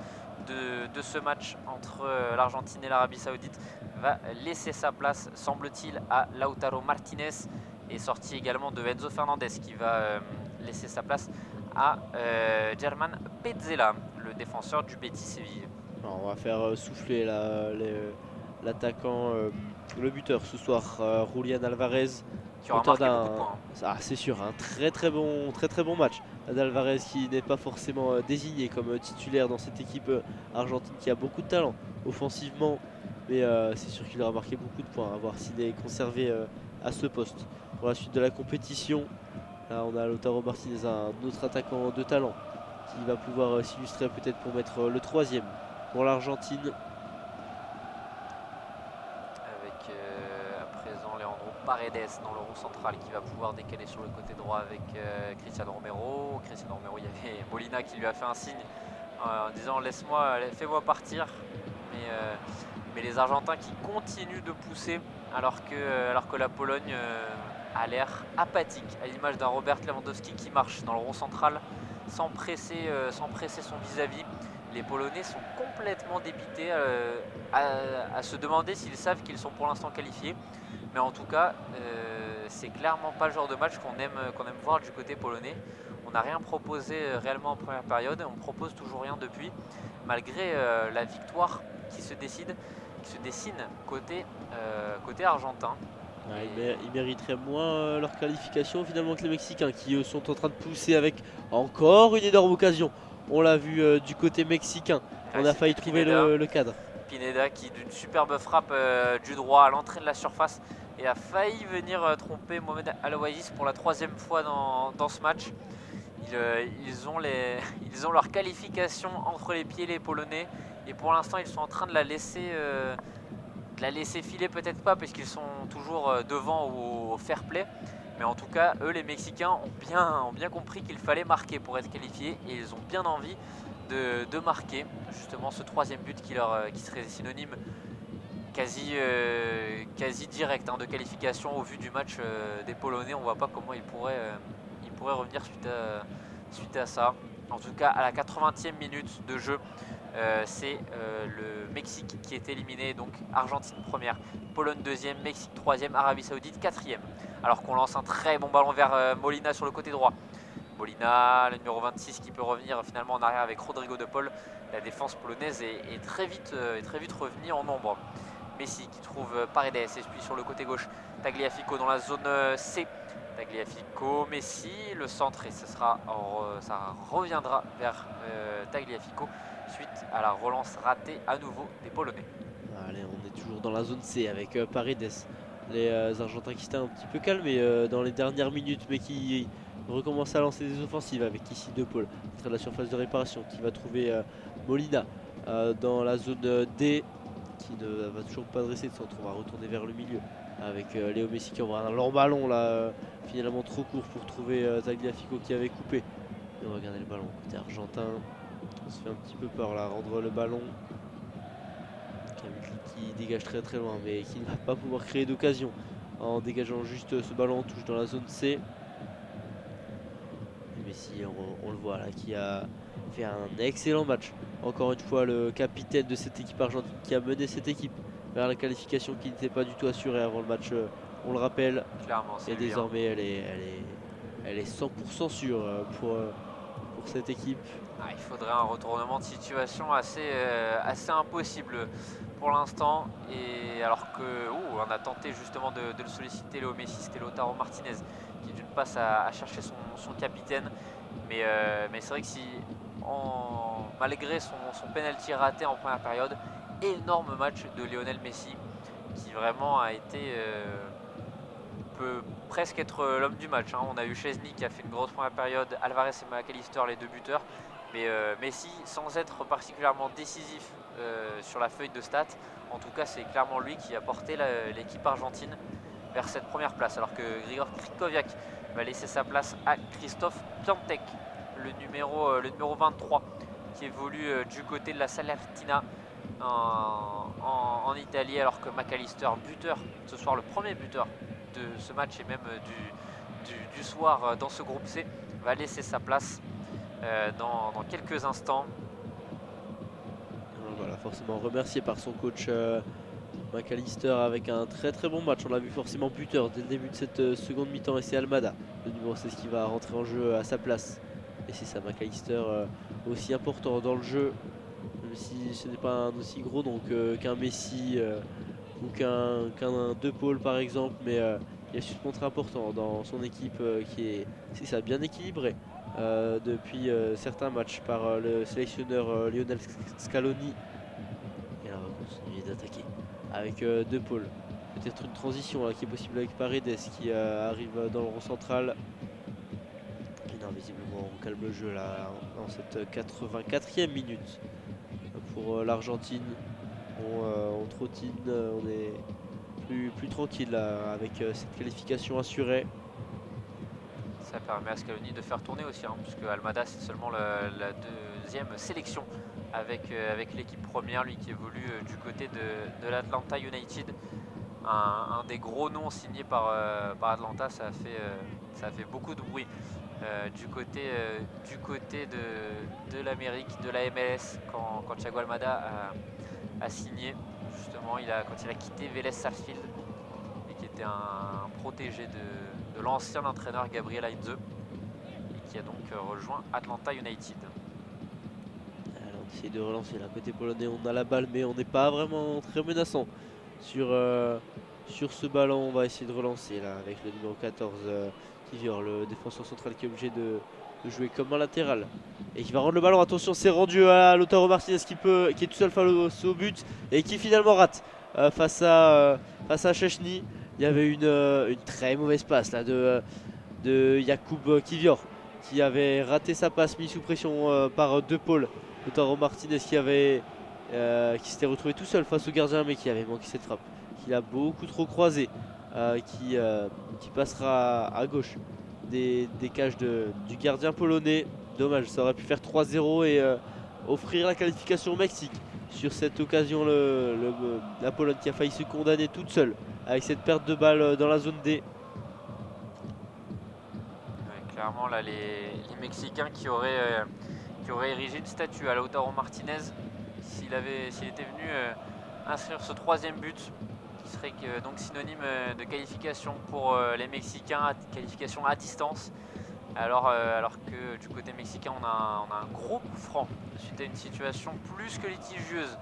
de ce match entre l'Argentine et l'Arabie Saoudite, va laisser sa place, semble-t-il, à Lautaro Martinez, et sorti également de Enzo Fernandez qui va laisser sa place à Germán Petzela, le défenseur du Betis Séville. Alors, on va faire souffler l'attaquant, le buteur ce soir, Julián Alvarez. Qui aura Auteur marqué beaucoup de points. c'est sûr, un très bon match. D'Alvarez qui n'est pas forcément désigné comme titulaire dans cette équipe argentine qui a beaucoup de talent offensivement, mais c'est sûr qu'il aura marqué beaucoup de points. À voir s'il est conservé à ce poste. Pour la suite de la compétition, là on a Lautaro Martinez, un autre attaquant de talent qui va pouvoir s'illustrer peut-être pour mettre le troisième pour l'Argentine. Avec à présent Leandro Paredes dans le rond central qui va pouvoir décaler sur le côté droit avec Cristiano Romero. Cristiano Romero, il y avait Molina qui lui a fait un signe en disant fais-moi partir. Mais les Argentins qui continuent de pousser alors que la Pologne a l'air apathique, à l'image d'un Robert Lewandowski qui marche dans le rond central sans presser son vis-à-vis. Les Polonais sont complètement dépités à se demander s'ils savent qu'ils sont pour l'instant qualifiés. Mais en tout cas, c'est clairement pas le genre de match qu'on aime voir du côté polonais. On n'a rien proposé réellement en première période, on propose toujours rien depuis, malgré la victoire qui se dessine côté argentin. Ouais, ils mériteraient moins leur qualification finalement que les Mexicains qui eux sont en train de pousser avec encore une énorme occasion. On l'a vu du côté mexicain, on a failli trouver le cadre. Pineda qui d'une superbe frappe du droit à l'entrée de la surface et a failli venir tromper Mohamed Alouazis pour la troisième fois dans ce match. Ils ont leur qualification entre les pieds, les Polonais, et pour l'instant ils sont en train de la laisser filer, peut-être pas parce qu'ils sont toujours devant au fair play, mais en tout cas eux les Mexicains ont bien compris qu'il fallait marquer pour être qualifiés et ils ont bien envie de marquer justement ce troisième but qui serait synonyme quasi direct de qualification. Au vu du match des Polonais, on voit pas comment ils pourraient revenir suite à ça. En tout cas, à la 80e minute de jeu, c'est le Mexique qui est éliminé. Donc Argentine première, Pologne deuxième, Mexique troisième, Arabie Saoudite quatrième. Alors qu'on lance un très bon ballon vers Molina sur le côté droit. Molina, le numéro 26 qui peut revenir finalement en arrière avec Rodrigo de Paul. La défense polonaise est très vite revenue en nombre. Messi qui trouve Paredes et puis sur le côté gauche Tagliafico dans la zone C. Tagliafico, Messi, le centre et ça reviendra vers Tagliafico suite à la relance ratée à nouveau des Polonais. Allez, on est toujours dans la zone C avec Paredes. Les Argentins qui s'étaient un petit peu calmés dans les dernières minutes mais qui recommencent à lancer des offensives avec ici De Paul près de la surface de réparation qui va trouver Molina dans la zone D qui ne va toujours pas dresser de centre. On va retourner vers le milieu avec Léo Messi qui envoie un long ballon là, finalement trop court pour trouver Tagliafico qui avait coupé. Et on va regarder le ballon côté argentin. On se fait un petit peu peur là, rendre le ballon. Kamikli qui dégage très loin mais qui ne va pas pouvoir créer d'occasion en dégageant juste ce ballon en touche dans la zone C. Et Messi, on le voit là, qui a fait un excellent match. Encore une fois, le capitaine de cette équipe argentine qui a mené cette équipe vers la qualification qui n'était pas du tout assurée avant le match, on le rappelle. Clairement, et désormais elle est 100% sûre pour cette équipe. Il faudrait un retournement de situation assez impossible pour l'instant. Et alors que on a tenté justement de le solliciter, Léo Messi, c'était Lautaro Martinez qui d'une passe à chercher son capitaine. Mais c'est vrai que malgré son penalty raté en première période, énorme match de Lionel Messi qui vraiment a été peut presque être l'homme du match. On a eu Chesney qui a fait une grosse première période, Alvarez et McAllister les deux buteurs. Mais Messi, sans être particulièrement décisif sur la feuille de stats, en tout cas c'est clairement lui qui a porté l'équipe argentine vers cette première place. Alors que Grigor Krychowiak va laisser sa place à Christophe Piątek, le numéro 23, qui évolue du côté de la Salernitana en Italie. Alors que McAllister, buteur ce soir, le premier buteur de ce match et même du soir dans ce groupe C, va laisser sa place dans quelques instants. Voilà, forcément remercié par son coach McAllister avec un très bon match. On l'a vu forcément buteur dès le début de cette seconde mi-temps et c'est Almada, le numéro 16 qui va rentrer en jeu à sa place. Et c'est ça, McAllister aussi important dans le jeu, le même si ce n'est pas un aussi gros donc qu'un Messi ou qu'un De Paul par exemple, mais il a su se montrer important dans son équipe qui est, si ça, bien équilibré depuis certains matchs par le sélectionneur Lionel Scaloni. Et là, on va continuer d'attaquer avec De Paul. Peut-être une transition là, qui est possible avec Paredes qui arrive dans le rond central. Et non, visiblement, on calme le jeu là dans cette 84e minute pour l'Argentine. On trottine, on est plus tranquille là, avec cette qualification assurée. Ça permet à Scaloni de faire tourner aussi, hein, puisque Almada c'est seulement la deuxième sélection avec l'équipe première, lui qui évolue du côté de l'Atlanta United. Un des gros noms signés par Atlanta, ça a fait beaucoup de bruit du côté de l'Amérique, de la MLS, quand Thiago Almada a signé. Justement, quand il a quitté Vélez Sarsfield, et qui était un protégé de l'ancien entraîneur Gabriel Heinze, et qui a donc rejoint Atlanta United. Alors, on essaye de relancer là, côté polonais, on a la balle mais on n'est pas vraiment très menaçant sur ce ballon. On va essayer de relancer là avec le numéro 14 Kivior, le défenseur central qui est obligé de jouer comme un latéral et qui va rendre le ballon. Attention, c'est rendu à Lautaro Martinez qui est tout seul face au but et qui finalement rate face à Szczęsny. Il y avait une très mauvaise passe là de Jakub Kivior qui avait raté sa passe, mis sous pression par De Paul. Lautaro Martinez qui s'était retrouvé tout seul face au gardien mais qui avait manqué cette frappe, qu'il a beaucoup trop croisé, qui passera à gauche des cages du gardien polonais. Dommage, ça aurait pu faire 3-0 et offrir la qualification au Mexique. Sur cette occasion, la Pologne qui a failli se condamner toute seule avec cette perte de balle dans la zone D. Ouais, clairement, là, les Mexicains qui auraient érigé une statue à Lautaro Martinez s'il était venu inscrire ce troisième but, qui serait donc synonyme de qualification pour les Mexicains, qualification à distance. Alors que du côté mexicain, on a un gros coup franc suite à une situation plus que litigieuse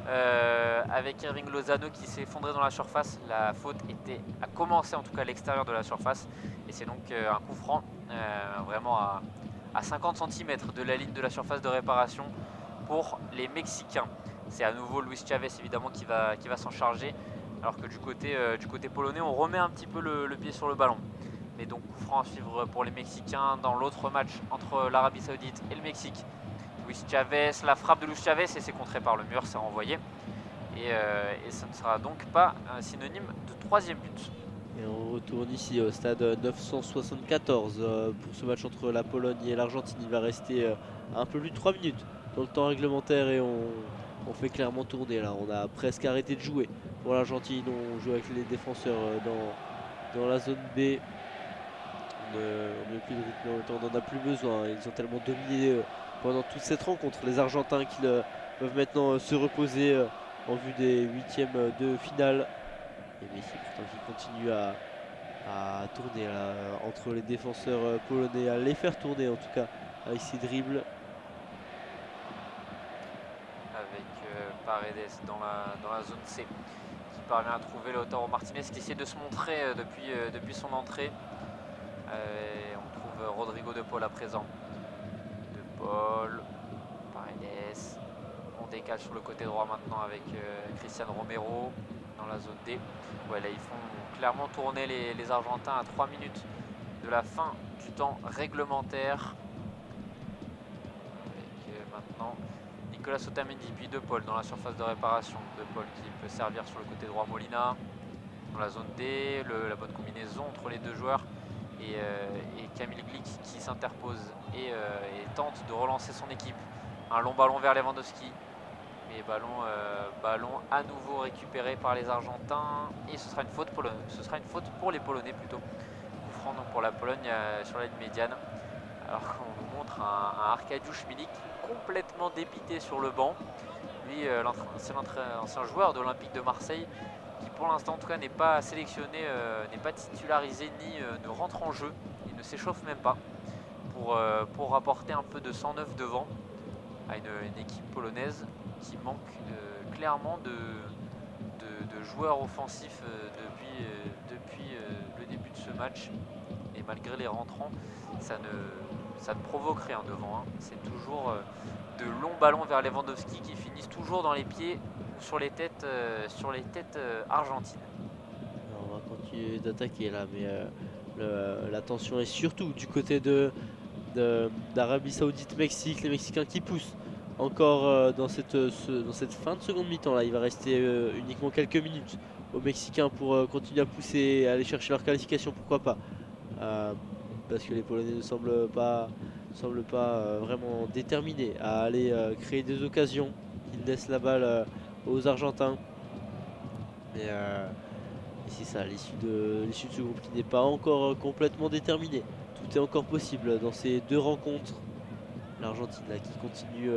avec Irving Lozano qui s'est effondré dans la surface. La faute a commencé en tout cas à l'extérieur de la surface, et c'est donc un coup franc vraiment à 50 cm de la ligne de la surface de réparation pour les Mexicains. C'est à nouveau Luis Chavez évidemment qui va s'en charger, alors que du côté polonais, on remet un petit peu le pied sur le ballon. Mais donc coup franc à suivre pour les Mexicains dans l'autre match entre l'Arabie Saoudite et le Mexique. Luis Chavez, la frappe de Luis Chavez, et c'est contré par le mur, c'est renvoyé. Et ça ne sera donc pas un synonyme de troisième but. Et on retourne ici au stade 974 pour ce match entre la Pologne et l'Argentine. Il va rester un peu plus de 3 minutes dans le temps réglementaire et on fait clairement tourner là. On a presque arrêté de jouer pour l'Argentine. On joue avec les défenseurs dans la zone B. On n'a plus de rythme en même temps, on n'en a plus besoin. Ils ont tellement dominé pendant toute cette rencontre, les Argentins, qu'ils peuvent maintenant se reposer en vue des huitièmes de finale. Et Messi pourtant qui continue à tourner là, entre les défenseurs polonais, à les faire tourner en tout cas avec ses dribbles. Avec Paredes dans la zone C, qui parvient à trouver Lautaro Martinez qui essaie de se montrer depuis son entrée. On trouve Rodrigo De Paul à présent. De Paul, Paredes. On décale sur le côté droit maintenant avec Cristian Romero dans la zone D. Ouais, là ils font clairement tourner les Argentins à 3 minutes de la fin du temps réglementaire. Avec maintenant Nicolas Otamendi puis De Paul dans la surface de réparation. De Paul qui peut servir sur le côté droit Molina. Dans la zone D, la bonne combinaison entre les deux joueurs. Et Kamil Glik qui s'interpose et tente de relancer son équipe. Un long ballon vers Lewandowski, mais ballon à nouveau récupéré par les Argentins, et ce sera une faute pour les Polonais plutôt. Coup franc donc pour la Pologne sur la ligne médiane, alors qu'on nous montre un Arkadiusz Milik complètement dépité sur le banc. Lui, l'ancien joueur de l'Olympique de Marseille, qui pour l'instant en tout cas n'est pas sélectionné, n'est pas titularisé ni ne rentre en jeu, il ne s'échauffe même pas pour rapporter un peu de sang neuf devant à une équipe polonaise qui manque clairement de joueurs offensifs depuis le début de ce match. Et malgré les rentrants, ça ne provoque rien devant. C'est toujours de longs ballons vers Lewandowski qui finissent toujours dans les pieds ou sur les têtes argentines. Alors, on va continuer d'attaquer là, mais la tension est surtout du côté d'Arabie Saoudite, Mexique, les Mexicains qui poussent encore dans cette fin de seconde mi-temps là. Il va rester uniquement quelques minutes aux Mexicains pour continuer à pousser, à aller chercher leur qualification, pourquoi pas. Parce que les Polonais ne semblent pas vraiment déterminés à aller créer des occasions. Ils laissent la balle aux Argentins. Et c'est ça, l'issue de ce groupe qui n'est pas encore complètement déterminée. Tout est encore possible dans ces deux rencontres. L'Argentine là qui continue,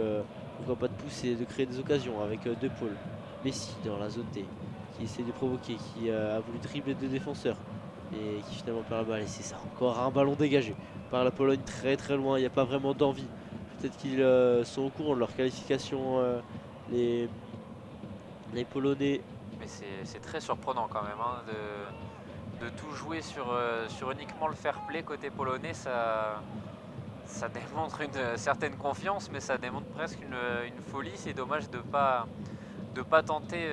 pourquoi pas, de pousser, de créer des occasions avec deux pôles. Messi dans la zone D qui essaie de provoquer, qui a voulu dribbler deux défenseurs et qui finalement perd la balle. Et c'est ça, encore un ballon dégagé par la Pologne très très loin. Il n'y a pas vraiment d'envie. Peut-être qu'ils sont au courant de leur qualification, les Polonais. Mais c'est très surprenant quand même de tout jouer sur uniquement le fair play côté polonais. Ça démontre une certaine confiance, mais ça démontre presque une folie. C'est dommage de pas tenter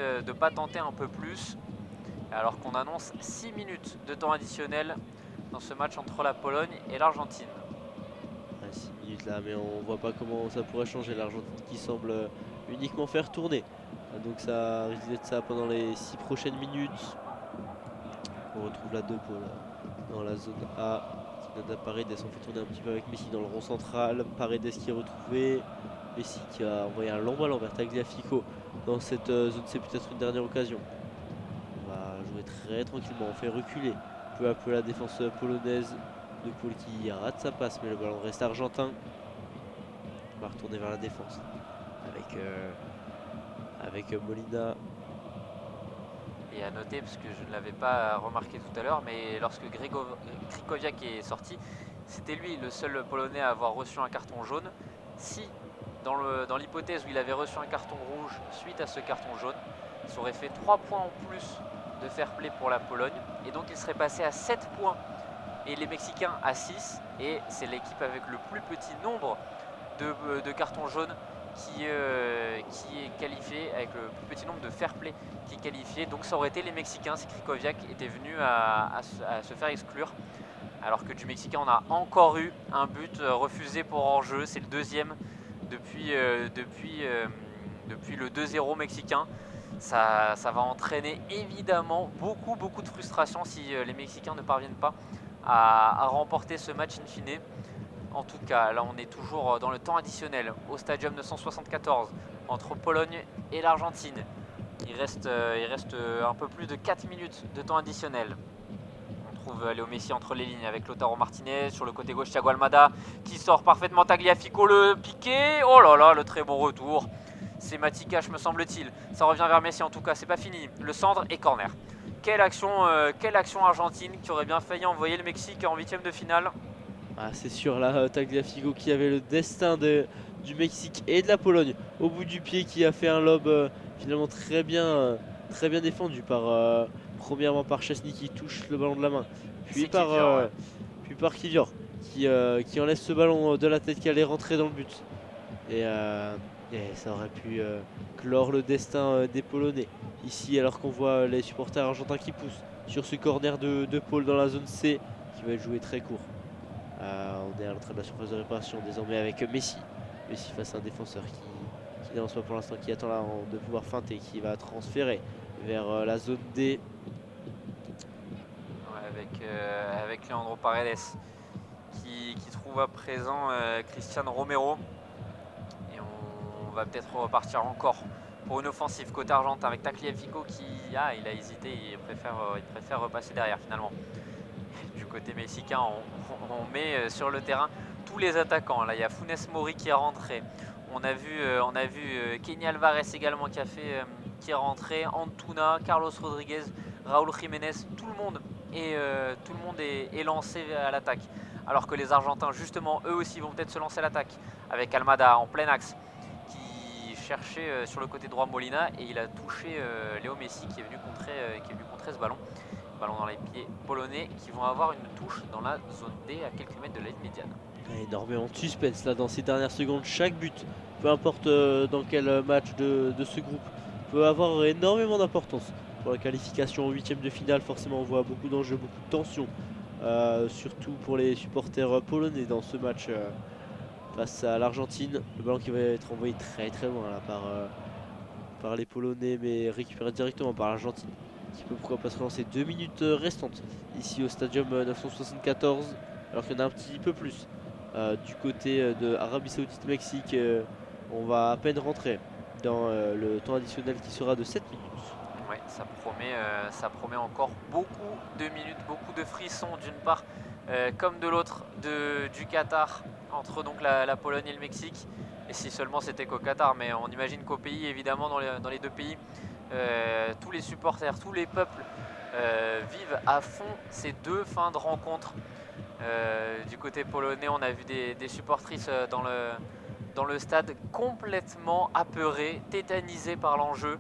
un peu plus, alors qu'on annonce 6 minutes de temps additionnel dans ce match entre la Pologne et l'Argentine. 6 minutes là, mais on voit pas comment ça pourrait changer. L'Argentine qui semble uniquement faire tourner. Donc ça risque d'être ça pendant les 6 prochaines minutes. On retrouve la 2 pôles dans la zone A. Paredes, on fait tourner un petit peu avec Messi dans le rond central. Paredes qui est retrouvé. Messi qui a envoyé un long ballon vers Tagliafico dans cette zone. C'est peut-être une dernière occasion. On va jouer très tranquillement. On fait reculer peu à peu la défense polonaise. De Paul qui rate sa passe, mais le ballon reste argentin. On va retourner vers la défense avec Molina. Et à noter, parce que je ne l'avais pas remarqué tout à l'heure, mais lorsque Krychowiak est sorti, c'était lui le seul Polonais à avoir reçu un carton jaune. Si, dans l'hypothèse où il avait reçu un carton rouge suite à ce carton jaune, ça aurait fait 3 points en plus de fair play pour la Pologne, et donc il serait passé à 7 points et les Mexicains à 6, et c'est l'équipe avec le plus petit nombre de cartons jaunes qui est qualifié, avec le plus petit nombre de fair play qui est qualifié. Donc ça aurait été les Mexicains si Krychowiak était venu à se faire exclure. Alors que du Mexicain, on a encore eu un but refusé pour hors-jeu. C'est le deuxième depuis le 2-0 mexicain. Ça va entraîner évidemment beaucoup de frustration si les Mexicains ne parviennent pas à remporter ce match in fine. En tout cas, là on est toujours dans le temps additionnel au Stadium 974 entre Pologne et l'Argentine. Il reste un peu plus de 4 minutes de temps additionnel. On trouve Léo Messi entre les lignes avec Lautaro Martinez. Sur le côté gauche, Thiago Almada qui sort parfaitement. Tagliafico, le piqué. Oh là là, le très bon retour. C'est Matikash, me semble-t-il. Ça revient vers Messi en tout cas, c'est pas fini. Le centre et corner. Quelle action argentine qui aurait bien failli envoyer le Mexique en 8e de finale. Ah, c'est sûr là, Tagliafico qui avait le destin du Mexique et de la Pologne au bout du pied, qui a fait un lob finalement très bien défendu premièrement par Szczęsny qui touche le ballon de la main, puis par Kiwior qui enlève ce ballon de la tête qui allait rentrer dans le but. Et ça aurait pu clore le destin des Polonais ici, alors qu'on voit les supporters argentins qui poussent sur ce corner de Paul dans la zone C qui va être joué très court. On est à l'entrée de la surface de réparation désormais avec Messi face à un défenseur qui n'avance pas pour l'instant, qui attend là de pouvoir feinter, qui va transférer vers la zone D. Ouais, avec Leandro Paredes qui trouve à présent Cristian Romero. Et on va peut-être repartir encore pour une offensive côté argentin avec Tagliafico il a hésité, il préfère repasser derrière finalement. Du côté mexicain, on met sur le terrain tous les attaquants. Là, il y a Funes Mori qui est rentré. On a vu Kenny Alvarez également qui est rentré. Antuna, Carlos Rodriguez, Raúl Jiménez. Tout le monde est lancé à l'attaque. Alors que les Argentins, justement, eux aussi vont peut-être se lancer à l'attaque avec Almada en plein axe qui chercher sur le côté droit Molina et il a touché Léo Messi qui est venu contrer ce ballon. Ballon dans les pieds polonais qui vont avoir une touche dans la zone D à quelques mètres de la ligne médiane. Énormément de suspense là dans ces dernières secondes. Chaque but, peu importe dans quel match de ce groupe, peut avoir énormément d'importance pour la qualification en huitième de finale. Forcément, on voit beaucoup d'enjeux, beaucoup de tension, surtout pour les supporters polonais dans ce match face à l'Argentine. Le ballon qui va être envoyé très très loin là, par les Polonais, mais récupéré directement par l'Argentine, qui peut pourquoi pas se relancer. 2 minutes restantes ici au Stadium 974, alors qu'il y en a un petit peu plus. Du côté de Arabie Saoudite Mexique, on va à peine rentrer dans le temps additionnel qui sera de 7 minutes. Ouais, ça promet encore beaucoup de minutes, beaucoup de frissons d'une part comme de l'autre du Qatar, entre donc la Pologne et le Mexique. Et si seulement c'était qu'au Qatar, mais on imagine qu'au pays, évidemment dans les deux pays, tous les supporters, tous les peuples vivent à fond ces deux fins de rencontre. Du côté polonais, on a vu des supportrices dans le stade complètement apeurées, tétanisées par l'enjeu.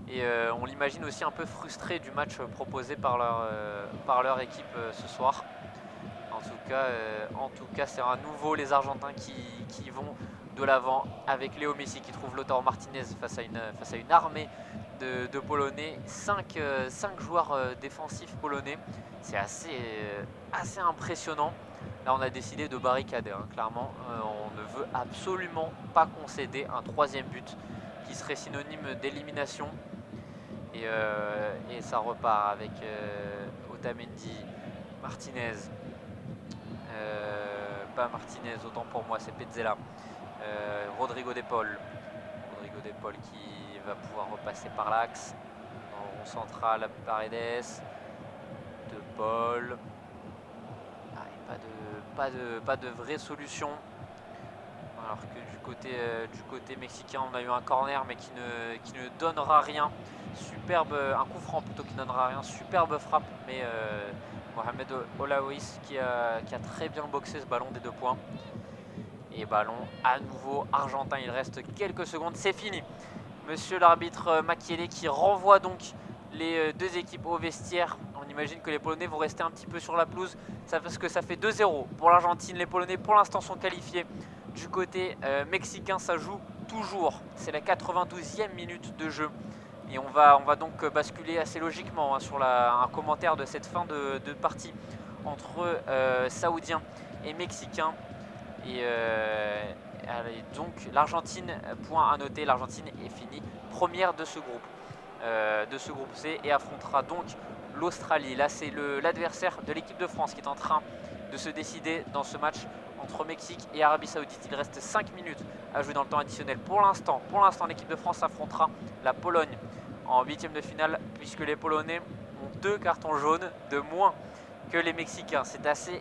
Et on l'imagine aussi un peu frustré du match proposé par leur équipe ce soir. En tout cas, c'est à nouveau les Argentins qui vont de l'avant avec Léo Messi qui trouve Lautaro Martinez face à une armée de Polonais. 5 joueurs défensifs polonais. C'est assez impressionnant. Là, on a décidé de barricader, hein, clairement. On ne veut absolument pas concéder un troisième but qui serait synonyme d'élimination. Et ça repart avec Otamendi, Martinez, pas Martinez, autant pour moi, c'est Petzela, Rodrigo de Paul. Rodrigo de Paul qui va pouvoir repasser par l'axe. En rond central, Paredes, de Paul. Pas de vraie solution. Alors que du côté mexicain, on a eu un corner mais qui ne donnera rien. Un coup franc plutôt qui ne donnera rien. Superbe frappe, mais Mohamed Olaouis qui a très bien boxé ce ballon des 2 points. Et ballon à nouveau argentin. Il reste quelques secondes, c'est fini. Monsieur l'arbitre Makiele qui renvoie donc les deux équipes au vestiaire. On imagine que les Polonais vont rester un petit peu sur la pelouse parce que ça fait 2-0 pour l'Argentine. Les Polonais pour l'instant sont qualifiés. Du côté mexicain, ça joue toujours. C'est la 92e minute de jeu. Et on va donc basculer assez logiquement sur un commentaire de cette fin de partie entre Saoudiens et Mexicains. Et donc l'Argentine, point à noter, l'Argentine est finie première de ce groupe C et affrontera donc l'Australie. Là, c'est l'adversaire de l'équipe de France qui est en train de se décider dans ce match entre Mexique et Arabie Saoudite. Il reste 5 minutes à jouer dans le temps additionnel. Pour l'instant, l'équipe de France affrontera la Pologne en 8e de finale, puisque les Polonais ont 2 cartons jaunes de moins que les Mexicains. C'est assez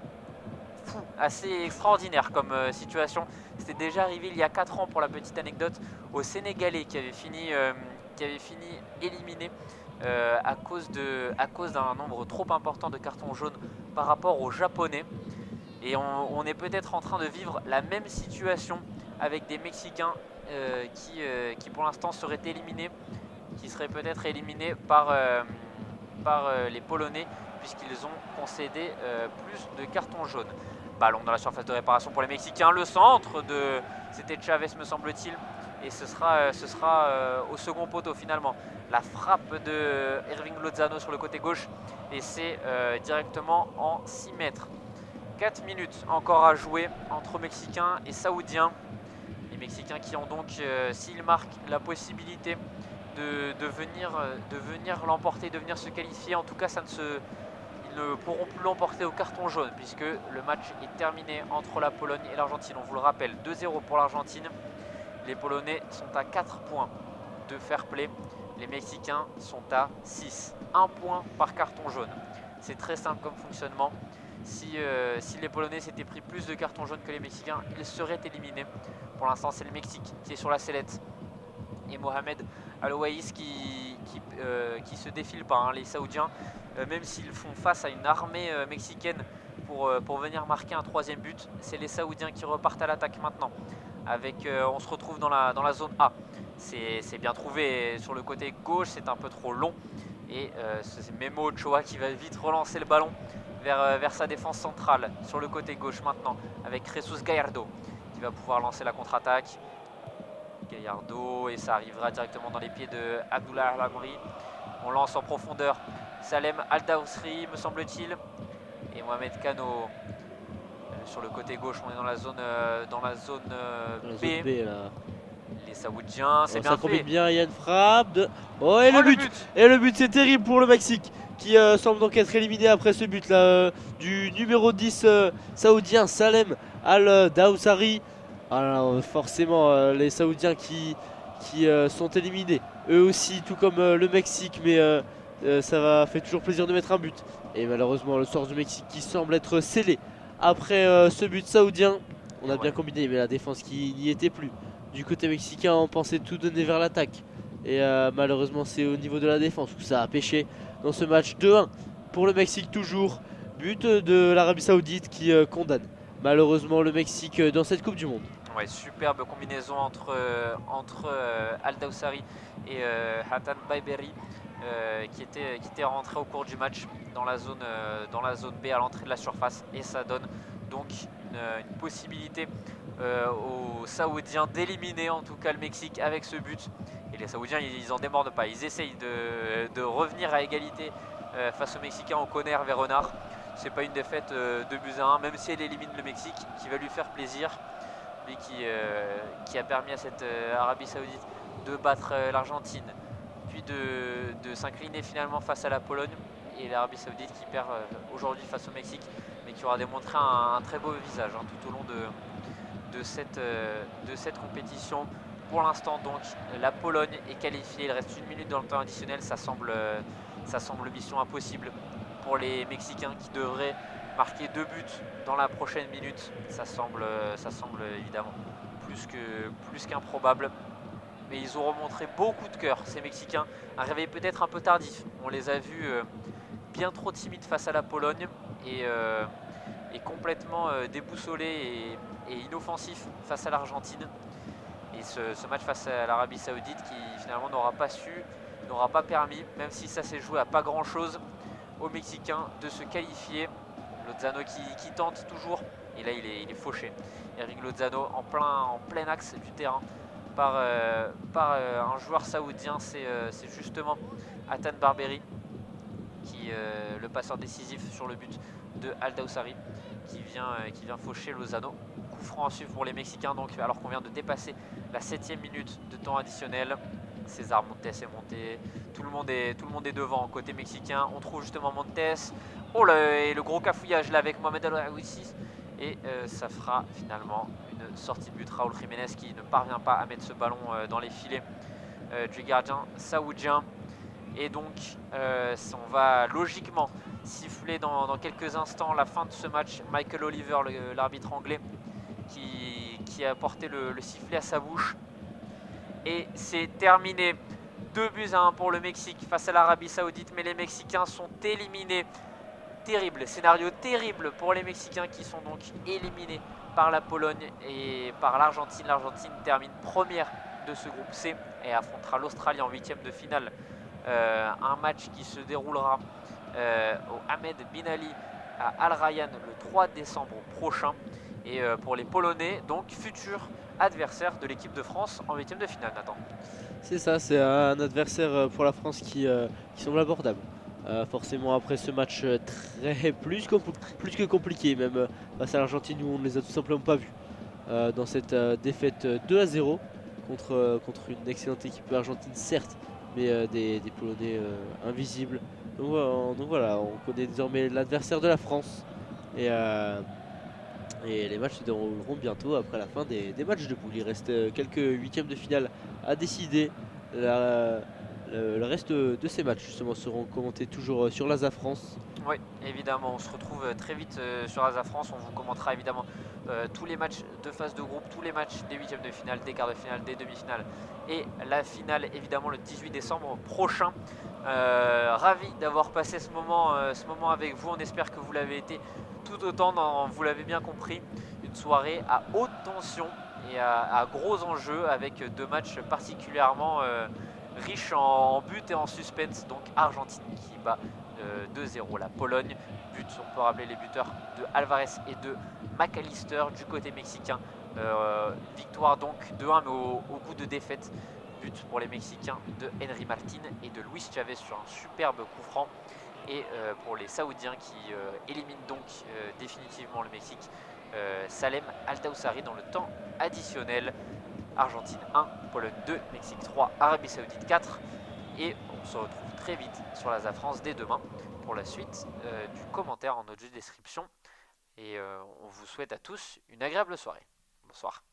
fou, assez extraordinaire comme situation. C'était déjà arrivé il y a 4 ans, pour la petite anecdote, aux Sénégalais qui avaient fini éliminés à cause d'un nombre trop important de cartons jaunes par rapport aux Japonais. Et on est peut-être en train de vivre la même situation avec des Mexicains qui pour l'instant seraient éliminés, qui seraient peut-être éliminés par les Polonais, puisqu'ils ont concédé plus de cartons jaunes. Ballon dans la surface de réparation pour les Mexicains. Le centre c'était Chavez, me semble-t-il. Et ce sera au second poteau finalement. La frappe de Irving Lozano sur le côté gauche. Et c'est directement en 6 mètres. 4 minutes encore à jouer entre Mexicains et Saoudiens. Les Mexicains qui ont donc, s'ils marquent, la possibilité de venir l'emporter, de venir se qualifier. En tout cas, ils ne pourront plus l'emporter au carton jaune, puisque le match est terminé entre la Pologne et l'Argentine. On vous le rappelle, 2-0 pour l'Argentine. Les Polonais sont à 4 points de fair play. Les Mexicains sont à 6. 1 point par carton jaune. C'est très simple comme fonctionnement. Si les Polonais s'étaient pris plus de cartons jaunes que les Mexicains, ils seraient éliminés. Pour l'instant, c'est le Mexique qui est sur la sellette. Et Mohamed Alouaïs qui se défile pas, hein. Les Saoudiens, même s'ils font face à une armée mexicaine pour venir marquer un 3e but, c'est les Saoudiens qui repartent à l'attaque maintenant. On se retrouve dans la zone A. c'est bien trouvé. Et sur le côté gauche, c'est un peu trop long. Et c'est Memo Ochoa qui va vite relancer le ballon vers sa défense centrale. Sur le côté gauche maintenant, avec Jesus Gallardo qui va pouvoir lancer la contre-attaque. Gallardo, et ça arrivera directement dans les pieds de Abdullah Al-Amri. On lance en profondeur Salem Al-Daousri, me semble-t-il. Et Mohamed Kano sur le côté gauche. On est dans la zone, B. Là. Les Saoudiens, c'est bien ça fait. combine bien, il y a une frappe de... et le but. Et le but, c'est terrible pour le Mexique qui semble donc être éliminé après ce but là du numéro 10 saoudien Salem Al-Daousari. Alors forcément les Saoudiens qui sont éliminés eux aussi, tout comme le Mexique, mais ça fait toujours plaisir de mettre un but. Et malheureusement le sort du Mexique qui semble être scellé après ce but saoudien. On a bien combiné, mais la défense qui n'y était plus. Du côté mexicain, on pensait tout donner vers l'attaque. Et malheureusement, c'est au niveau de la défense où ça a pêché dans ce match. 2-1 pour le Mexique toujours. But de l'Arabie Saoudite qui condamne malheureusement le Mexique dans cette Coupe du Monde. Ouais, superbe combinaison entre Al-Daousari et Hatan Baiberi qui était rentré au cours du match dans la zone B à l'entrée de la surface. Et ça donne donc une possibilité aux Saoudiens d'éliminer en tout cas le Mexique avec ce but. Et les Saoudiens, ils en démordent pas, ils essayent de revenir à égalité face aux Mexicains. On connaît Hervé Renard, c'est pas une défaite de buts à 1, même si elle élimine le Mexique, qui va lui faire plaisir, lui qui a permis à cette Arabie Saoudite de battre l'Argentine, puis de s'incliner finalement face à la Pologne, et l'Arabie Saoudite qui perd aujourd'hui face au Mexique, mais qui aura démontré un très beau visage tout au long de cette compétition. Pour l'instant donc la Pologne est qualifiée, il reste 1 minute dans le temps additionnel, ça semble mission impossible pour les Mexicains qui devraient marquer 2 buts dans la prochaine minute. Ça semble évidemment plus qu'improbable. Mais ils ont remontré beaucoup de cœur, ces Mexicains. Un réveil peut-être un peu tardif. On les a vus bien trop timides face à la Pologne et complètement déboussolés et inoffensifs face à l'Argentine. Et ce match face à l'Arabie Saoudite qui finalement n'aura pas permis, même si ça s'est joué à pas grand chose, aux Mexicains de se qualifier. Lozano qui tente toujours, et là il est fauché. Eric Lozano en plein axe du terrain par un joueur saoudien, c'est justement Hatan Barberi, le passeur décisif sur le but de Al-Daousari, qui vient faucher Lozano. Coup franc à suivre pour les Mexicains, donc, alors qu'on vient de dépasser la 7e minute de temps additionnel. César Montes est monté, tout le monde est devant côté mexicain. On trouve justement Montes, et le gros cafouillage là avec Mohamed Al-Aouissi, et ça fera finalement une sortie de but. Raúl Jiménez qui ne parvient pas à mettre ce ballon dans les filets du gardien saoudien. Et donc on va logiquement siffler dans quelques instants la fin de ce match. Michael Oliver, l'arbitre anglais, qui a porté le sifflet à sa bouche. Et c'est terminé. 2 buts à 1 pour le Mexique face à l'Arabie Saoudite, mais les Mexicains sont éliminés. Terrible, scénario terrible pour les Mexicains qui sont donc éliminés par la Pologne et par l'Argentine. L'Argentine termine première de ce groupe C et affrontera l'Australie en 8e de finale. Un match qui se déroulera au Ahmed Bin Ali à Al Rayyan le 3 décembre prochain. Et pour les Polonais, donc futur adversaire de l'équipe de France en 8e de finale, Nathan. C'est ça, c'est un adversaire pour la France qui semble abordable. Forcément après ce match plus que compliqué, même face à l'Argentine où on ne les a tout simplement pas vus. Dans cette défaite 2-0 contre une excellente équipe argentine certes, mais des Polonais invisibles. Donc voilà, on connaît désormais l'adversaire de la France. Et les matchs se dérouleront bientôt après la fin des matchs de poule. Il reste quelques 8e de finale à décider. Le reste de ces matchs justement seront commentés toujours sur l'Asa France. Oui, évidemment, on se retrouve très vite sur Asa France. On vous commentera évidemment tous les matchs de phase de groupe, tous les matchs des 8e de finale, des quarts de finale, des demi-finales et la finale évidemment le 18 décembre prochain. Ravi d'avoir passé ce moment avec vous. On espère que vous l'avez été tout autant, vous l'avez bien compris. Une soirée à haute tension et à gros enjeux avec deux matchs particulièrement riches en buts et en suspense. Donc Argentine qui bat 2-0 la Pologne. On peut rappeler les buteurs de Alvarez et de McAllister du côté mexicain. Victoire donc 2-1 mais au coup de défaite. But pour les Mexicains de Henry Martin et de Luis Chavez sur un superbe coup franc. Et pour les Saoudiens qui éliminent donc définitivement le Mexique, Salem Altoussari dans le temps additionnel. Argentine 1, Pologne 2, Mexique 3, Arabie Saoudite 4. Et on se retrouve très vite sur la France dès demain pour la suite du commentaire en audio description. Et on vous souhaite à tous une agréable soirée. Bonsoir.